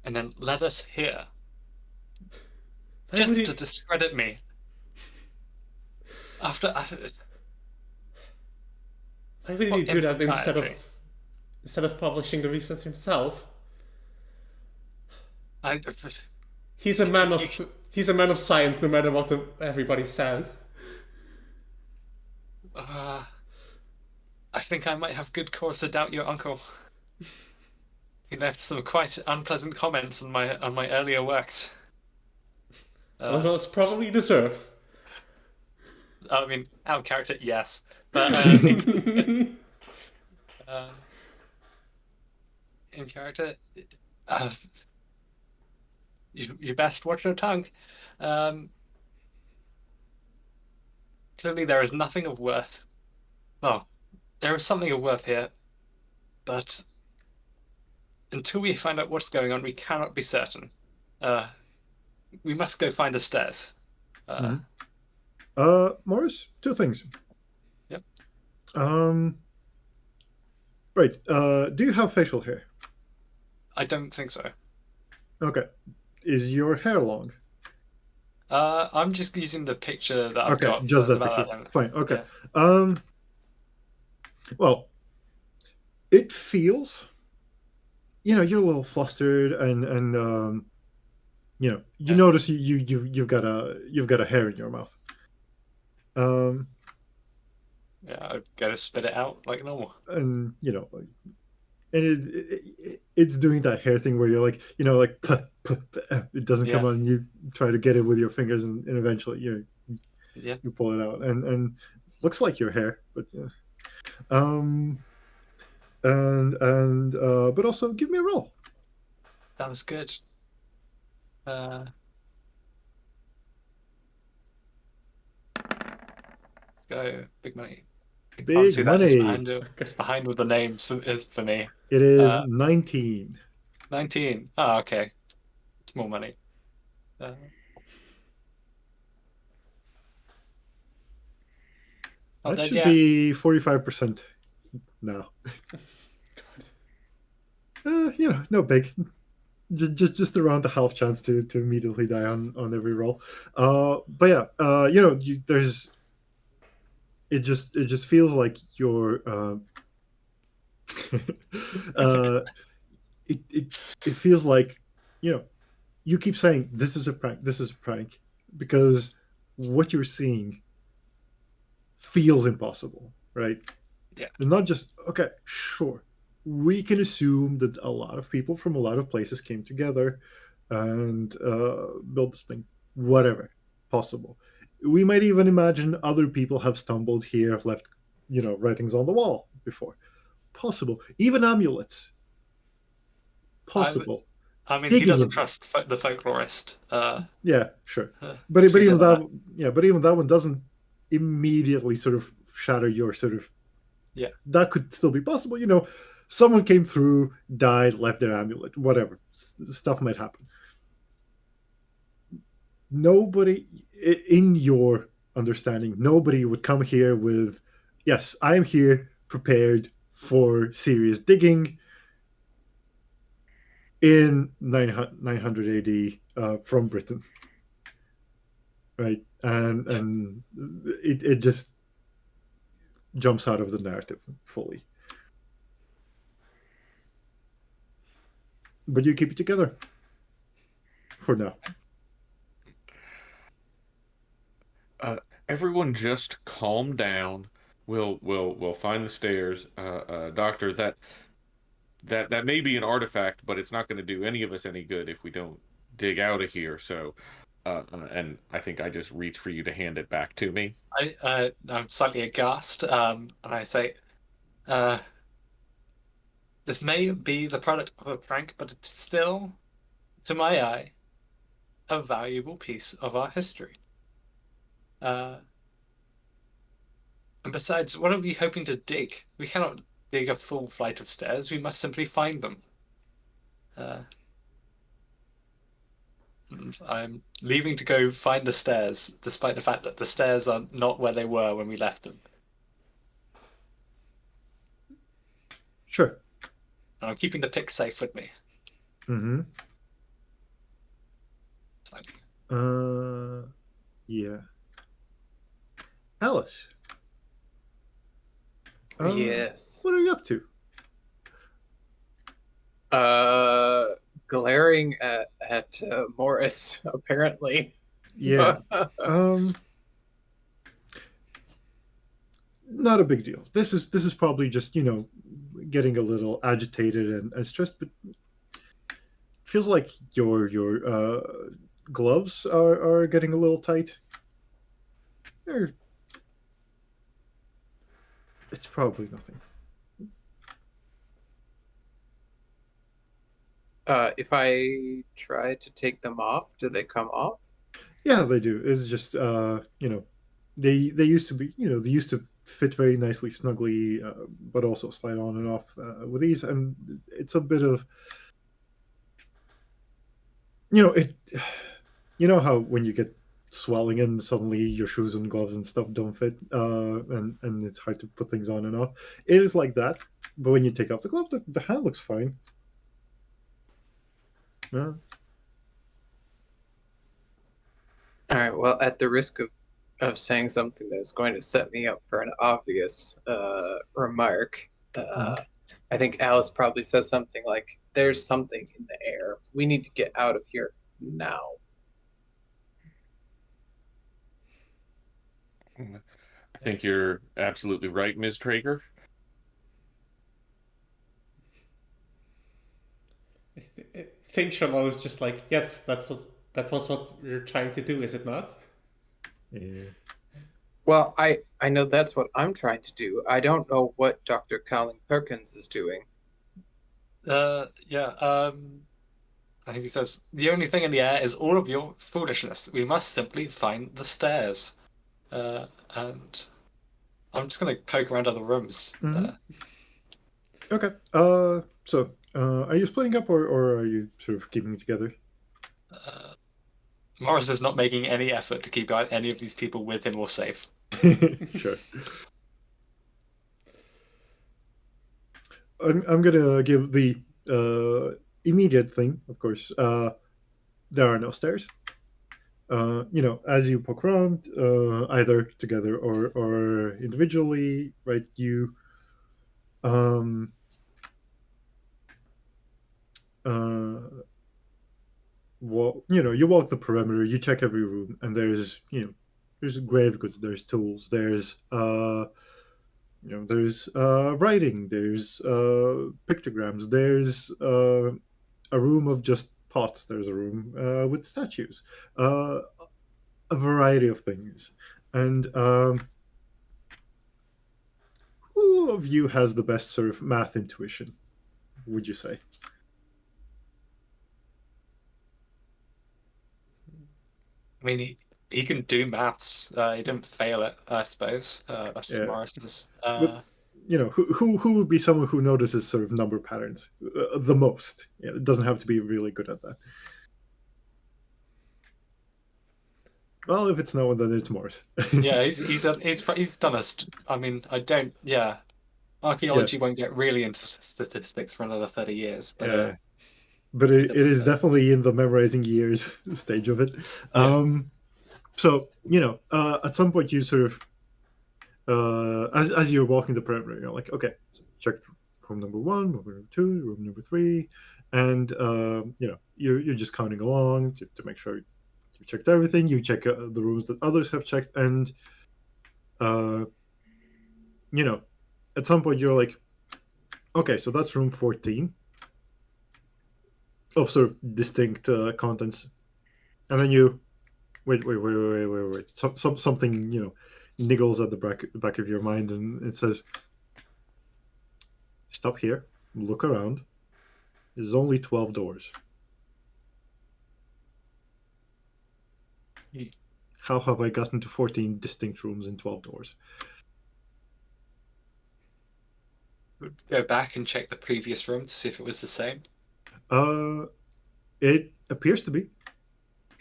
and then led us here Why would just he, to discredit me. After why would he what do that impropriety. instead of publishing the research himself? I, He's a man of science, no matter what everybody says. I think I might have good cause to doubt your uncle. He left some quite unpleasant comments on my earlier works. Although it's probably deserved. I mean, out of character, yes, but in character, uh, you best watch your tongue. Clearly, there is nothing of worth. Well, there is something of worth here, but until we find out what's going on, we cannot be certain. We must go find the stairs. Morris, two things. Yep. Right. Do you have facial hair? I don't think so. Okay. Is your hair long? I'm just using the picture that I've Okay, got. just so it's that about picture. length. Fine. Okay. Yeah. Well, it feels, you're a little flustered, and you Yeah. notice you've got a hair in your mouth. Yeah, I've got to spit it out like normal. And it's doing that hair thing where you're like, it doesn't come Yeah. out, and you try to get it with your fingers, and eventually you pull it out, and looks like your hair, but and but also give me a roll. Sounds good. Go big money. I Big can't see that. It's money. behind it. It's behind with the names is for me. It is 19. 19. Oh, okay. It's more money. That should be 45% now. No big. Just around the half chance to immediately die on every roll. But yeah, there's. It just feels like you're uh, it feels like, you know, you keep saying this is a prank, this is a prank, because what you're seeing feels impossible, right? Yeah. And not just, okay, sure, we can assume that a lot of people from a lot of places came together and built this thing, whatever, possible. We might even imagine other people have stumbled here, have left, writings on the wall before, possible. Even amulets, possible. I mean, he Digging doesn't in, trust the folklorist. yeah, sure, Uh, but should we say even that? but even that one doesn't immediately sort of shatter your sort of, Yeah. that could still be possible. Someone came through, died, left their amulet, whatever. Stuff might happen. Nobody, in your understanding, nobody would come here with, yes, I am here prepared for serious digging in 900 AD from Britain, right? And it just jumps out of the narrative fully. But you keep it together for now. Everyone just calm down. We'll find the stairs. Doctor, that may be an artifact, but it's not going to do any of us any good if we don't dig out of here. So, and I think I just reach for you to hand it back to me. I'm slightly aghast, and I say, this may be the product of a prank, but it's still, to my eye, a valuable piece of our history. And besides, what are we hoping to dig? We cannot dig a full flight of stairs. We must simply find them. And I'm leaving to go find the stairs, despite the fact that the stairs are not where they were when we left them. Sure. And I'm keeping the pick safe with me. Mm-hmm. Slightly. Yeah. Alice. Yes. What are you up to? Glaring at Morris, apparently. Yeah. Not a big deal. This is probably just, getting a little agitated and stressed, but feels like your gloves are getting a little tight. It's probably nothing. If I try to take them off, do they come off? Yeah, they do. It's just they used to be, they used to fit very nicely, snugly, but also slide on and off with ease, and it's a bit of, it. You know how when you get swelling and suddenly your shoes and gloves and stuff don't fit, and it's hard to put things on and off. It is like that, but when you take off the glove, the hand looks fine. Yeah. All right. Well, at the risk of saying something that's going to set me up for an obvious remark, I think Alice probably says something like, "There's something in the air. We need to get out of here now." I think you're absolutely right, Ms. Traeger. Finchel is just like, yes, that was what we're trying to do, is it not? Yeah. Well, I know that's what I'm trying to do. I don't know what Dr. Colin Perkins is doing. Yeah. I think he says, the only thing in the air is all of your foolishness. We must simply find the stairs. And I'm just going to poke around other rooms. Mhm. Okay. So, are you splitting up, or are you sort of keeping it together? Morris is not making any effort to keep any of these people with him or safe. Sure. I'm gonna give the immediate thing, of course. There are no stairs. As you poke around, either together or individually, right? You you walk the perimeter, you check every room, and there's grave goods, there's tools, there's writing, there's pictograms, there's a room of just pots, there's a room with statues, a variety of things. And who of you has the best sort of math intuition, would you say? I mean, he can do maths. He didn't fail it, I suppose. That's Yeah. Morris's. Who would be someone who notices sort of number patterns the most? Yeah, it doesn't have to be really good at that. Well, if it's no one, then it's Morris. Yeah, he's done a. I mean, I don't. Yeah, archaeology won't get really into statistics for another 30 years. But Yeah. But it is definitely in the memorizing years stage of it. Yeah. So at some point you sort of as you're walking the perimeter, you're like, okay, check room number 1, room number 2, room number 3, and you're just counting along to make sure you checked everything. You check the rooms that others have checked, and at some point you're like, okay, so that's room 14 of sort of distinct contents, and then you wait. Something niggles at the back of your mind, and it says, "Stop here, look around. There's only 12 doors. How have I gotten to 14 distinct rooms in 12 doors?" Go back and check the previous room to see if it was the same. It appears to be.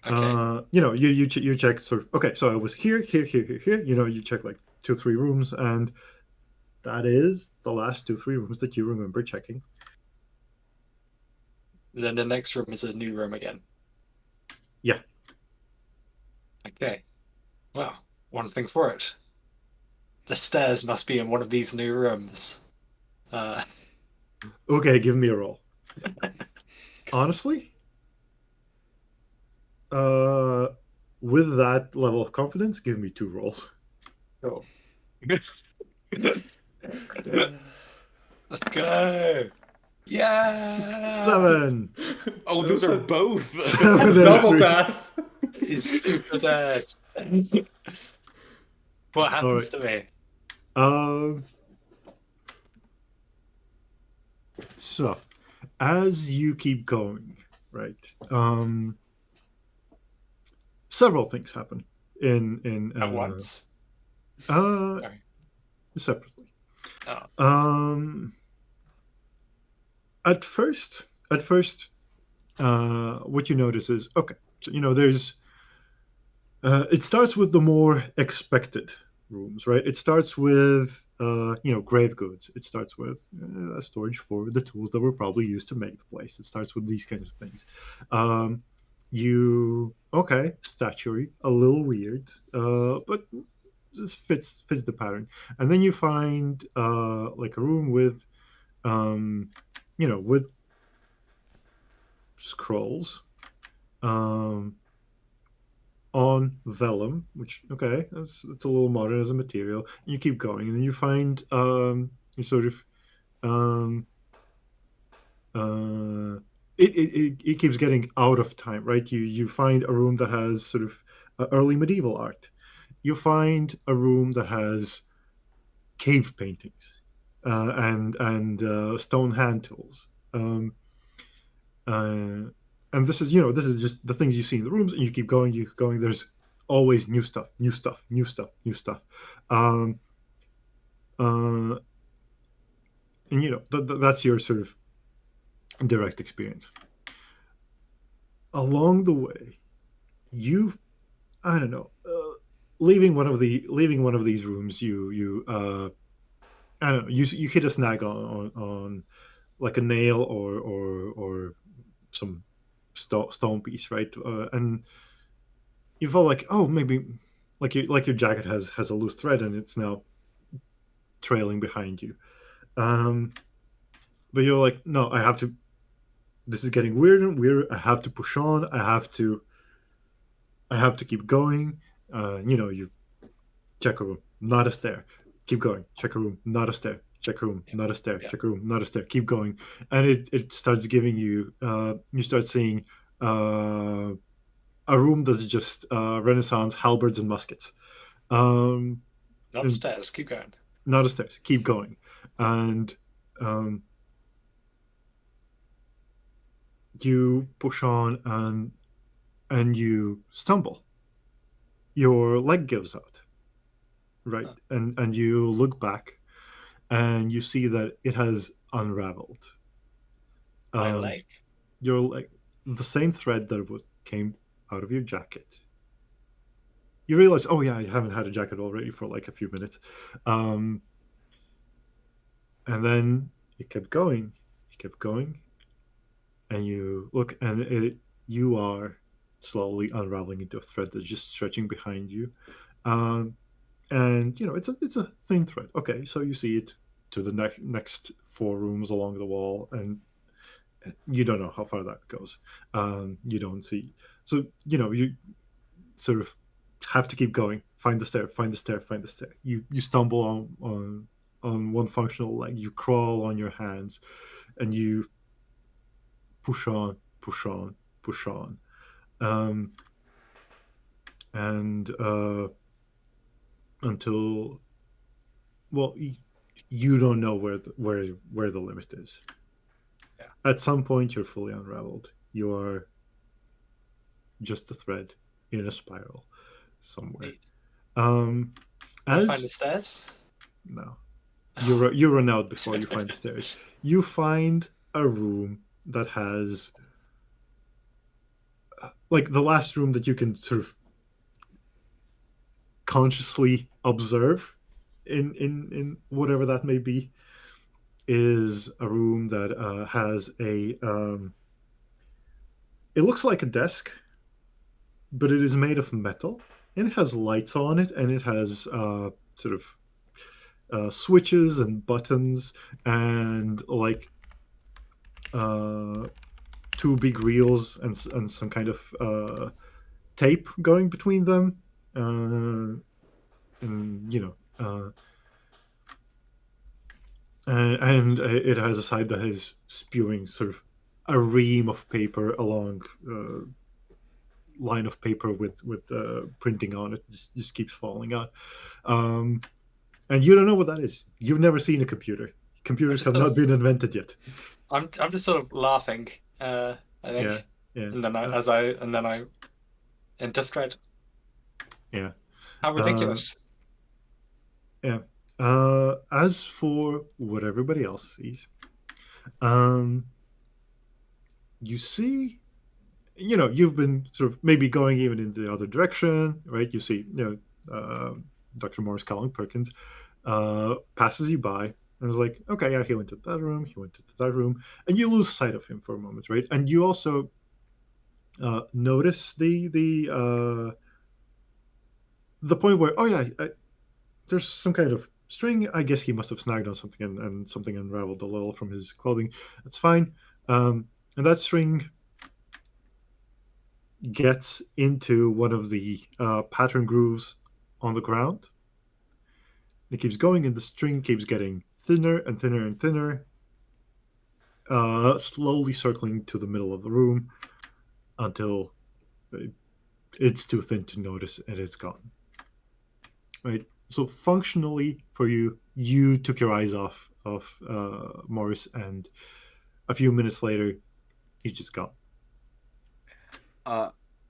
Okay. You check sort of. Okay, so I was here. You check like 2-3 rooms, and that is the last 2-3 rooms that you remember checking. And then the next room is a new room again. Yeah. Okay. Well, one thing for it. The stairs must be in one of these new rooms. Okay, give me a roll. Honestly, with that level of confidence, give me 2 rolls. Cool. Let's go. Yeah. 7. Oh, those are both. 7 and Double 3. that. He's super dead. What happens to me? So, as you keep going, right? Several things happen in At once. Separately. Oh. At first, what you notice is, okay, so there's it starts with the more expected rooms, right? It starts with grave goods. It starts with storage for the tools that were probably used to make the place. It starts with these kinds of things. Statuary, a little weird, but this fits the pattern. And then you find like a room with with scrolls on vellum, which that's a little modern as a material. And you keep going, and then you find you sort of it keeps getting out of time, right? You find a room that has sort of early medieval art. You find a room that has cave paintings and stone hand tools. And this is just the things you see in the rooms, and you keep going. There's always new stuff. And that's your sort of direct experience. Along the way, leaving one of these rooms, you I don't know, you hit a snag on like a nail or some stone piece, right? And you felt like, oh, maybe like your jacket has a loose thread and it's now trailing behind you. But you're like, no, I have to this is getting weirder and weirder. I have to push on. I have to keep going. You check a room, not a stair. Keep going. Check a room, not a stair. Check a room, not a stair. Yeah. Check a room, not a stair. Keep going, and it starts giving you. You start seeing a room that's just Renaissance halberds and muskets. Not and- stairs. Keep going. Not a stairs. Keep going, and you push on and you stumble. Your leg gives out, right? Huh. And you look back, and you see that it has unraveled. My leg. Your leg, the same thread that came out of your jacket. You realize, oh yeah, I haven't had a jacket already for like a few minutes, and then you kept going, and you look, and you are slowly unraveling into a thread that's just stretching behind you, and it's a thin thread. Okay, so you see it to the next 4 rooms along the wall, and you don't know how far that goes. You don't see, so you sort of have to keep going. Find the stair. Find the stair. Find the stair. You stumble on one functional leg. You crawl on your hands, and you push on, push on, push on, and until, well, you don't know where the limit is. Yeah. At some point, you're fully unraveled. You are just a thread in a spiral somewhere. Neat. Can I find the As stairs? no, you run out before you find the stairs. You find a room that has like the last room that you can sort of consciously observe in whatever that may be is a room that has a it looks like a desk, but it is made of metal, and it has lights on it, and it has sort of switches and buttons, and like 2 big reels and some kind of tape going between them, and and it has a side that is spewing sort of a ream of paper along line of paper with printing on it. Just keeps falling out, and you don't know what that is. You've never seen a computer. Computers have not been invented yet. I'm just sort of laughing. I think. Yeah. And then I into thread. Yeah. How ridiculous. Yeah. As for what everybody else sees, you see, you've been sort of maybe going even in the other direction, right? You see, Dr. Morris Colin Perkins passes you by and is like, okay, yeah, he went to that room, and you lose sight of him for a moment, right? And you also notice the point where, oh yeah, there's some kind of string. I guess he must have snagged on something, and something unraveled a little from his clothing. That's fine. And that string gets into one of the pattern grooves on the ground. It keeps going, and the string keeps getting thinner and thinner and thinner, slowly circling to the middle of the room until it's too thin to notice, and it's gone. Right? So functionally, for you took your eyes off of Morris, and a few minutes later, he's just gone.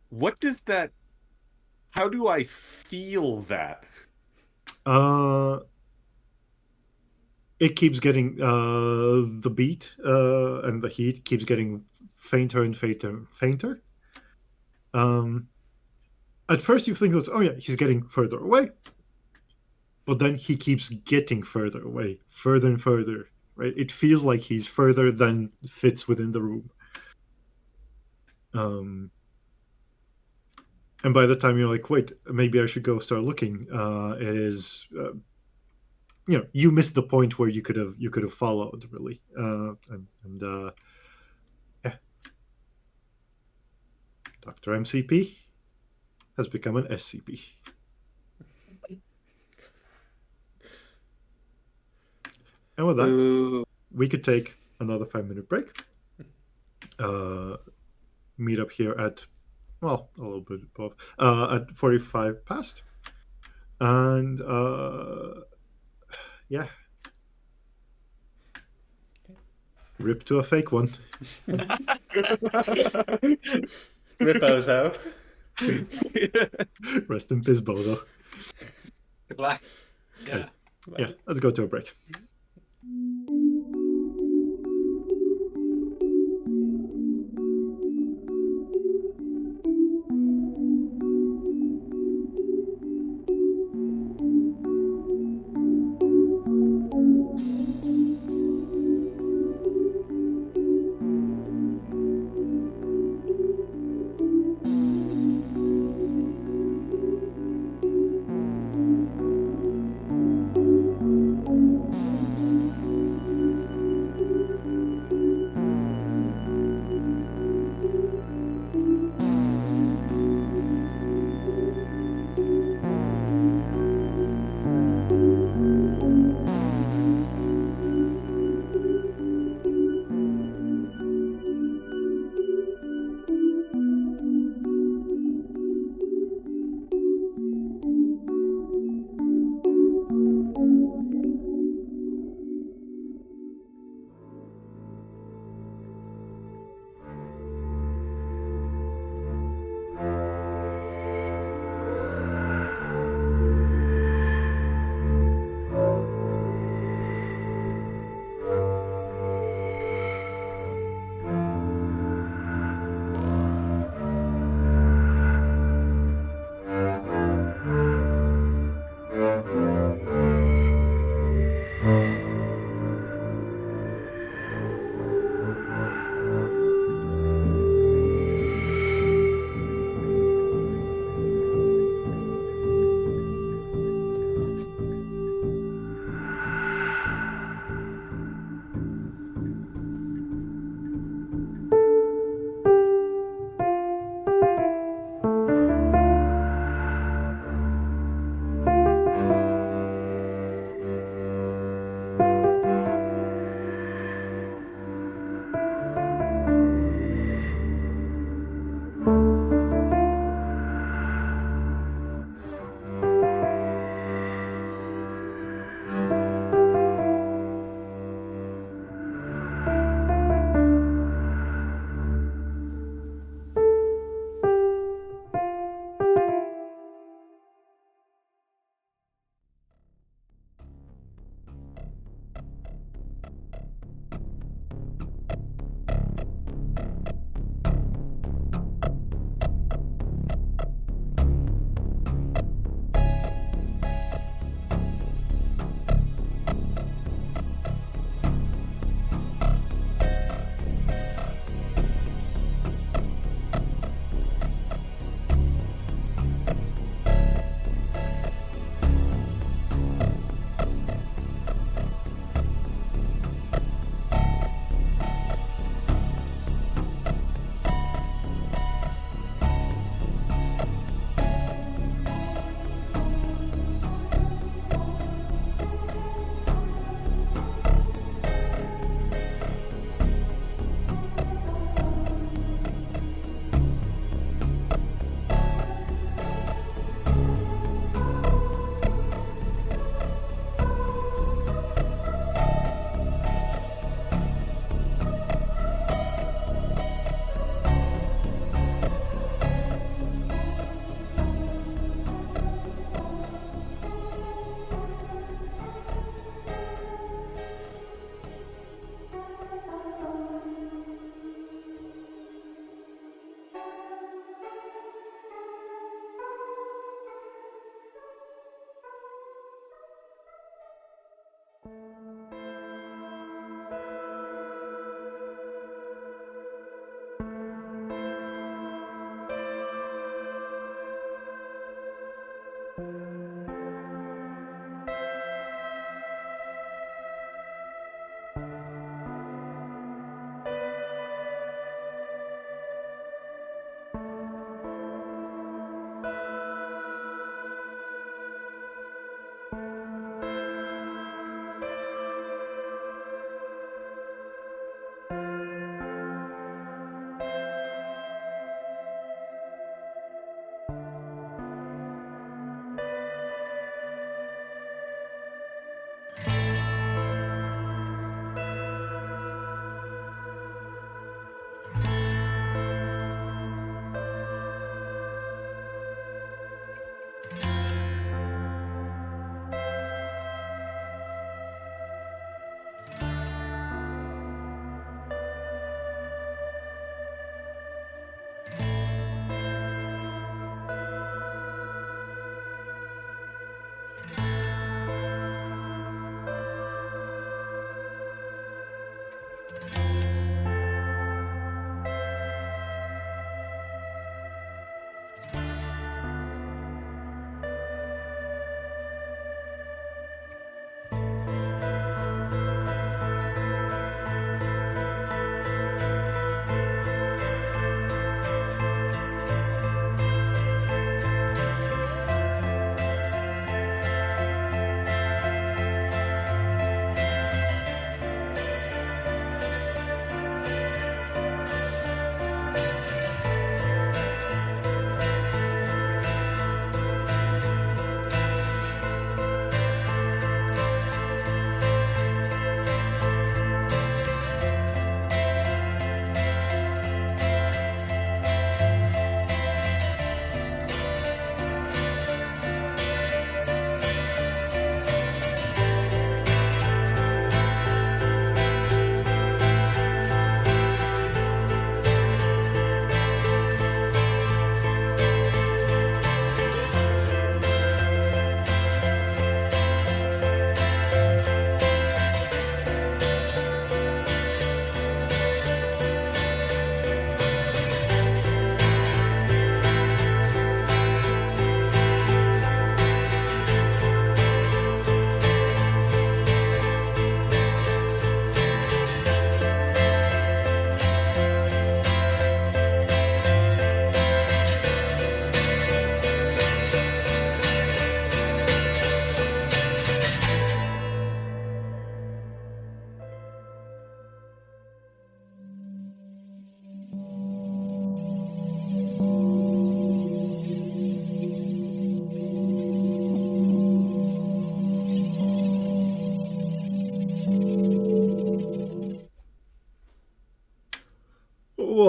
What does that? How do I feel that? It keeps getting the beat and the heat keeps getting fainter and fainter. At first, you think that, oh yeah, he's getting further away, but then he keeps getting further away, further and further. Right? It feels like he's further than fits within the room. And by the time you're like, wait, maybe I should go start looking, it is, you missed the point where you could have followed, really. Dr. MCP has become an SCP. And with that, Ooh. we could take another 5-minute break. Meet up here at, well, a little bit above, at 45 past. And yeah. Rip to a fake one. Ripozo. Rest in peace, Bozo. Good luck. Yeah. Yeah, let's go to a break.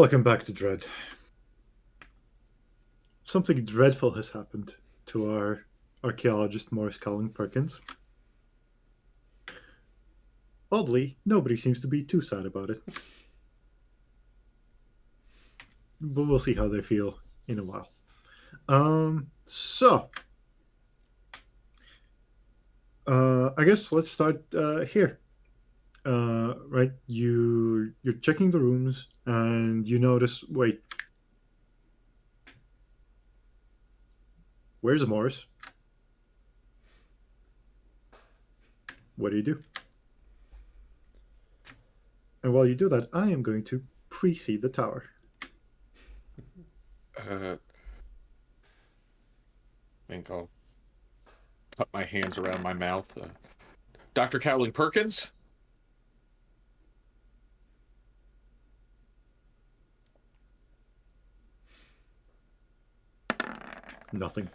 Welcome back to Dread. Something dreadful has happened to our archaeologist Morris Cullen Perkins. Oddly, nobody seems to be too sad about it. But we'll see how they feel in a while. I guess let's start here. Right, you're checking the rooms and you notice. Wait, where's Morris? What do you do? And while you do that, I am going to precede the tower. I think I'll put my hands around my mouth. Dr. Cowling Perkins? Nothing.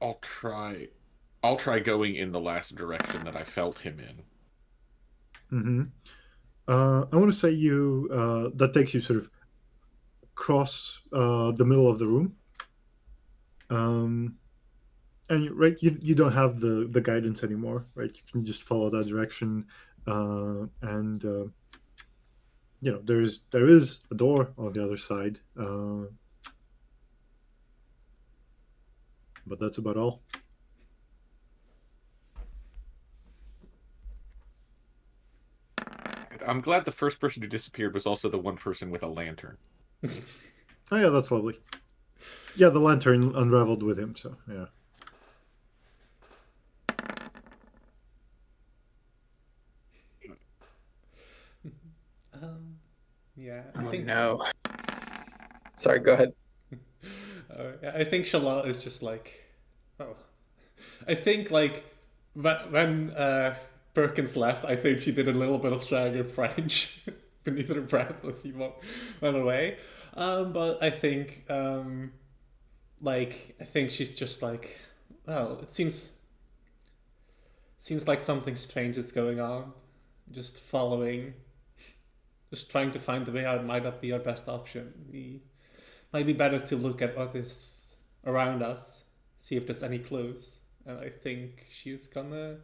I'll try going in the last direction that I felt him in. Mm-hmm. I want to say you that takes you sort of across the middle of the room. And right, you don't have the guidance anymore, right? You can just follow that direction, and you know there is a door on the other side, but that's about all. I'm glad the first person who disappeared was also the one person with a lantern. Oh yeah, that's lovely. Yeah, the lantern unraveled with him, so yeah. Yeah, Oh no. Sorry, go ahead. I think Shala is just like, oh, I think like when Perkins left, I think she did a little bit of staggered French beneath her breath as he went away. But I think I think she's just like, well, it seems like something strange is going on. Just following, just trying to find the way out might not be our best option. We might be better to look at what is around us, see if there's any clues. And I think she's gonna.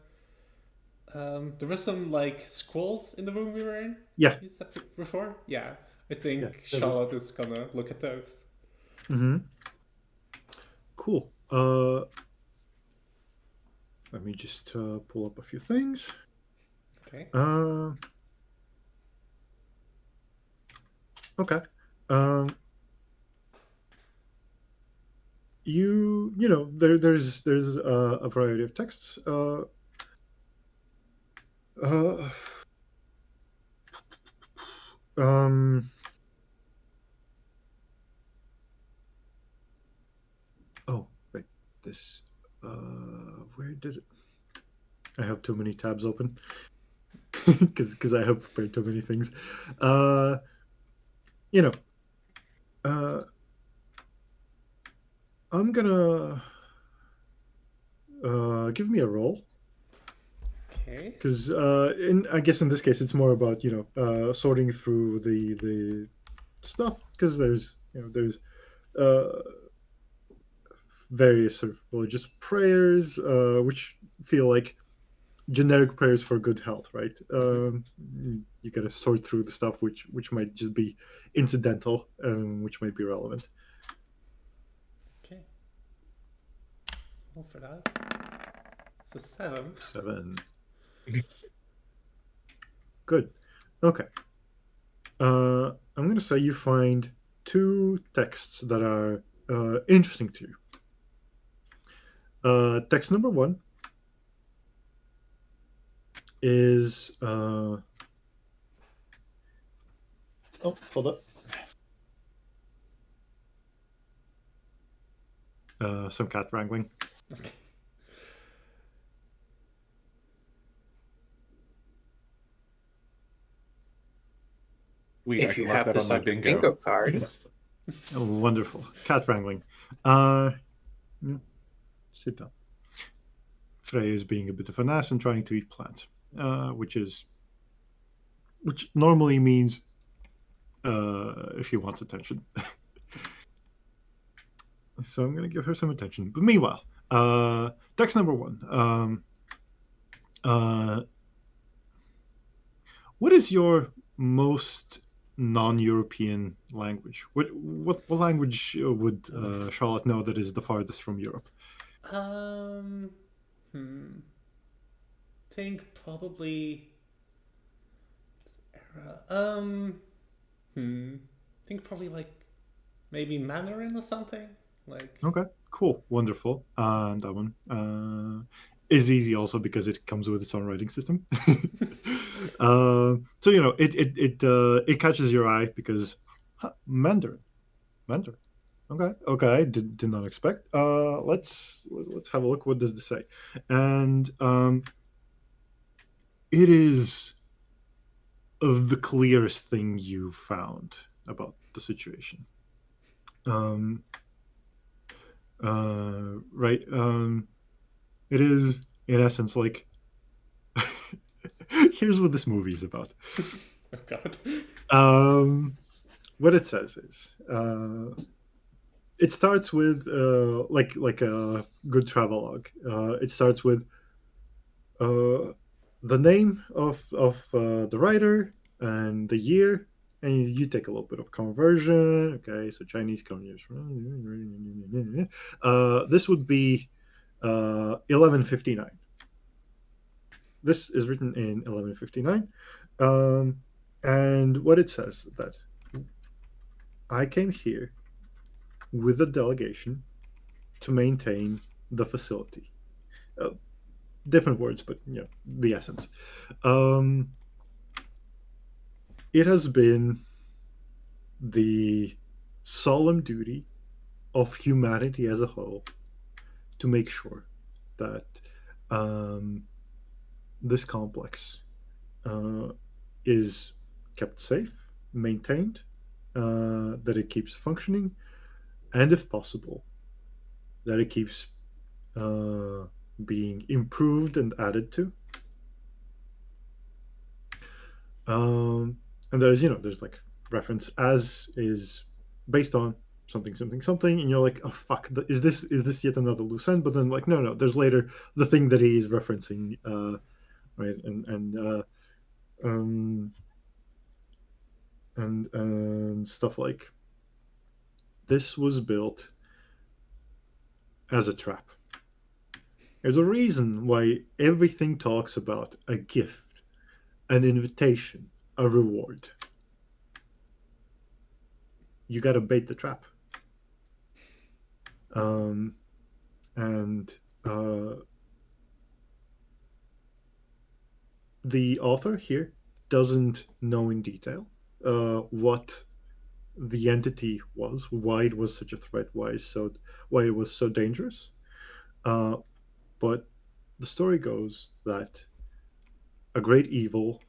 There were some like scrolls in the room we were in. Yeah. You said before. Yeah, I think Yeah, Charlotte is gonna look at those. Mm-hmm. Cool. Let me just pull up a few things. Okay. Okay. You know there's a variety of texts. Oh wait, this. Where did it? I have too many tabs open because I have prepared too many things. You know. I'm gonna give me a roll. Okay. Because I guess in this case it's more about sorting through the stuff, because there's various sort of religious prayers which feel like generic prayers for good health, right? You gotta sort through the stuff which might just be incidental, which might be relevant. Okay. Roll for that. It's a 7. 7. Good. Okay. I'm going to say you find 2 texts that are interesting to you. Text number 1 is... oh, hold up. Some cat wrangling. Okay. Sweet, I If can you mark have that this on on my your bingo. bingo card, Oh, wonderful. Cat wrangling. Sit down. Frey is being a bit of an ass and trying to eat plants. which normally means she wants attention. So I'm going to give her some attention. But meanwhile, text number 1. Uh, what is your most non-European language? What language would Charlotte know that is the farthest from Europe? Hmm. Think probably. Think probably like maybe Mandarin or something. Like. Okay, cool, wonderful. That one is easy also because it comes with its own writing system. So it catches your eye because Mandarin. Okay, did not expect. Let's have a look. What does this say? And it is the clearest thing you found about the situation. Right. It is in essence like here's what this movie is about. Oh God. What it says is it starts with like a good travelogue. It starts with the name of the writer and the year, and you take a little bit of conversion. Okay, so Chinese conversion. This would be 1159. This is written in 1159, and what it says that I came here with a delegation to maintain the facility. Different words, but the essence. It has been the solemn duty of humanity as a whole to make sure that this complex is kept safe, maintained, that it keeps functioning, and if possible, that it keeps being improved and added to. And there's like reference as is based on something, and you're like, oh fuck, is this yet another loose end? But then like, no, there's later the thing that he is referencing, right, and stuff like this was built as a trap. There's a reason why everything talks about a gift, an invitation, a reward. You got to bait the trap. And the author here doesn't know in detail what the entity was, why it was such a threat, why it was so dangerous. But the story goes that a great evil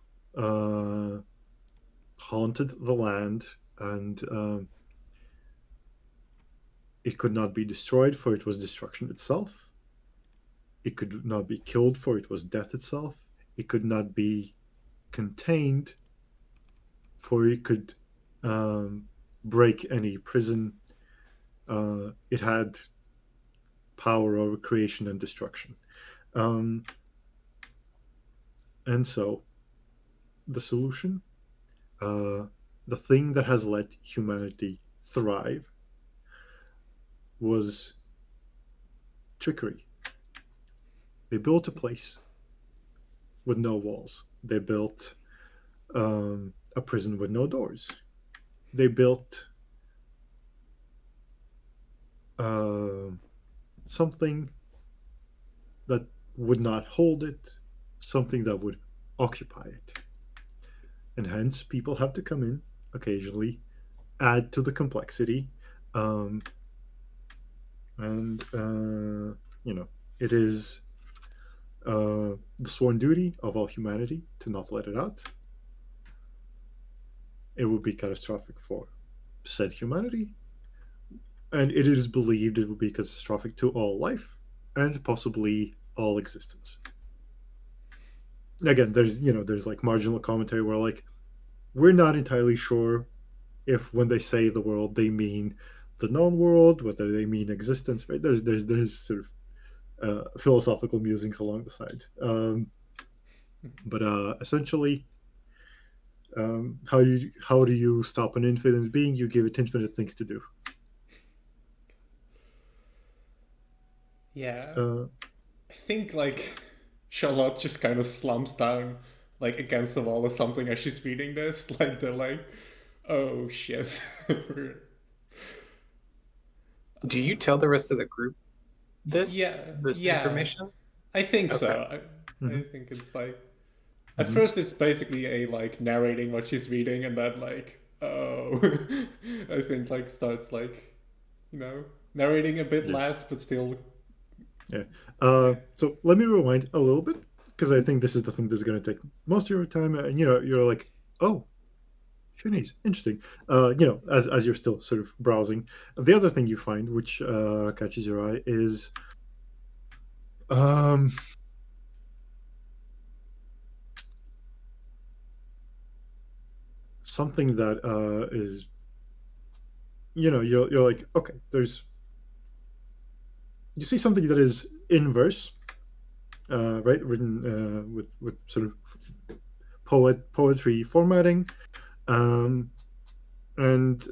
haunted the land, and it could not be destroyed, for it was destruction itself. It could not be killed, for it was death itself. It could not be contained, for it could break any prison. It had power over creation and destruction. And so the solution, the thing that has let humanity thrive, was trickery. They built a place with no walls. They built a prison with no doors. They built something that would not hold it, something that would occupy it. And hence, people have to come in occasionally, add to the complexity, and it is the sworn duty of all humanity to not let it out. It would be catastrophic for said humanity, and it is believed it would be catastrophic to all life and possibly all existence. again, there's like marginal commentary where like we're not entirely sure if when they say the world they mean the known world, whether they mean existence, right? There's sort of philosophical musings along the side. But essentially, how do you stop an infinite being? You give it infinite things to do. Yeah. Uh, I think like Charlotte just kind of slumps down like against the wall or something as she's reading this. Like they're like, oh shit. Do you tell the rest of the group this Yeah, this yeah. information? I think so. Okay. I Mhm. think it's like at Mhm. first it's basically a like narrating what she's reading and then like oh I think like starts like narrating a bit Yeah. less but still Yeah. yeah. So let me rewind a little bit because I think this is the thing that's going to take most of your time. And you're like, oh, Chinese, interesting. As you're still sort of browsing, the other thing you find, which catches your eye, is um, something that is, you're like, okay, you see something that is in verse, right, written with sort of poetry formatting, um, and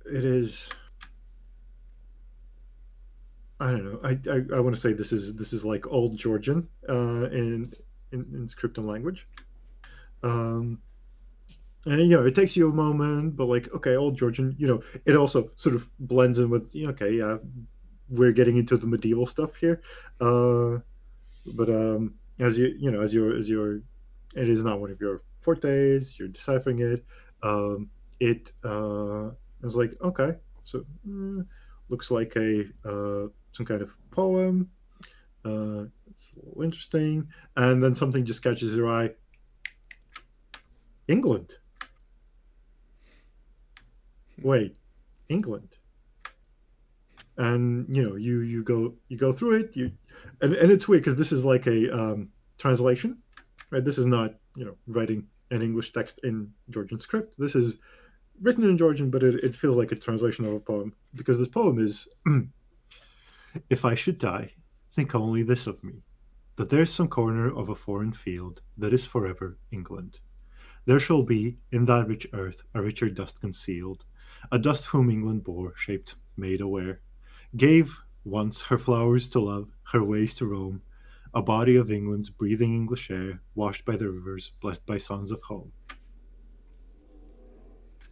it is. I don't know. I want to say this is like old Georgian in script and language. Um, and it takes you a moment, but like okay, old Georgian. It also sort of blends in with okay, yeah, we're getting into the medieval stuff here. But as you're, it is not one of your fortes. You're deciphering it. It is like okay, so looks like a some kind of poem. It's a little interesting, and then something just catches your eye. England. Wait, England. And you go through it. And it's weird because this is like a translation, right? This is not writing an English text in Georgian script. This is written in Georgian, but it feels like a translation of a poem because this poem is if I should die, think only this of me, that there's some corner of a foreign field that is forever England. There shall be in that rich earth a richer dust concealed, a dust whom England bore, shaped, made aware, gave once her flowers to love, her ways to roam, a body of England's breathing English air, washed by the rivers, blessed by sons of home.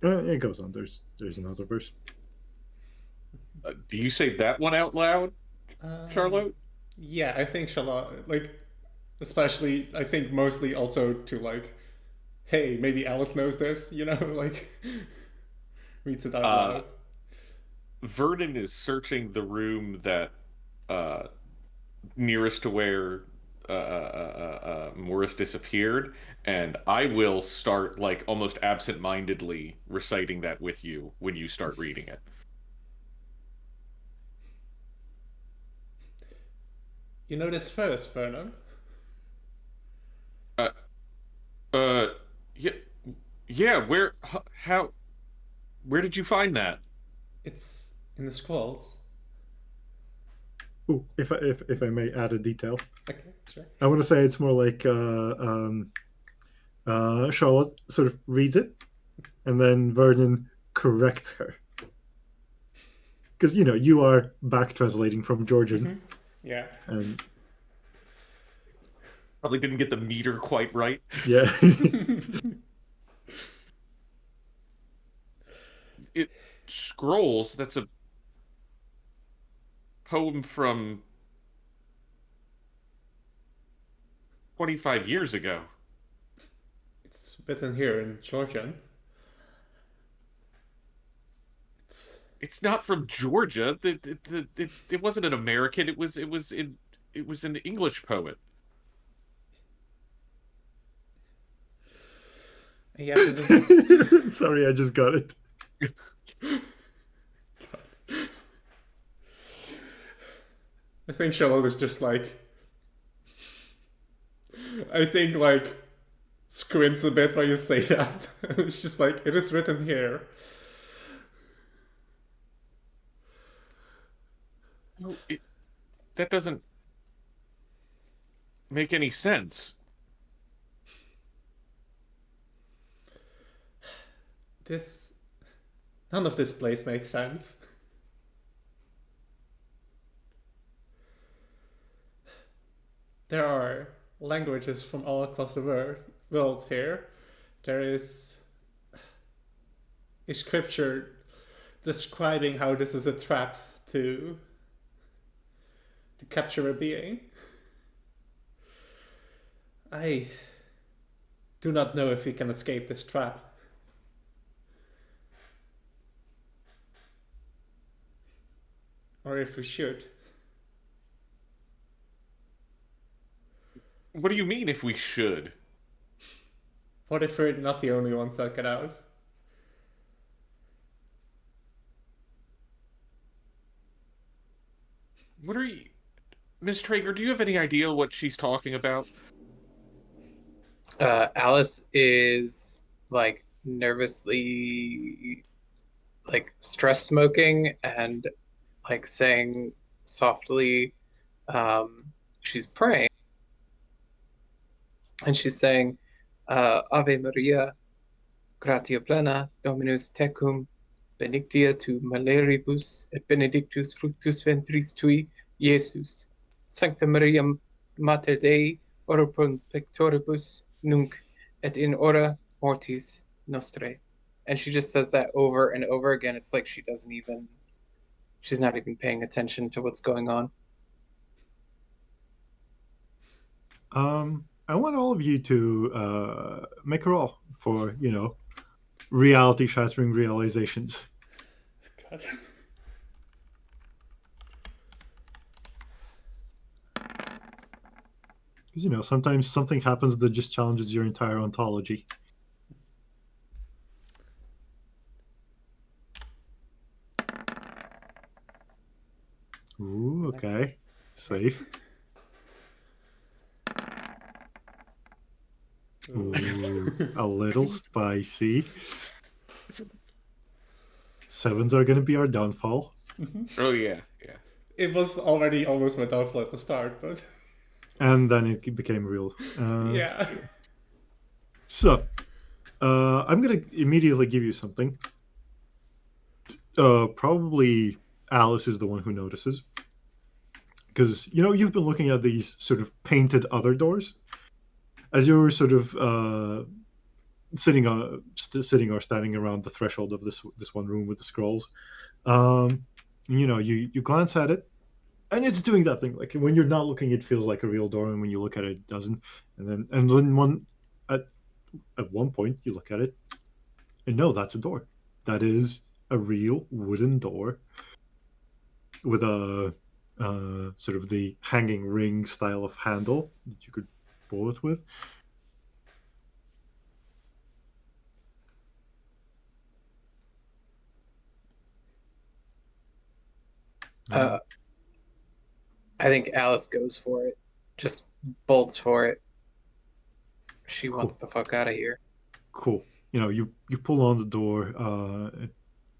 It goes on. There's another verse. Do you say that one out loud, Um, Charlotte? yeah, I think Charlotte like especially I think mostly also to like hey maybe Alice knows this like reads it out Uh, loud. Vernon is searching the room that uh, nearest to where Morris disappeared, and I will start like almost absent-mindedly reciting that with you when you start reading it. You know this first, Vernon? Uh, uh, yeah, yeah. How, where did you find that? It's in the scrolls. Ooh, if I may add a detail, Okay, sure. I want to say it's more like Charlotte sort of reads it, and then Vernon corrects her because you are back translating from Georgian, Yeah. and Probably didn't get the meter quite right. yeah. It scrolls. That's a poem from 25 years ago. It's written here in Georgian. It's It's not from Georgia. It wasn't an American. It was an English poet. yeah, the Sorry, I just got it. I think Charlotte is just like I think like squints a bit when you say that. It's just like it is written here. No, that doesn't make any sense. This none of this place makes sense. There are languages from all across the world here. There is a scripture describing how this is a trap to capture a being. I do not know if we can escape this trap. Or if we should. What do you mean if we should? What if we're not the only ones that get out? What are you... Miss Traeger, do you have any idea what she's talking about? Alice is like nervously like stress smoking and like saying softly, she's praying and she's saying, Ave Maria, gratia plena, Dominus tecum, benedicta tu mulieribus, et benedictus fructus ventris tui, Iesus. Sancta Maria, Mater Dei, ora pro pectoribus nunc, et in hora mortis nostrae. And she just says that over and over again. It's like she's not even paying attention to what's going on. I want all of you to make a roll for, reality-shattering realizations. God. Because, sometimes something happens that just challenges your entire ontology. Ooh, okay. Safe. Ooh, a little spicy. 7s are going to be our downfall. Oh, yeah. It was already almost my downfall at the start, but And then it became real. yeah. So, I'm going to immediately give you something. Probably Alice is the one who notices. Because, you've been looking at these sort of painted other doors. As you're sort of sitting or standing around the threshold of this one room with the scrolls, you glance at it, and it's doing that thing. Like when you're not looking, it feels like a real door, and when you look at it, it doesn't. And then at one point you look at it, and no, that's a door. That is a real wooden door with a sort of the hanging ring style of handle that you could pull it with. I think Alice goes for it, just bolts for it. She wants the fuck out of here. Cool. You pull on the door.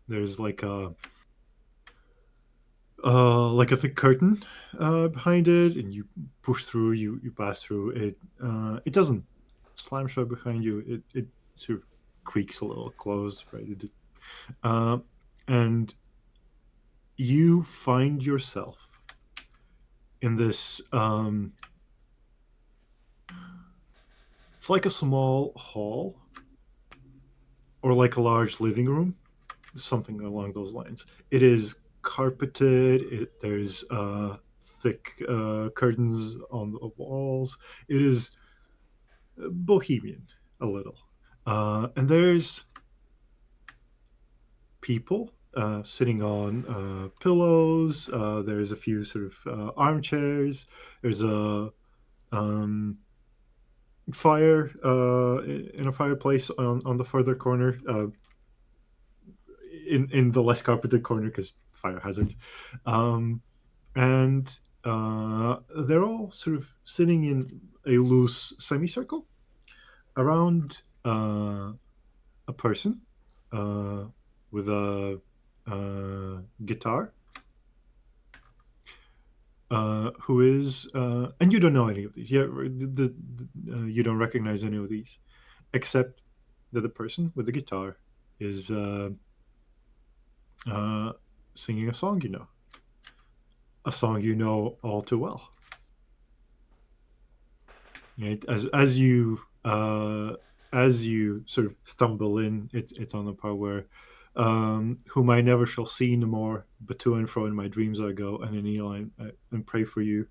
There's like a thick curtain behind it, and you push through. You pass through it. It doesn't slam shut behind you. It sort of creaks a little closed, right? And you find yourself in this. It's like a small hall, or like a large living room, something along those lines. It is carpeted. There's thick curtains on the walls. It is bohemian a little, and there's people sitting on pillows. There's a few sort of armchairs. There's a fire in a fireplace on the further corner, in the less carpeted corner because fire hazard, and they're all sort of sitting in a loose semicircle around a person with a guitar, who is, and you don't know any of these. Yeah, you don't recognize any of these, except that the person with the guitar is singing a song a song you know all too well. Right? As you sort of stumble in, it's on the part where, whom I never shall see no more, but to and fro in my dreams I go, and in kneel and pray for you.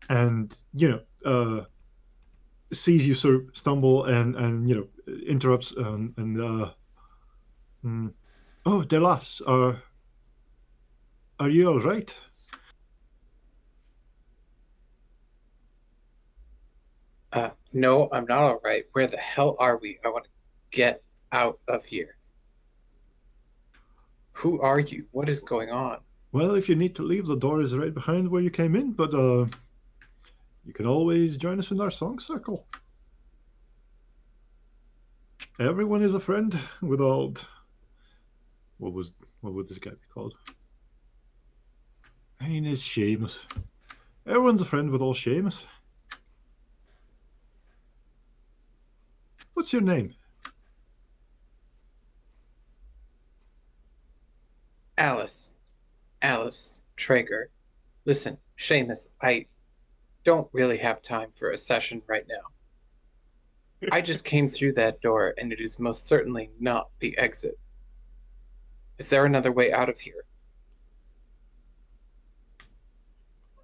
And sees you sort of stumble and interrupts, mm, oh, Delas, are you all right? No, I'm not all right. Where the hell are we? I want to get out of here. Who are you? What is going on? Well, if you need to leave, the door is right behind where you came in, but you can always join us in our song circle. Everyone is a friend with old. What would this guy be called? He is Seamus. Everyone's a friend with old Seamus. What's your name? Alice. Alice Traeger. Listen, Seamus, I don't really have time for a session right now. I just came through that door, and it is most certainly not the exit. Is there another way out of here?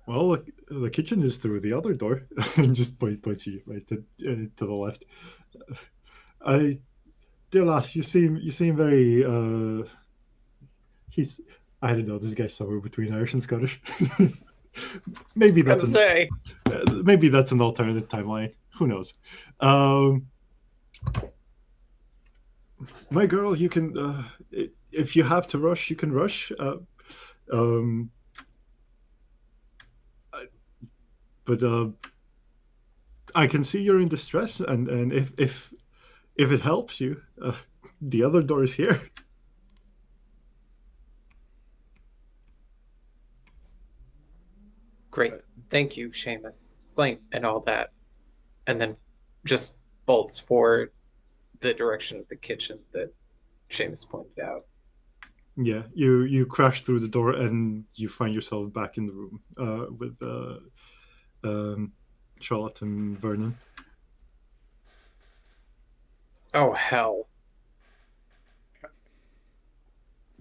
Well, the kitchen is through the other door. And just points you right to the left. Dear lass, you seem very. He's. I don't know. This guy's somewhere between Irish and Scottish. Maybe that's maybe that's an alternate timeline. Who knows? My girl, you can. If you have to rush, you can rush. But I can see you're in distress, and if it helps you, the other door is here. Great. Thank you, Seamus. Slang and all that. And then just bolts for the direction of the kitchen that Seamus pointed out. Yeah, you crash through the door and you find yourself back in the room with Charlotte and Vernon. Oh, hell.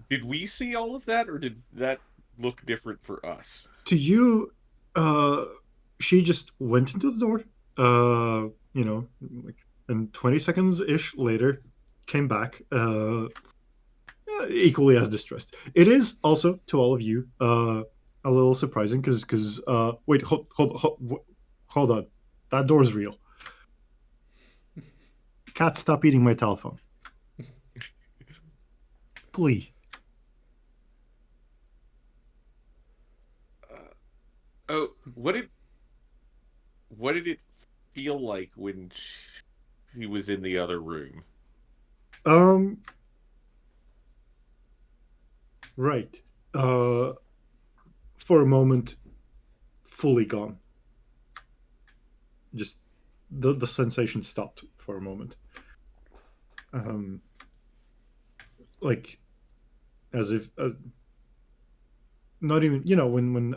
Did we see all of that, or did that look different for us? To you, she just went into the door, and 20 seconds ish later came back, equally as distressed. It is also, to all of you, a little surprising because wait, hold on, that door's real. Cat, stop eating my telephone, please. Oh, what did it feel like when she was in the other room? Right. For a moment, fully gone. Just the sensation stopped for a moment. Like as if not even when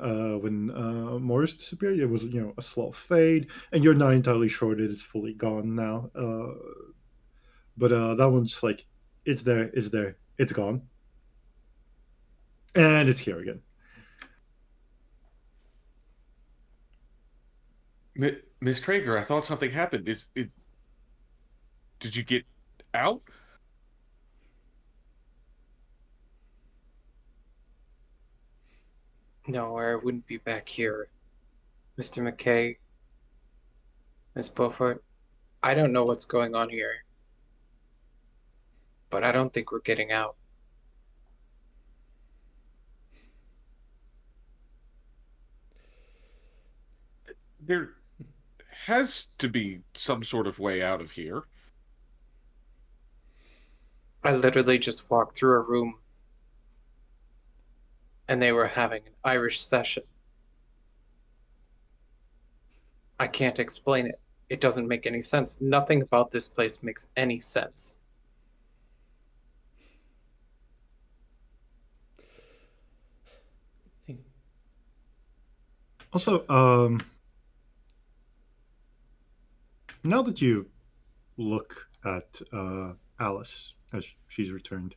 Morris disappeared, it was a slow fade, and you're not entirely sure that it's fully gone now. But that one's just like it's there, it's gone, and it's here again. Miss Traeger, I thought something happened. Did you get out? No, or I wouldn't be back here. Mr. McKay, Miss Beaufort, I don't know what's going on here, but I don't think we're getting out. There has to be some sort of way out of here. I literally just walked through a room and they were having an Irish session. I can't explain it. It doesn't make any sense. Nothing about this place makes any sense. Also, now that you look at Alice as she's returned,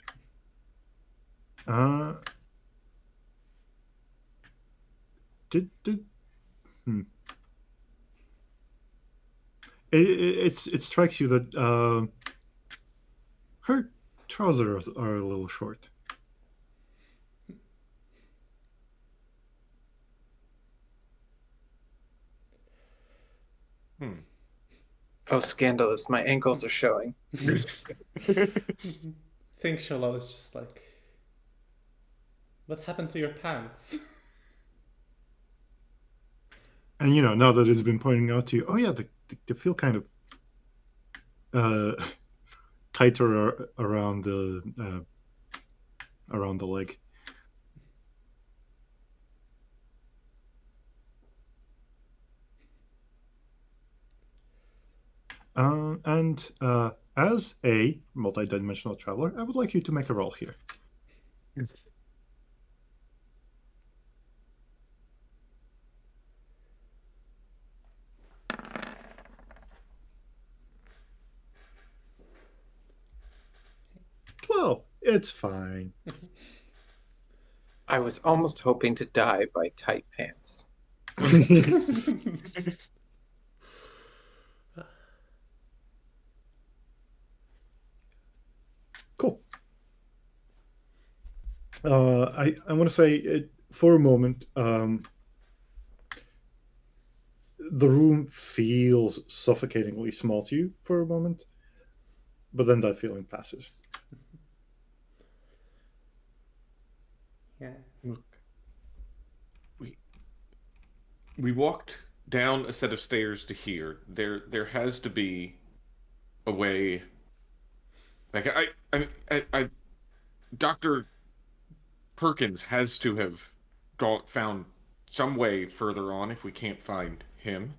did it strikes you that her trousers are a little short. Oh, scandalous. My ankles are showing. I think Charlotte is just like, what happened to your pants? And now that it's been pointing out to you, oh yeah, they feel kind of tighter around the leg. And as a multi-dimensional traveler, I would like you to make a roll here. Well, it's fine. I was almost hoping to die by tight pants. Cool. I want to say it for a moment. The room feels suffocatingly small to you for a moment, but then that feeling passes. Yeah. Look, we walked down a set of stairs to here. There has to be a way. Like I Dr. Perkins has to have found some way further on if we can't find him.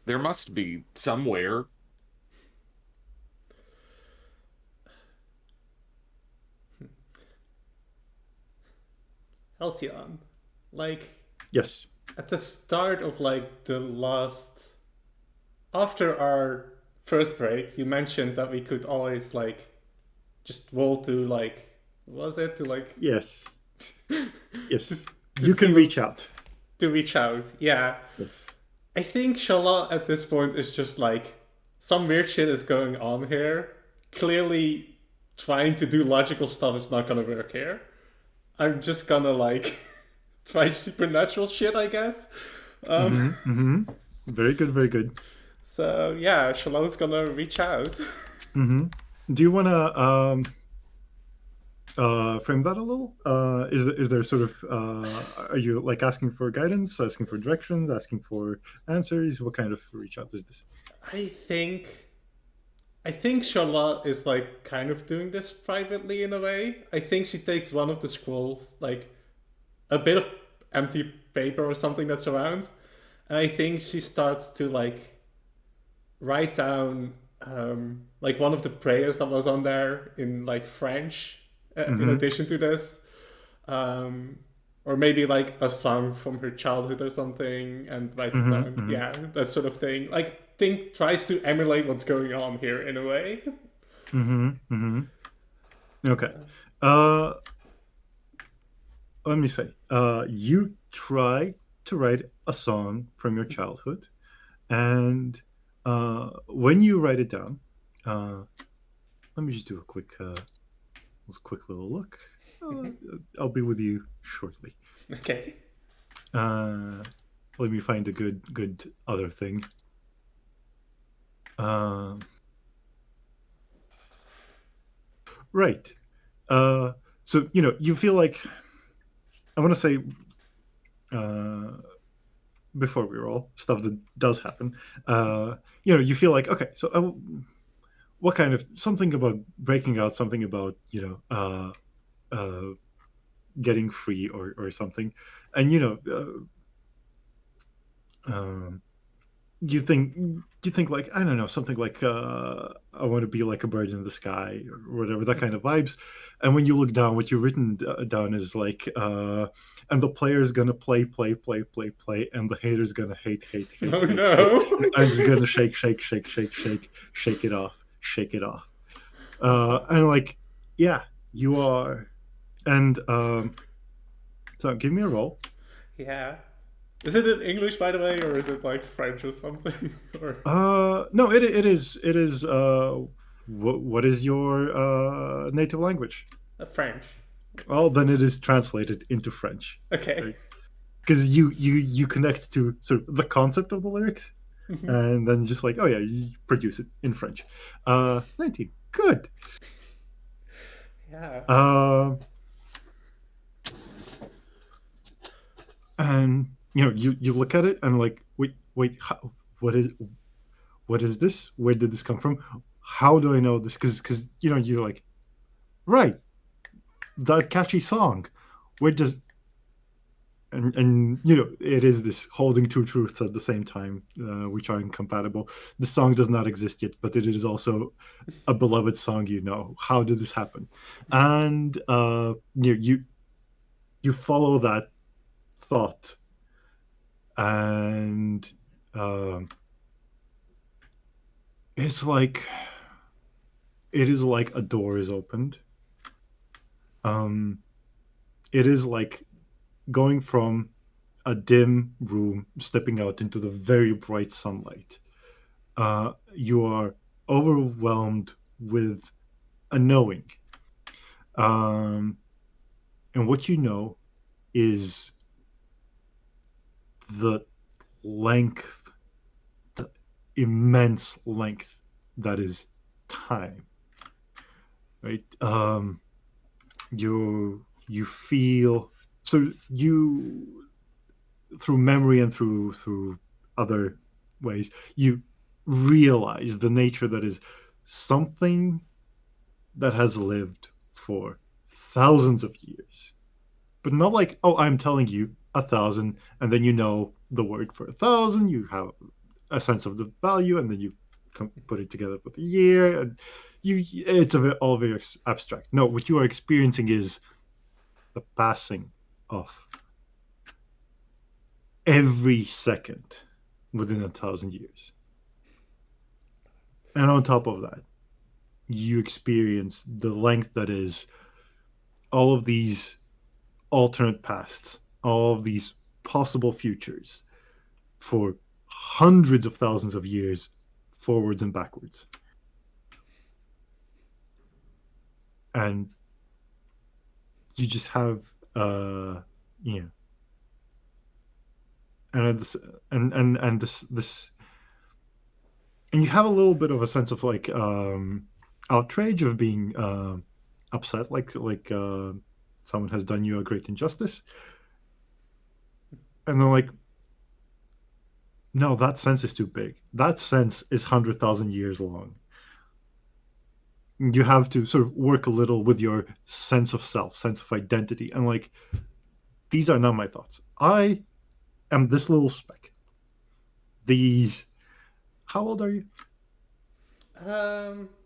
There must be somewhere. Halcyon, like, Yes. at the start of like the last, after our first break, you mentioned that we could always like just roll to like, was it to like Yes. Yes. to You see can what- reach out. to reach out? Yeah. Yes. I think Charlotte at this point is just like, some weird shit is going on here. Clearly, trying to do logical stuff is not gonna work here. I'm just gonna like try supernatural shit, I guess. Very good. Very good. So yeah, Charlotte's gonna reach out. Do you want to frame that a little? Is there sort of are you like asking for guidance, asking for directions, asking for answers? What kind of reach out is this? I think Charlotte is like kind of doing this privately in a way. I think she takes one of the scrolls, like a bit of empty paper or something that's around, and I think she starts to like write down like one of the prayers that was on there in like French, in addition to this, or maybe like a song from her childhood or something, and writes it down. Yeah, that sort of thing. Like, tries to emulate what's going on here in a way. Okay. Let me say, you try to write a song from your childhood, and when you write it down, let me just do a quick little look. I'll be with you shortly. Okay. Let me find a good other thing. Right. So you feel like, I want to say, before we roll stuff that does happen. You feel like, okay, so what kind of something about breaking out, something about getting free or something, and you think like, I don't know, something like I want to be like a bird in the sky or whatever, that kind of vibes. And when you look down, what you've written down is like and the player's gonna play, and the hater's gonna hate, Oh hate. no! I'm just gonna shake it off. And like, yeah, you are. And so give me a roll. Yeah. Is it in English, by the way, or is it like French or something? Or No, it is what is your native language? French? Well, then it is translated into French, Okay. right? Because you connect to sort of the concept of the lyrics, and then just like, oh yeah, you produce it in French. 19, good. Yeah. And you look at it and like, wait, what is this? Where did this come from? How do I know this? Because you're like, right, that catchy song. Where does and it is this holding two truths at the same time, which are incompatible. The song does not exist yet, but it is also a beloved song. How did this happen? And you follow that thought, and it's like it is like a door is opened. It is like going from a dim room, stepping out into the very bright sunlight. You are overwhelmed with a knowing. And what you know is the length, the immense length that is time. Right? You feel, so you, through memory and through other ways, you realize the nature that is something that has lived for thousands of years, but not like, oh, I'm telling you 1,000, and then the word for 1,000, you have a sense of the value, and then you put it together with a year, and it's all very abstract. No, what you are experiencing is the passing of every second within 1,000 years. And on top of that, you experience the length that is all of these alternate pasts, all of these possible futures for hundreds of thousands of years forwards and backwards. And you just have and this and you have a little bit of a sense of like outrage, of being upset, like someone has done you a great injustice, and then like, no, that sense is too big. That sense is 100,000 years long. You have to sort of work a little with your sense of self, sense of identity, and like, these are not my thoughts. I am this little speck. How old are you?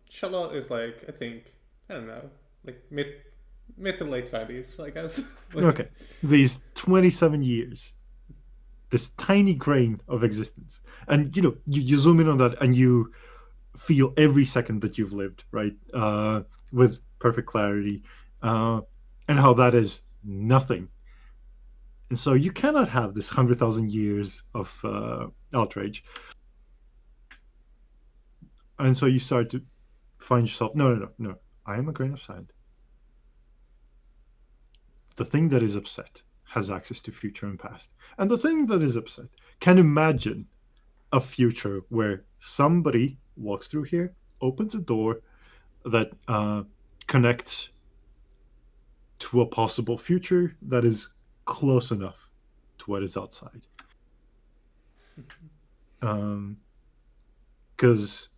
Charlotte is like, I think, I don't know, like mid to late 20s, I guess. Okay, these 27 years, this tiny grain of existence, and you zoom in on that, and you feel every second that you've lived, right, with perfect clarity, and how that is nothing. And so you cannot have this 100,000 years of outrage. And so you start to find yourself, no. I am a grain of sand. The thing that is upset has access to future and past. And the thing that is upset can imagine a future where somebody walks through here, opens a door that connects to a possible future that is close enough to what is outside. Because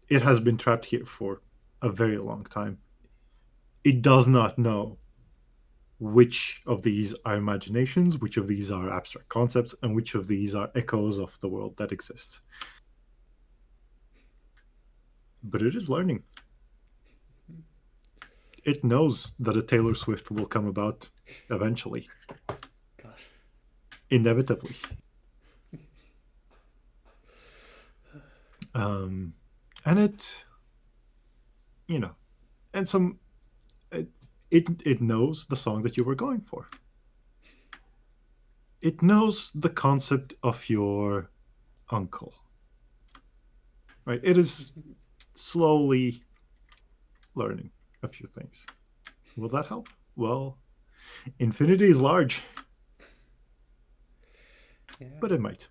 it has been trapped here for a very long time. It does not know which of these are imaginations, which of these are abstract concepts, and which of these are echoes of the world that exists. But it is learning. It knows that a Taylor Swift will come about eventually, Gosh. inevitably. And it, and it knows the song that you were going for. It knows the concept of your uncle. Right? It is slowly learning a few things. Will that help? Well, infinity is large, Yeah. but it might.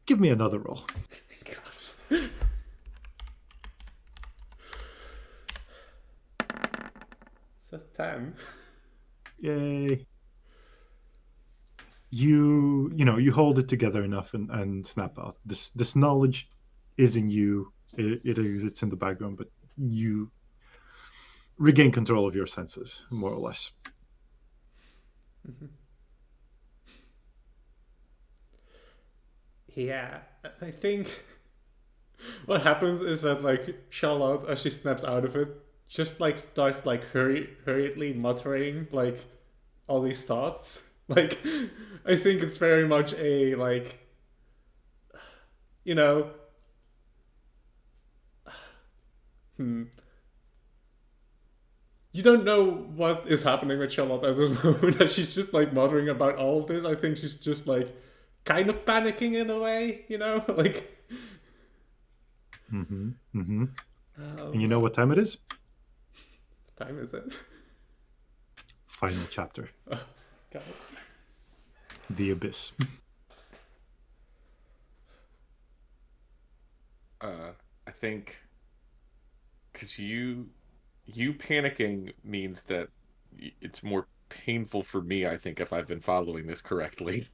Give me another roll. Gosh. It's a 10. Yay. You hold it together enough and snap out. This knowledge is in you. It exists in the background, but you regain control of your senses, more or less. Yeah, I think what happens is that like Charlotte, as she snaps out of it, just like starts like hurriedly muttering like all these thoughts. Like, I think it's very much a like, you know, you don't know what is happening with Charlotte at this moment. That she's just like muttering about all of this. I think she's just like kind of panicking in a way, like. Mm-hmm. Mm-hmm. And you know what time it is? Time is it? Final chapter. God. The Abyss. I think because you panicking means that it's more painful for me, I think, if I've been following this correctly.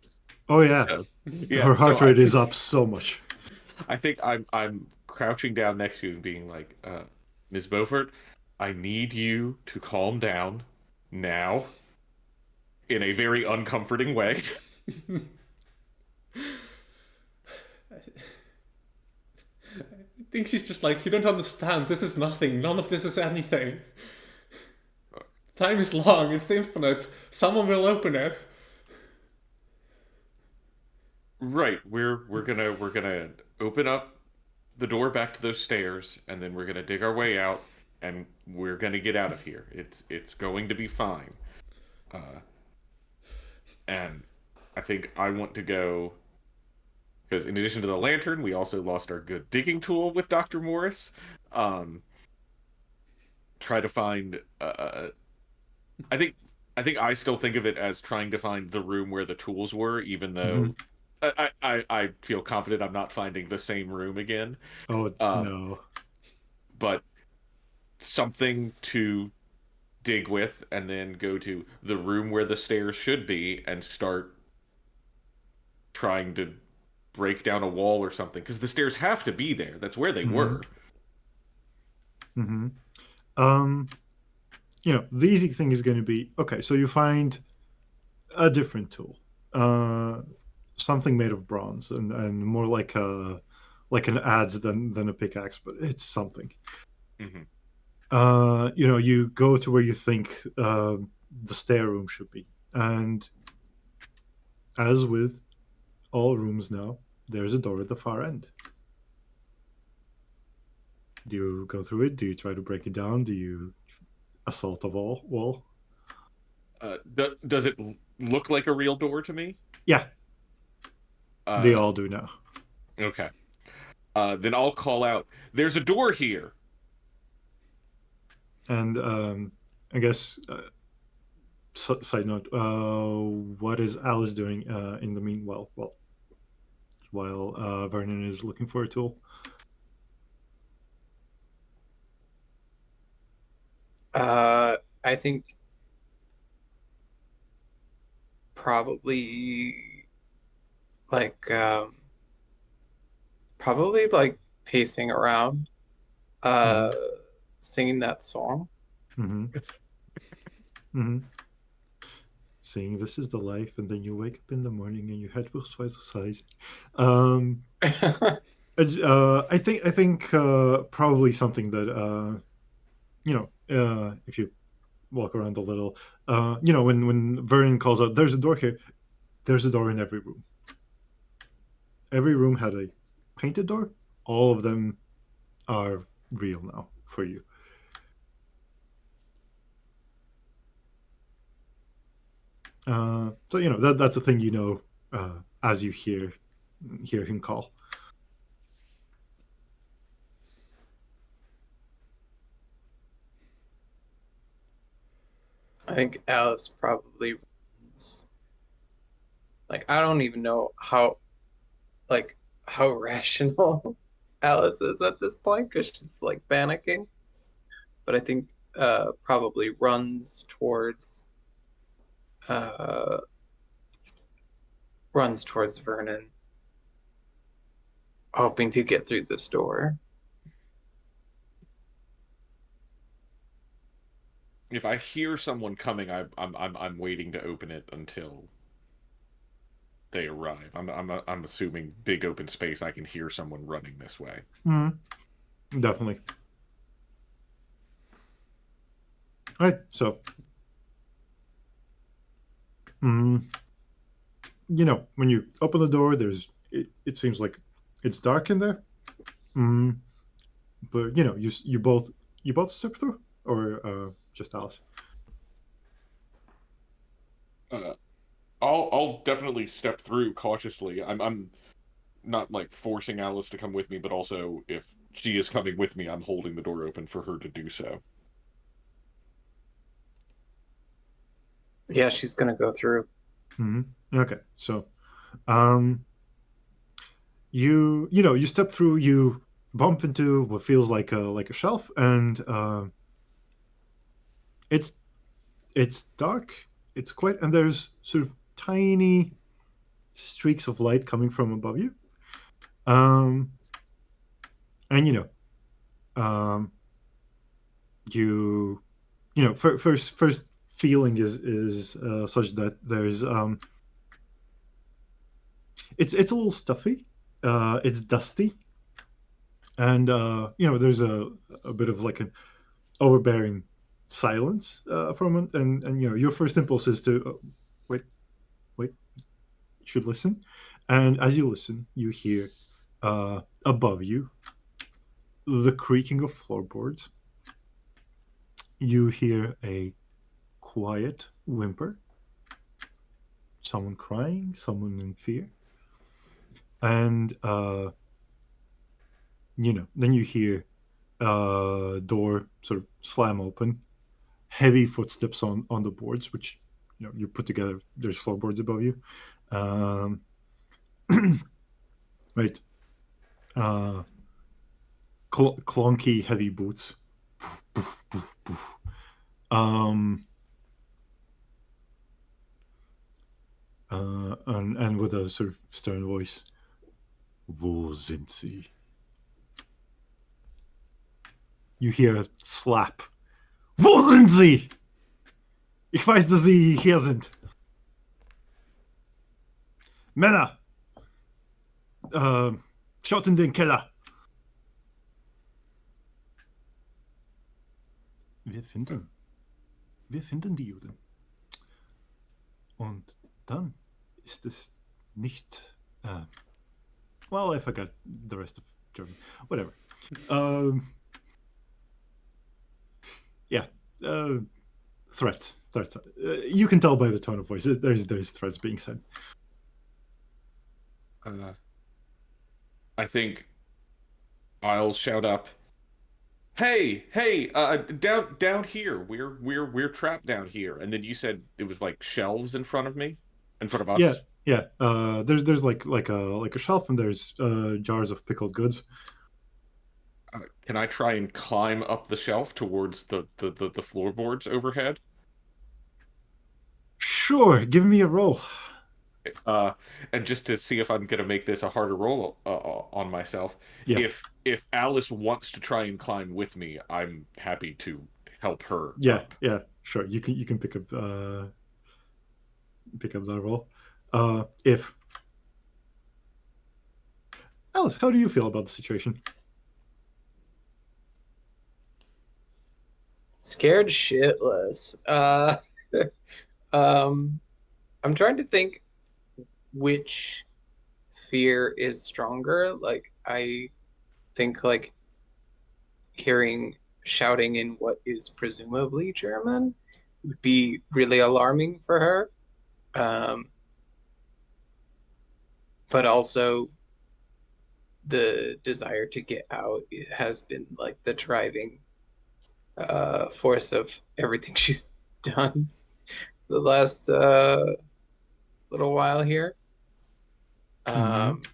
Oh yeah. So, Her heart so rate is up so much. I think I'm crouching down next to you and being like, Ms. Beaufort, I need you to calm down now in a very uncomforting way. I think she's just like, you don't understand. This is nothing. None of this is anything. Time is long. It's infinite. Someone will open it. Right. We're gonna open up the door back to those stairs, and then we're gonna dig our way out, and we're gonna get out of here. It's going to be fine. And I think I want to go because in addition to the lantern, we also lost our good digging tool with Dr. Morris. Try to find. I think I still think of it as trying to find the room where the tools were, even though I feel confident I'm not finding the same room again. Oh no. But something to dig with, and then go to the room where the stairs should be and start trying to break down a wall or something, because the stairs have to be there. That's where they were. Mm-hmm. The easy thing is going to be, okay, so you find a different tool, something made of bronze and more like an adze than a pickaxe, but it's something. You go to where you think the stair room should be, and as with all rooms now, there's a door at the far end. Do you go through it? Do you try to break it down? Do you assault a wall? Does it look like a real door to me? Yeah. They all do now. Okay. Then I'll call out, there's a door here. And I guess, side note, what is Alice doing in the meanwhile? Well, while Vernon is looking for a tool? I think probably like probably like pacing around, uh, singing that song. Mm-hmm. Mm-hmm. Saying this is the life, and then you wake up in the morning and your head feels twice the size. Um, I think probably something that if you walk around a little, when Vernon calls out, "There's a door here." There's a door in every room. Every room had a painted door. All of them are real now for you. So that's a thing as you hear him call. I think Alice probably runs. Like I don't even know how rational Alice is at this point because she's like panicking. But I think probably uh runs towards Vernon, hoping to get through this door. If I hear someone coming, I'm waiting to open it until they arrive. I'm assuming big open space. I can hear someone running this way. Definitely. All right, so when you open the door, it seems like it's dark in there. But you both step through, or just Alice? Uh, I'll definitely step through cautiously. I'm not like forcing Alice to come with me, but also if she is coming with me, I'm holding the door open for her to do so. Yeah, she's gonna go through. Okay, so you step through, you bump into what feels like a shelf, and it's dark. It's quite, and there's sort of tiny streaks of light coming from above you. And first feeling is such that there's it's a little stuffy, it's dusty, and there's a bit of like an overbearing silence from it, and your first impulse is to wait, you should listen, and as you listen, you hear above you the creaking of floorboards. You hear a quiet whimper, someone crying, someone in fear, and then you hear door sort of slam open, heavy footsteps on the boards, which you put together. There's floorboards above you, right? Clunky, heavy boots. And with a sort of stern voice, "Wo sind sie?" You hear a slap. "Wo sind sie? Ich weiß, dass sie hier sind. Männer, schaut in den Keller." Wir finden die Juden. Und dann ist es nicht. Well, I forgot the rest of German. Whatever. Yeah. Threats. You can tell by the tone of voice. There's threats being said. I think I'll shout up, "Hey, down here. We're trapped down here." And then you said it was like shelves in front of me, in front of us. Yeah. There's like a shelf, and there's jars of pickled goods. Can I try and climb up the shelf towards the floorboards overhead? Sure, give me a roll. And just to see if I'm gonna make this a harder roll on myself, Yeah. if Alice wants to try and climb with me, I'm happy to help her Yeah, up. yeah, sure. You can pick up that roll. If Alice, how do you feel about the situation? Scared shitless. I'm trying to think which fear is stronger. Like, I think like hearing shouting in what is presumably German would be really alarming for her. Um, but also the desire to get out has been like the driving force of everything she's done the last little while here. Mhm.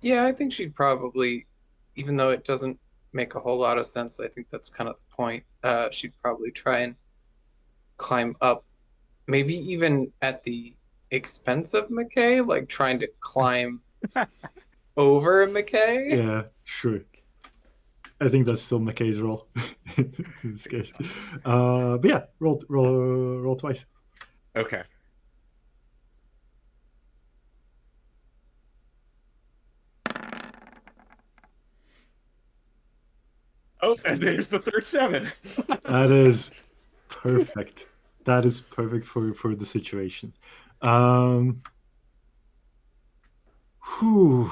Yeah, I think she'd probably, even though it doesn't make a whole lot of sense, I think that's kind of the point. She'd probably try and climb up, maybe even at the expense of McKay, like trying to climb over McKay. Yeah, sure. I think that's still McKay's role in this case. But yeah, roll twice. Okay. Oh, and there's the third 7. That is perfect. That is perfect for the situation. Um, whew.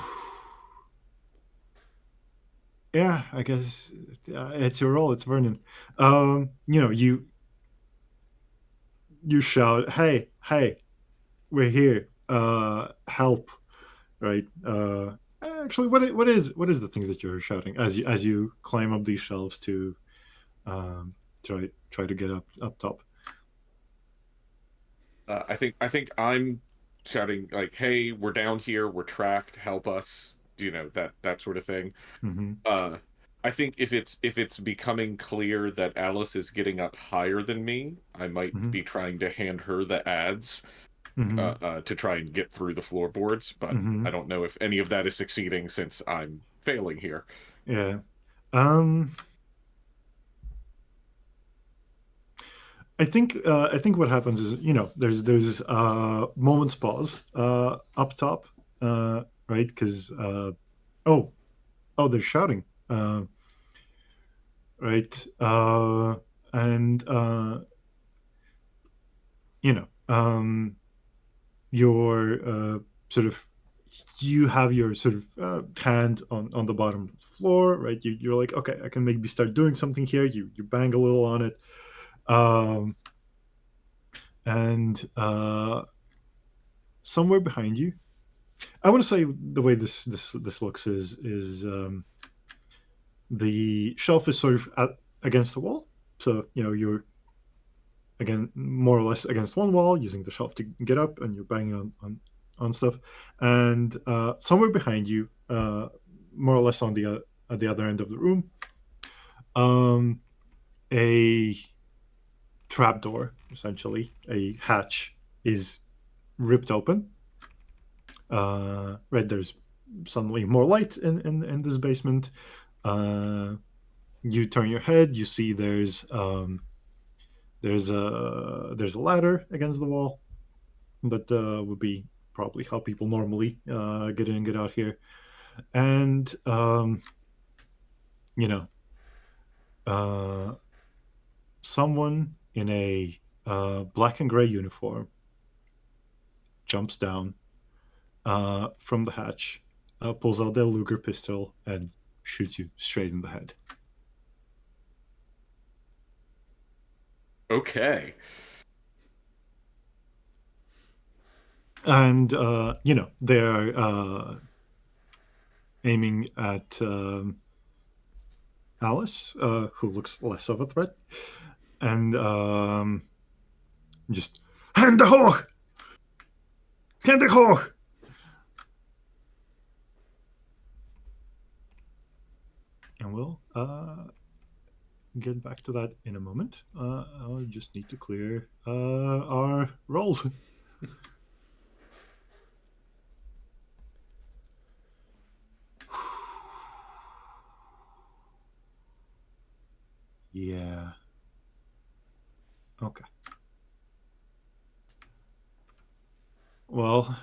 Yeah, I guess it's your role. It's Vernon. You shout, "Hey, hey, we're here. Help!" Right? Actually, what is the things that you're shouting as you climb up these shelves to um, try to get up top? I think I'm shouting like, "Hey, we're down here. We're trapped. Help us." That sort of thing. Hmm. Uh, I think if it's becoming clear that Alice is getting up higher than me, I might Hmm. be trying to hand her the ads Hmm. to try and get through the floorboards. But Hmm. I don't know if any of that is succeeding since I'm failing here. Yeah. Um, I think what happens is there's moments pause up top, right? Because oh they're shouting, right? And you know your sort of you have your sort of hand on the bottom of the floor, right? You're like, okay, I can maybe start doing something here. You bang a little on it, um, and somewhere behind you, I want to say the way this looks is the shelf is sort of against the wall, so you're again more or less against one wall using the shelf to get up, and you're banging on stuff, and somewhere behind you, more or less on the at the other end of the room, um, a trapdoor, essentially a hatch, is ripped open. Right, there's suddenly more light in this basement. You turn your head, you see there's a ladder against the wall that would be probably how people normally get in and get out here, and you know uh, someone in a black and gray uniform jumps down from the hatch, pulls out their Luger pistol, and shoots you straight in the head. Okay. And they're aiming at Alice, who looks less of a threat, and just Hände hoch, Hände hoch. And we'll get back to that in a moment. I'll just need to clear our rolls. Yeah. Okay. Well,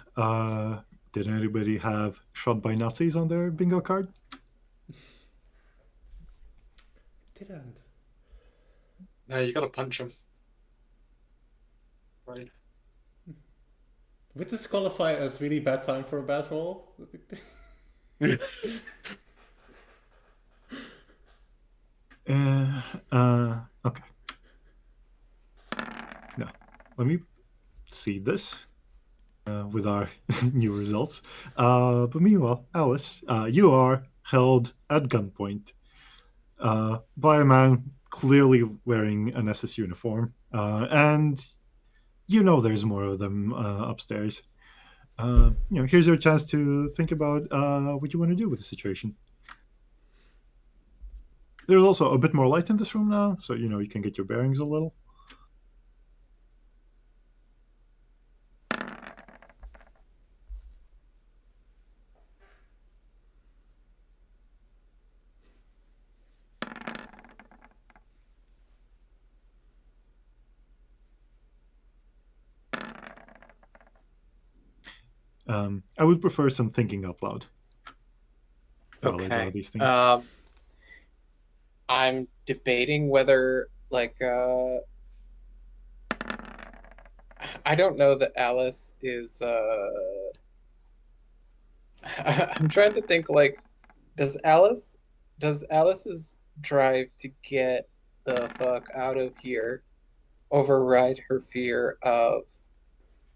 did anybody have shot by Nazis on their bingo card? Didn't. No, you gotta punch him. Right. Would this qualify as really bad time for a bad roll? Okay. No. Let me see this with our new results. But meanwhile, Alice, you are held at gunpoint by a man clearly wearing an SS uniform, and you know there's more of them upstairs. Here's your chance to think about what you want to do with the situation. There's also a bit more light in this room now, so you can get your bearings a little. I would prefer some thinking out loud while I draw Okay. these things. I'm debating whether, like, I don't know that Alice is. I'm trying to think, like, does Alice's drive to get the fuck out of here override her fear of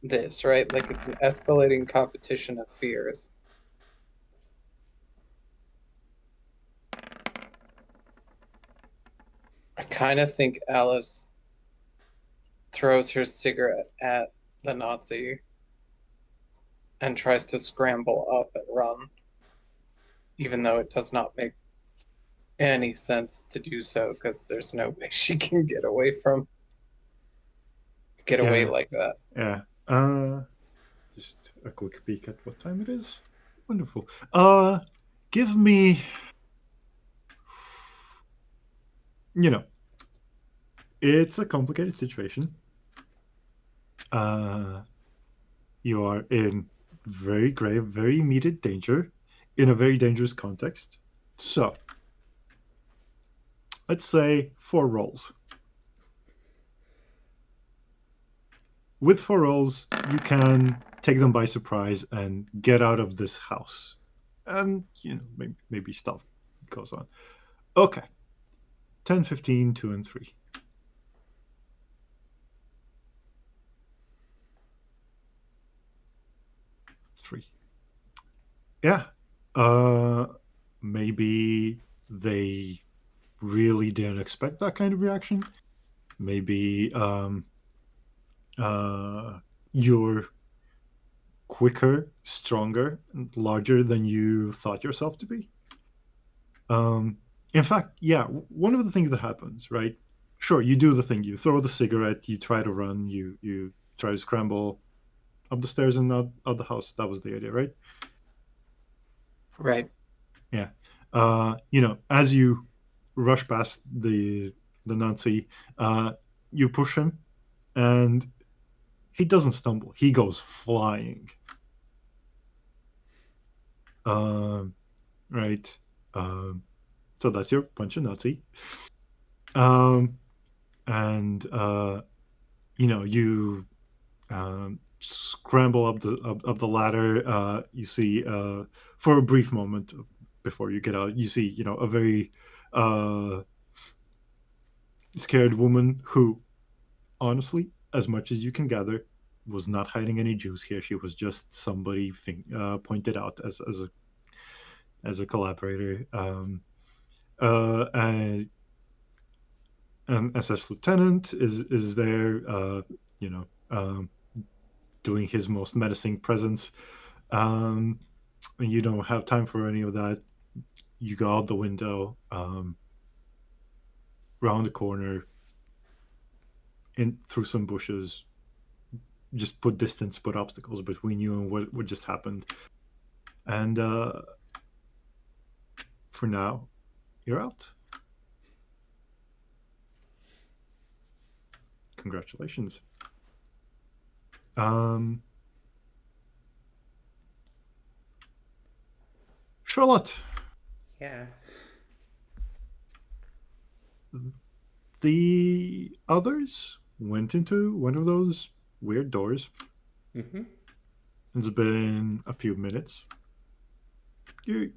this, right? Like, it's an escalating competition of fears. I kind of think Alice throws her cigarette at the Nazi and tries to scramble up and run, even though it does not make any sense to do so because there's no way she can get away Yeah. like that. Yeah. Just a quick peek at what time it is. Wonderful. Give me. It's a complicated situation. You are in very grave, very immediate danger in a very dangerous context. So, let's say 4 rolls. With 4 rolls, you can take them by surprise and get out of this house. And, maybe stuff goes on. Okay. 10, 15, 2, and 3. 3. Yeah. Maybe they really didn't expect that kind of reaction. Maybe you're quicker, stronger, and larger than you thought yourself to be. In fact, yeah, one of the things that happens, right? Sure, you do the thing. You throw the cigarette. You try to run. You try to scramble up the stairs and out the house. That was the idea, right? Right. Yeah. As you rush past the Nazi, you push him, and he doesn't stumble. He goes flying. Right. So that's your punch a Nazi. And you scramble up the ladder. You see, for a brief moment before you get out, you see, a very scared woman who, honestly, as much as you can gather, was not hiding any Jews here. She was just somebody pointed out as a collaborator. And an SS lieutenant is there, doing his most menacing presence. And you don't have time for any of that. You go out the window. round the corner, in through some bushes. Just put distance, put obstacles between you and what just happened. And for now, you're out. Congratulations. Charlotte, Yeah. the others went into one of those weird doors. Mm-hmm. It's been a few minutes. You're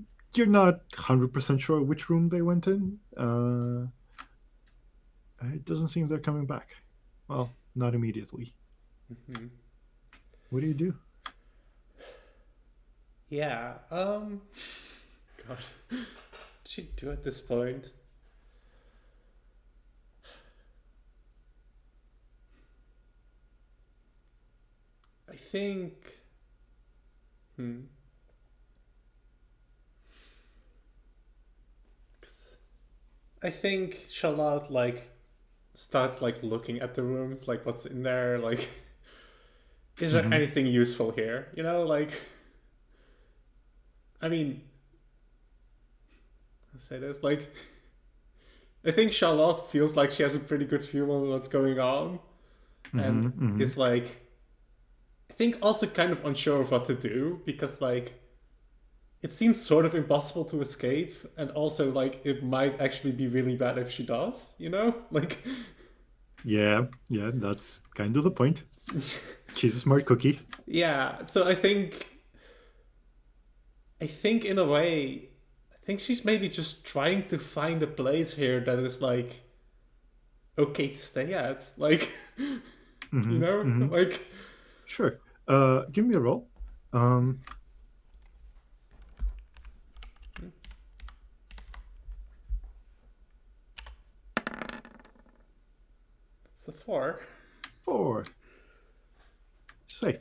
not 100% sure which room they went in. It doesn't seem they're coming back. Well, not immediately. Mm-hmm. What do you do? Yeah. God. What should you do at this point? I think. Hmm. 'Cause I think Charlotte starts looking at the rooms, like what's in there, like is there Mhm. anything useful here? You know, I mean, I'll say this, I think Charlotte feels like she has a pretty good view on what's going on, and Mhm. is I think also kind of unsure of what to do because it seems sort of impossible to escape, and also it might actually be really bad if she does, you know? Yeah, that's kind of the point. She's a smart cookie. Yeah, so I think in a way, I think she's maybe just trying to find a place here that is okay to stay at. You Mhm, know? mhm. Sure. Give me a roll. It's a 4. 4. Safe.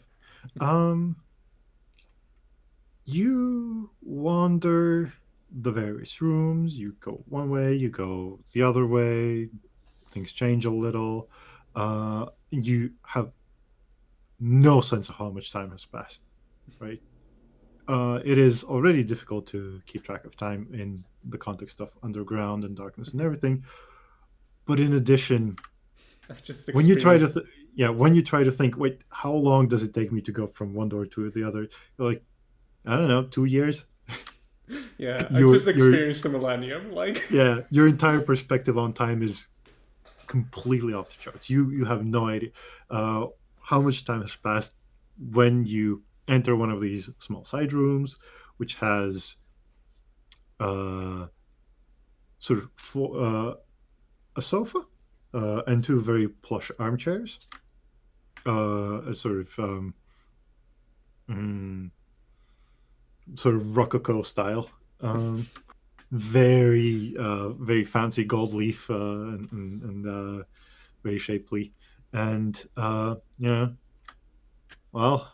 You wander the various rooms. You go one way, you go the other way. Things change a little. You have no sense of how much time has passed, right? It is already difficult to keep track of time in the context of underground and darkness and everything. But in addition, I just when you try to experienced. when you try to think, wait, how long does it take me to go from one door to the other? You're like, I don't know, 2 years. Yeah, I Your just experienced the millennium. your entire perspective on time is completely off the charts. You have no idea how much time has passed when you enter one of these small side rooms, which has sort of a sofa and two very plush armchairs, a mm, sort of rococo style. Very fancy gold leaf and very shapely, and yeah, well,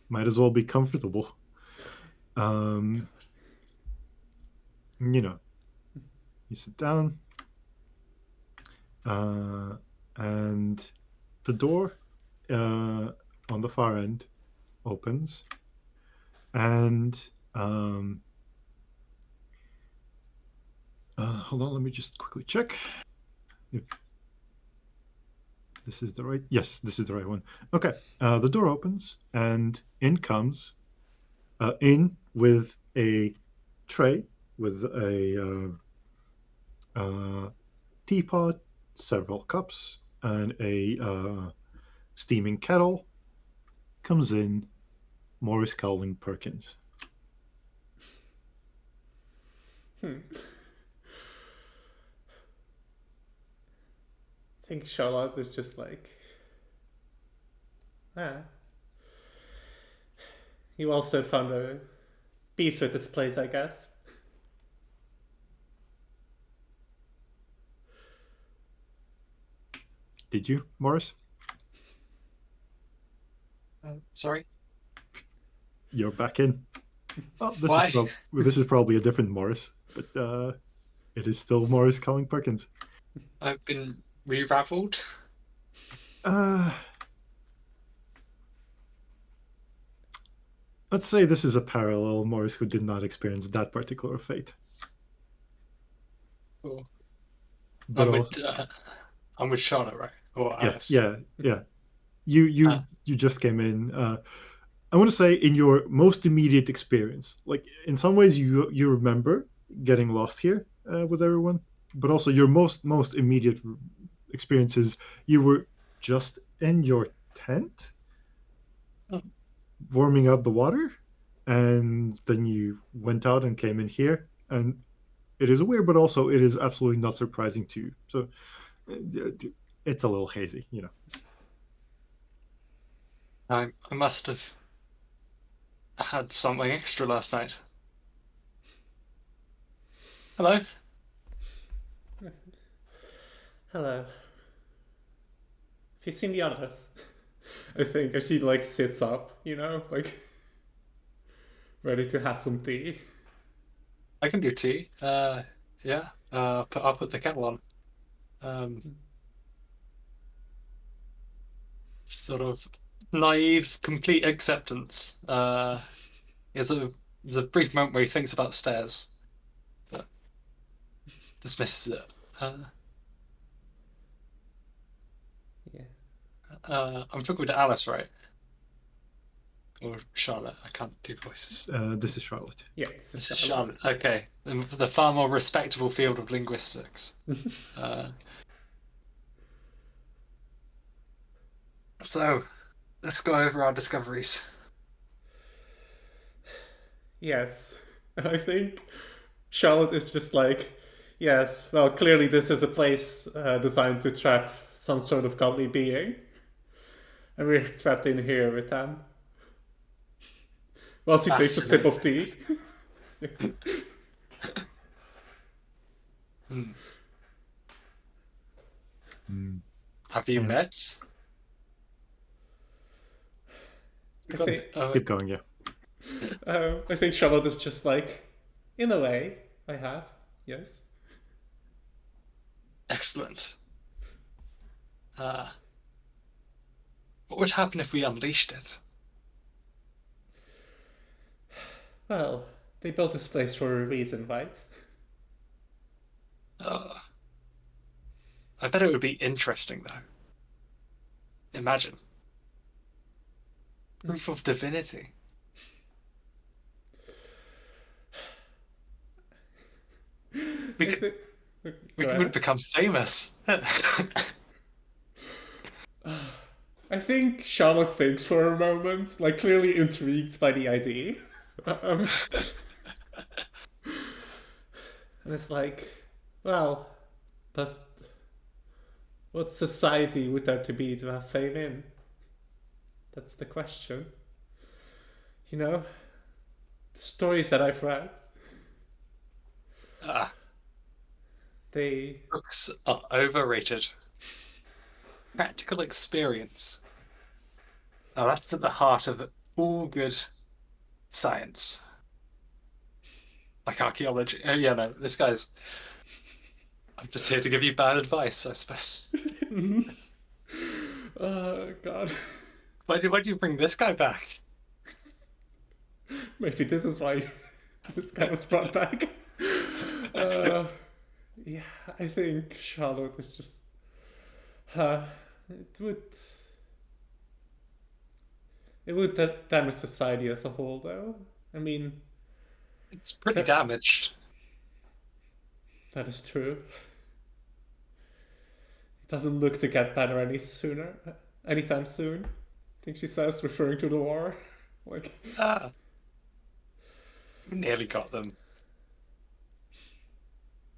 might as well be comfortable. Um, you know, you sit down, and the door on the far end opens, and hold on, let me just quickly check if this is the right. Yes, this is the right one. Okay, the door opens, and in comes in with a tray with a teapot, several cups, and a steaming kettle. Comes in Morris Cowling Perkins. I think Charlotte is just you also found a peace with this place, I guess. Did you, Morris? Sorry. You're back in. Oh, Why? this is probably a different Morris, but it is still Morris Cowling Perkins. I've been re-raveled. Uh, let's say this is a parallel Morris who did not experience that particular fate. Cool. But I'm also, with I'm with Charlotte, right? Or yeah, Alice. yeah. You just came in. I want to say in your most immediate experience, like in some ways you remember getting lost here with everyone, but also your most immediate experiences, you were just in your tent Oh. warming up the water, and then you went out and came in here, and it is weird, but also it is absolutely not surprising to you. So it's a little hazy, you know. I must have had something extra last night. Hello. Hello. Have you seen the others? I think as she like sits up, like ready to have some tea. I can do tea. Yeah. I'll put the kettle on. Sort of naive, complete acceptance. There's a brief moment where he thinks about stairs, but dismisses it. Yeah. I'm talking to Alice, right? Or Charlotte. I can't do voices. This is Charlotte. Yeah. This is Charlotte. Okay. The far more respectable field of linguistics. So, let's go over our discoveries. Yes. I think Charlotte is just like, yes, well, clearly this is a place designed to trap some sort of godly being. And we're trapped in here with them. Whilst he takes a sip of tea. Have you Yeah. met? Keep going, yeah. I think Charlotte is just like, in a way, I have, yes. Excellent. What would happen if we unleashed it? Well, they built this place for a reason, right? I bet it would be interesting, though. Imagine. Proof of divinity. We would become famous. I think Charlotte thinks for a moment, like clearly intrigued by the idea. And it's like, well, but what society would there to be to have fame in? That's the question. The stories that I've read, they... Books are overrated. Practical experience. Now that's at the heart of all good science. Like archaeology. Oh yeah, no, this guy's... I'm just here to give you bad advice, I suppose. Oh, God. Why do you bring this guy back? Maybe this is why this guy was brought back. Yeah, I think Charlotte is just... It would damage society as a whole, though. I mean... It's pretty damaged. That is true. It doesn't look to get better anytime soon. I think she says, referring to the war. Like... We nearly got them.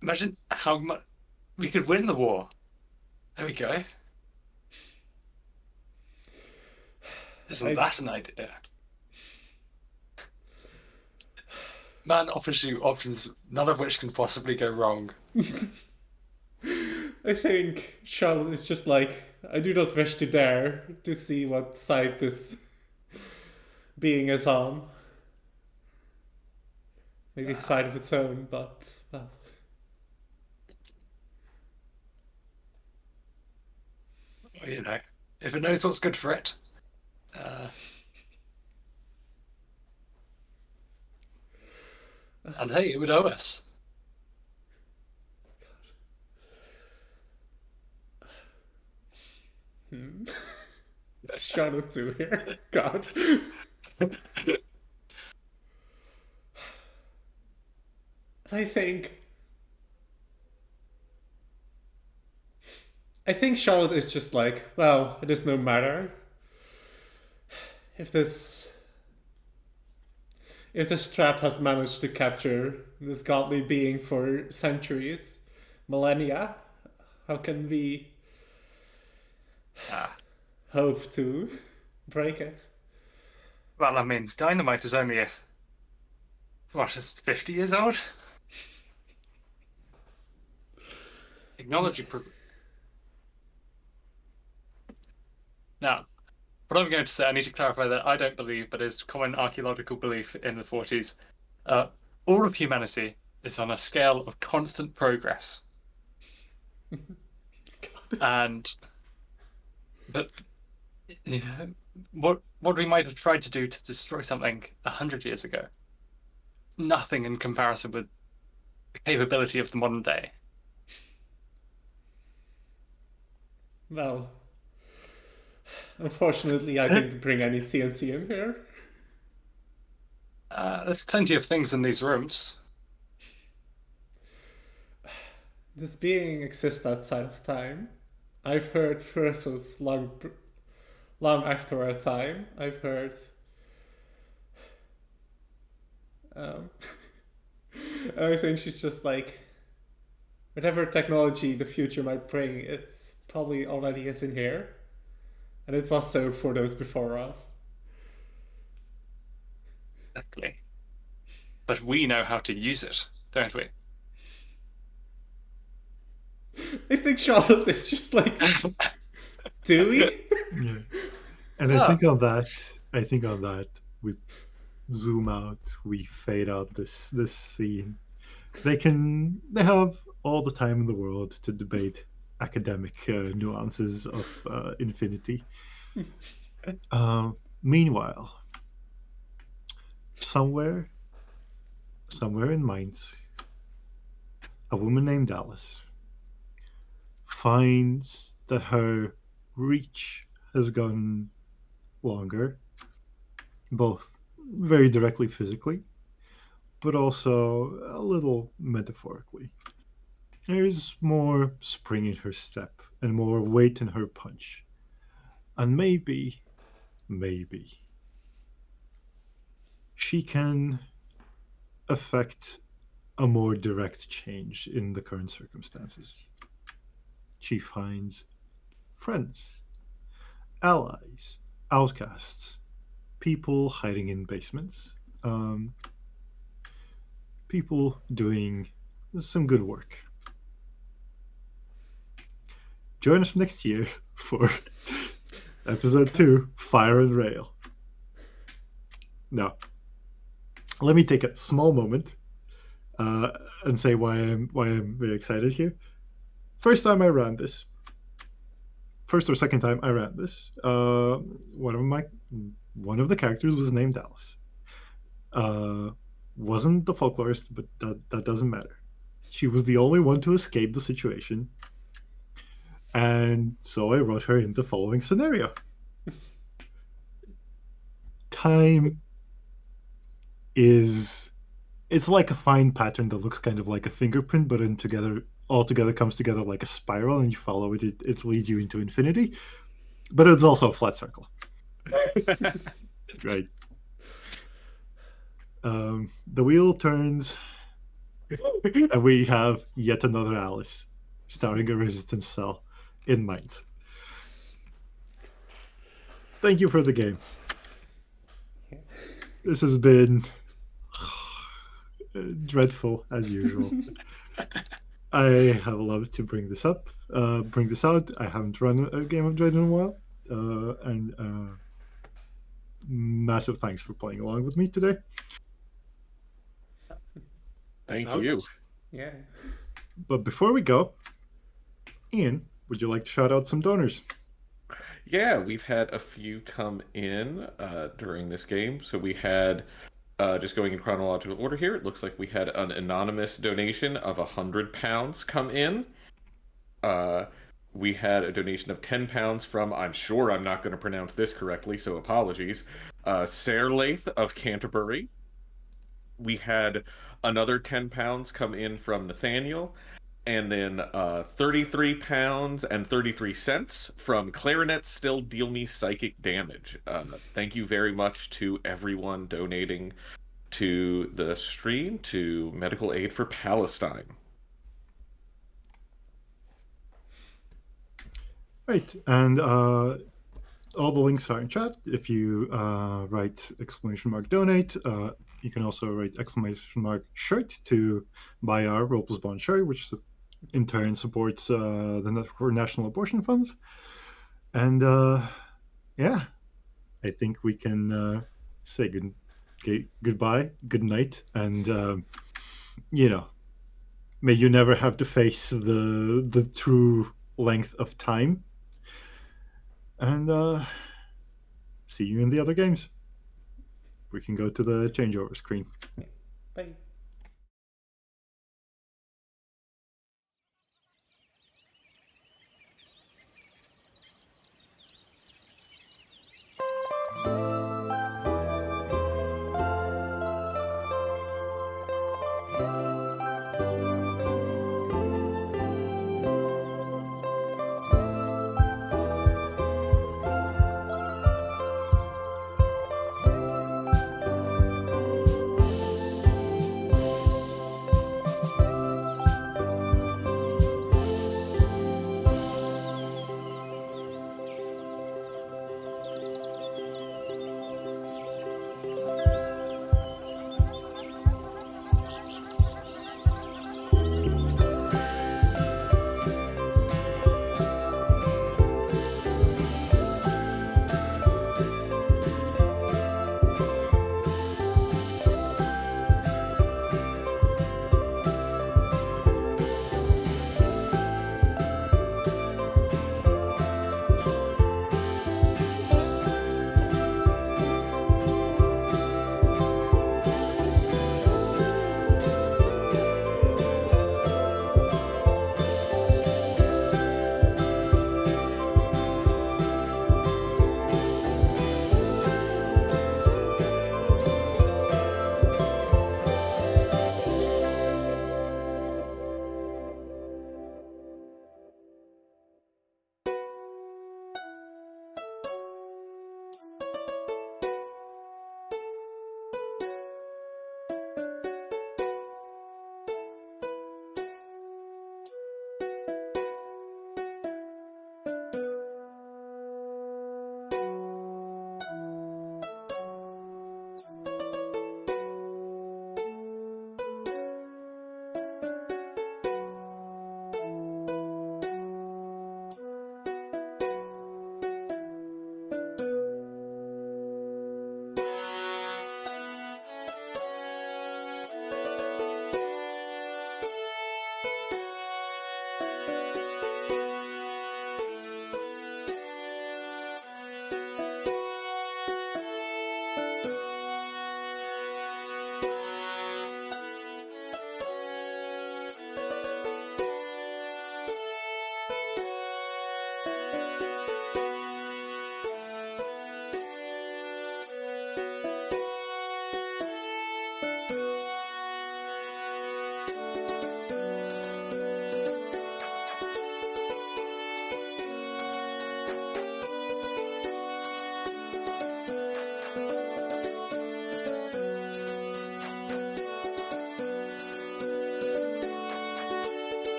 Imagine how much we could win the war. There we go. Isn't that an idea? Man offers you options, none of which can possibly go wrong. I think Charlotte is just like, I do not wish to dare to see what side this being is on. Maybe side of its own, but, well. You know, if it knows what's good for it. And hey, it would owe us. Charlotte too here. God. I think Charlotte is just like, well, it is no matter. If this trap has managed to capture this godly being for centuries, millennia, how can we hope to break it? Well, I mean, dynamite is only it's 50 years old? Technology. Now, what I'm going to say, I need to clarify that I don't believe, but is common archaeological belief in the 40s. All of humanity is on a scale of constant progress. But you know, what we might have tried to do to destroy something 100 years ago, nothing in comparison with the capability of the modern day. Well, unfortunately, I didn't bring any TNT in here. There's plenty of things in these rooms. This being exists outside of time. I've heard verses long after our time. I've heard. I think she's just like, whatever technology the future might bring, it's probably already is in here, and it was so for those before us. Exactly. But we know how to use it, don't we? I think Charlotte is just like, do we? Yeah. And I think on that, we zoom out, we fade out this scene. They have all the time in the world to debate academic nuances of infinity. Meanwhile, somewhere in Mainz, a woman named Alice finds that her reach has gone longer, both very directly physically, but also a little metaphorically. There's more spring in her step and more weight in her punch. And maybe she can affect a more direct change in the current circumstances. She finds friends, allies, outcasts, people hiding in basements, people doing some good work. Join us next year for episode 2, Fire and Rail. Now, let me take a small moment and say why I'm very excited here. First or second time I ran this, one of the characters was named Alice. Wasn't the folklorist, but that doesn't matter. She was the only one to escape the situation, and so I wrote her in the following scenario. Time it's like a fine pattern that looks kind of like a fingerprint, but all together comes together like a spiral, and you follow it, it leads you into infinity. But it's also a flat circle. Right. The wheel turns, and we have yet another Alice, starring a resistance cell in Mainz. Thank you for the game. This has been dreadful as usual. I have loved to bring this out. I haven't run a game of Dread in a while, and massive thanks for playing along with me today. Thank you. Yeah. But before we go, Ian, would you like to shout out some donors? Yeah, we've had a few come in during this game. So we had, just going in chronological order here, it looks like we had an anonymous donation of £100 come in. Uh, we had a donation of £10 from, I'm sure I'm not going to pronounce this correctly, so apologies, Serlaith of Canterbury. We had another £10 come in from Nathaniel, and then £33 and 33 cents from Clarinet Still Deal Me Psychic Damage. Thank you very much to everyone donating to the stream to Medical Aid for Palestine. Right, and all the links are in chat. If you write !donate, you can also write !shirt to buy our Roll Plus Bond shirt, which in turn supports the National Abortion Funds. And yeah, I think we can say goodbye, good night, and may you never have to face the true length of time. And see you in the other games. We can go to the changeover screen. Bye.